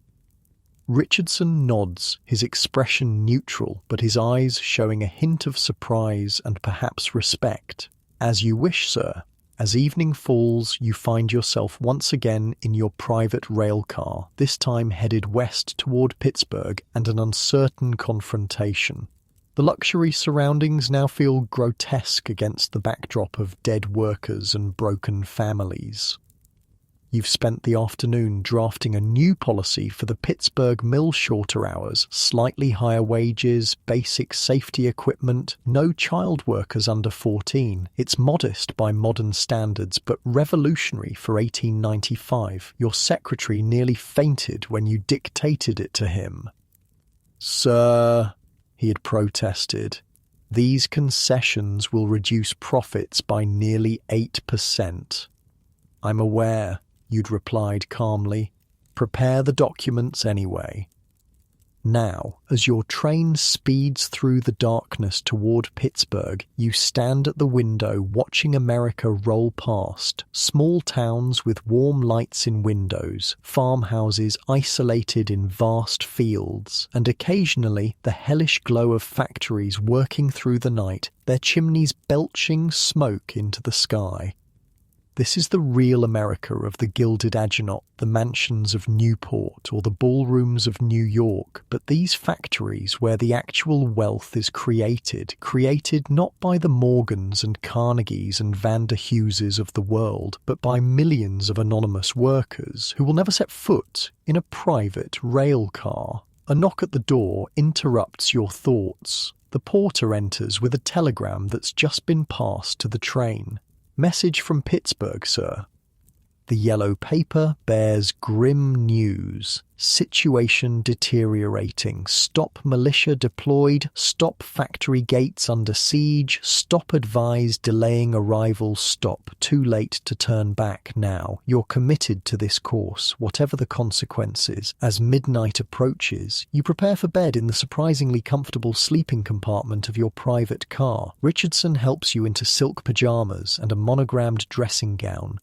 Richardson nods, his expression neutral, but his eyes showing a hint of surprise and perhaps respect. As you wish, sir. As evening falls, you find yourself once again in your private rail car, this time headed west toward Pittsburgh and an uncertain confrontation. The luxury surroundings now feel grotesque against the backdrop of dead workers and broken families. You've spent the afternoon drafting a new policy for the Pittsburgh mill: shorter hours, slightly higher wages, basic safety equipment, no child workers under 14. It's modest by modern standards, but revolutionary for 1895. Your secretary nearly fainted when you dictated it to him. Sir, he had protested, these concessions will reduce profits by nearly 8%. I'm aware, you'd replied calmly. Prepare the documents anyway. Now, as your train speeds through the darkness toward Pittsburgh, you stand at the window watching America roll past. Small towns with warm lights in windows, farmhouses isolated in vast fields, and occasionally the hellish glow of factories working through the night, their chimneys belching smoke into the sky. This is the real America of the Gilded Age, not the mansions of Newport or the ballrooms of New York, but these factories where the actual wealth is created not by the Morgans and Carnegies and Vander Hugheses of the world, but by millions of anonymous workers who will never set foot in a private rail car. A knock at the door interrupts your thoughts. The porter enters with a telegram that's just been passed to the train. Message from Pittsburgh, sir. The yellow paper bears grim news. Situation deteriorating. Stop militia deployed. Stop factory gates under siege. Stop advised delaying arrival. Stop. Too late to turn back now. You're committed to this course, whatever the consequences. As midnight approaches, you prepare for bed in the surprisingly comfortable sleeping compartment of your private car. Richardson helps you into silk pajamas and a monogrammed dressing gown.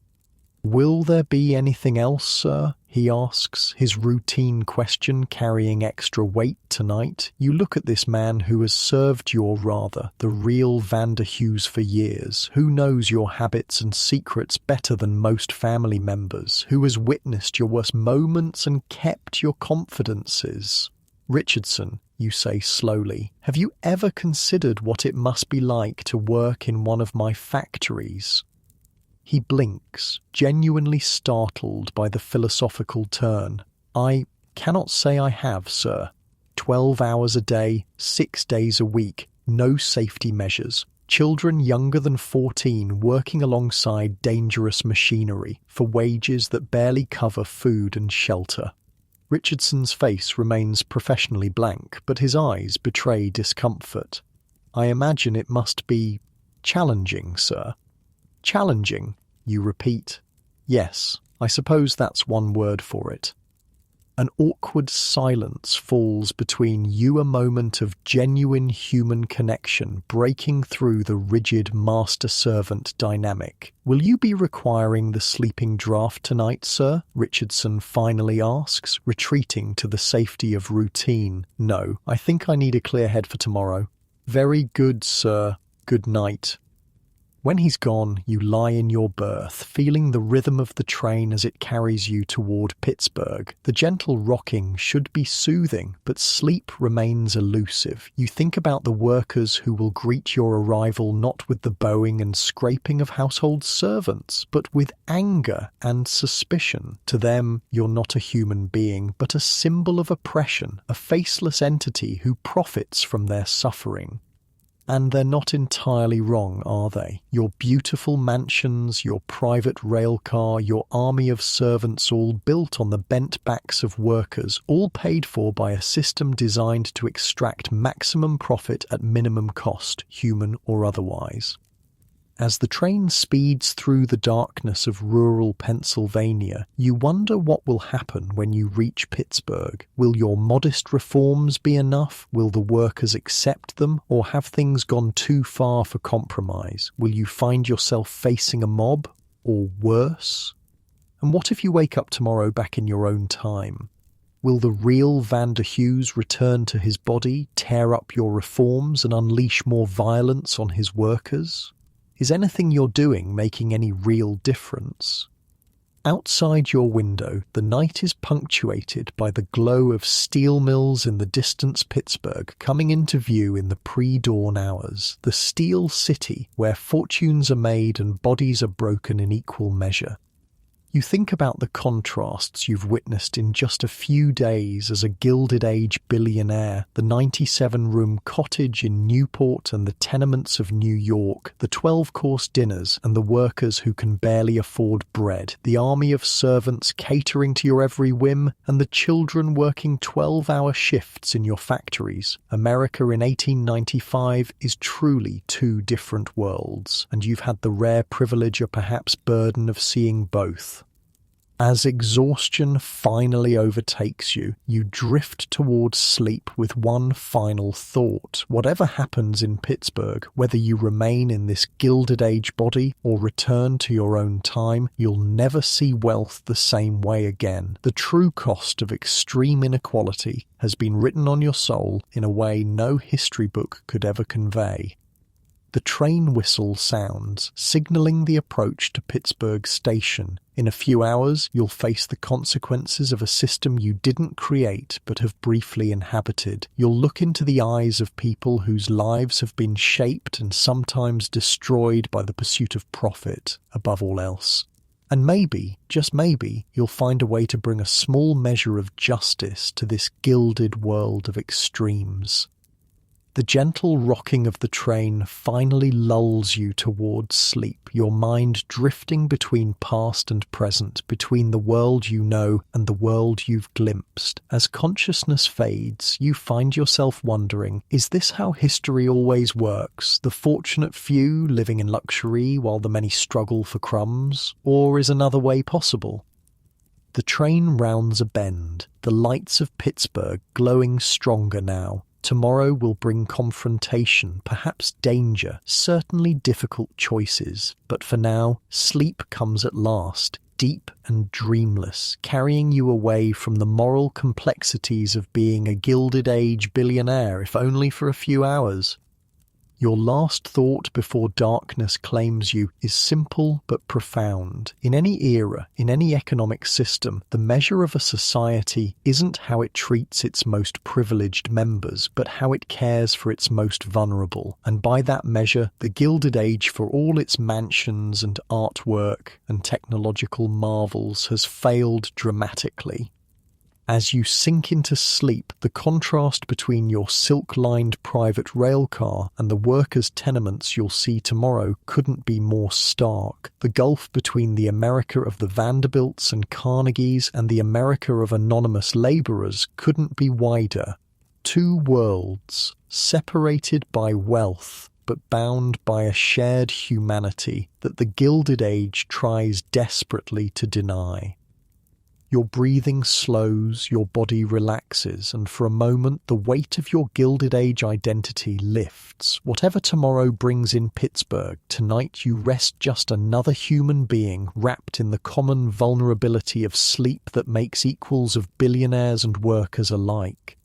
Will there be anything else, sir? He asks, his routine question carrying extra weight tonight. You look at this man who has served your the real Vander Hughes for years, who knows your habits and secrets better than most family members, who has witnessed your worst moments and kept your confidences. Richardson, you say slowly, have you ever considered what it must be like to work in one of my factories? He blinks, genuinely startled by the philosophical turn. I cannot say I have, sir. 12 hours a day, 6 days a week, no safety measures. Children younger than 14 working alongside dangerous machinery for wages that barely cover food and shelter. Richardson's face remains professionally blank, but his eyes betray discomfort. I imagine it must be challenging, sir. Challenging, you repeat. Yes, I suppose that's one word for it. An awkward silence falls between you, a moment of genuine human connection breaking through the rigid master-servant dynamic. Will you be requiring the sleeping draft tonight, sir? Richardson finally asks, retreating to the safety of routine. No, I think I need a clear head for tomorrow. Very good, sir. Good night. When he's gone, you lie in your berth, feeling the rhythm of the train as it carries you toward Pittsburgh. The gentle rocking should be soothing, but sleep remains elusive. You think about the workers who will greet your arrival not with the bowing and scraping of household servants, but with anger and suspicion. To them, you're not a human being, but a symbol of oppression, a faceless entity who profits from their suffering. And they're not entirely wrong, are they? Your beautiful mansions, your private rail car, your army of servants, all built on the bent backs of workers, all paid for by a system designed to extract maximum profit at minimum cost, human or otherwise. As the train speeds through the darkness of rural Pennsylvania, you wonder what will happen when you reach Pittsburgh. Will your modest reforms be enough? Will the workers accept them? Or have things gone too far for compromise? Will you find yourself facing a mob? Or worse? And what if you wake up tomorrow back in your own time? Will the real Vander Hughes return to his body, tear up your reforms, and unleash more violence on his workers? Is anything you're doing making any real difference? Outside your window, the night is punctuated by the glow of steel mills in the distant Pittsburgh coming into view in the pre-dawn hours, the steel city where fortunes are made and bodies are broken in equal measure. You think about the contrasts you've witnessed in just a few days as a Gilded Age billionaire, the 97-room cottage in Newport and the tenements of New York, the 12-course dinners and the workers who can barely afford bread, the army of servants catering to your every whim, and the children working 12-hour shifts in your factories. America in 1895 is truly two different worlds, and you've had the rare privilege or perhaps burden of seeing both. As exhaustion finally overtakes you, you drift towards sleep with one final thought. Whatever happens in Pittsburgh, whether you remain in this Gilded Age body or return to your own time, you'll never see wealth the same way again. The true cost of extreme inequality has been written on your soul in a way no history book could ever convey. The train whistle sounds, signalling the approach to Pittsburgh Station. In a few hours, you'll face the consequences of a system you didn't create but have briefly inhabited. You'll look into the eyes of people whose lives have been shaped and sometimes destroyed by the pursuit of profit, above all else. And maybe, just maybe, you'll find a way to bring a small measure of justice to this gilded world of extremes. The gentle rocking of the train finally lulls you towards sleep, your mind drifting between past and present, between the world you know and the world you've glimpsed. As consciousness fades, you find yourself wondering, is this how history always works? The fortunate few living in luxury while the many struggle for crumbs? Or is another way possible? The train rounds a bend, the lights of Pittsburgh glowing stronger now. Tomorrow will bring confrontation, perhaps danger, certainly difficult choices. But for now, sleep comes at last, deep and dreamless, carrying you away from the moral complexities of being a Gilded Age billionaire, if only for a few hours. Your last thought before darkness claims you is simple but profound. In any era, in any economic system, the measure of a society isn't how it treats its most privileged members, but how it cares for its most vulnerable. And by that measure, the Gilded Age, for all its mansions and artwork and technological marvels, has failed dramatically. As you sink into sleep, the contrast between your silk-lined private rail car and the workers' tenements you'll see tomorrow couldn't be more stark. The gulf between the America of the Vanderbilts and Carnegies and the America of anonymous labourers couldn't be wider. Two worlds, separated by wealth, but bound by a shared humanity that the Gilded Age tries desperately to deny. Your breathing slows, your body relaxes, and for a moment the weight of your Gilded Age identity lifts. Whatever tomorrow brings in Pittsburgh, tonight you rest just another human being wrapped in the common vulnerability of sleep that makes equals of billionaires and workers alike.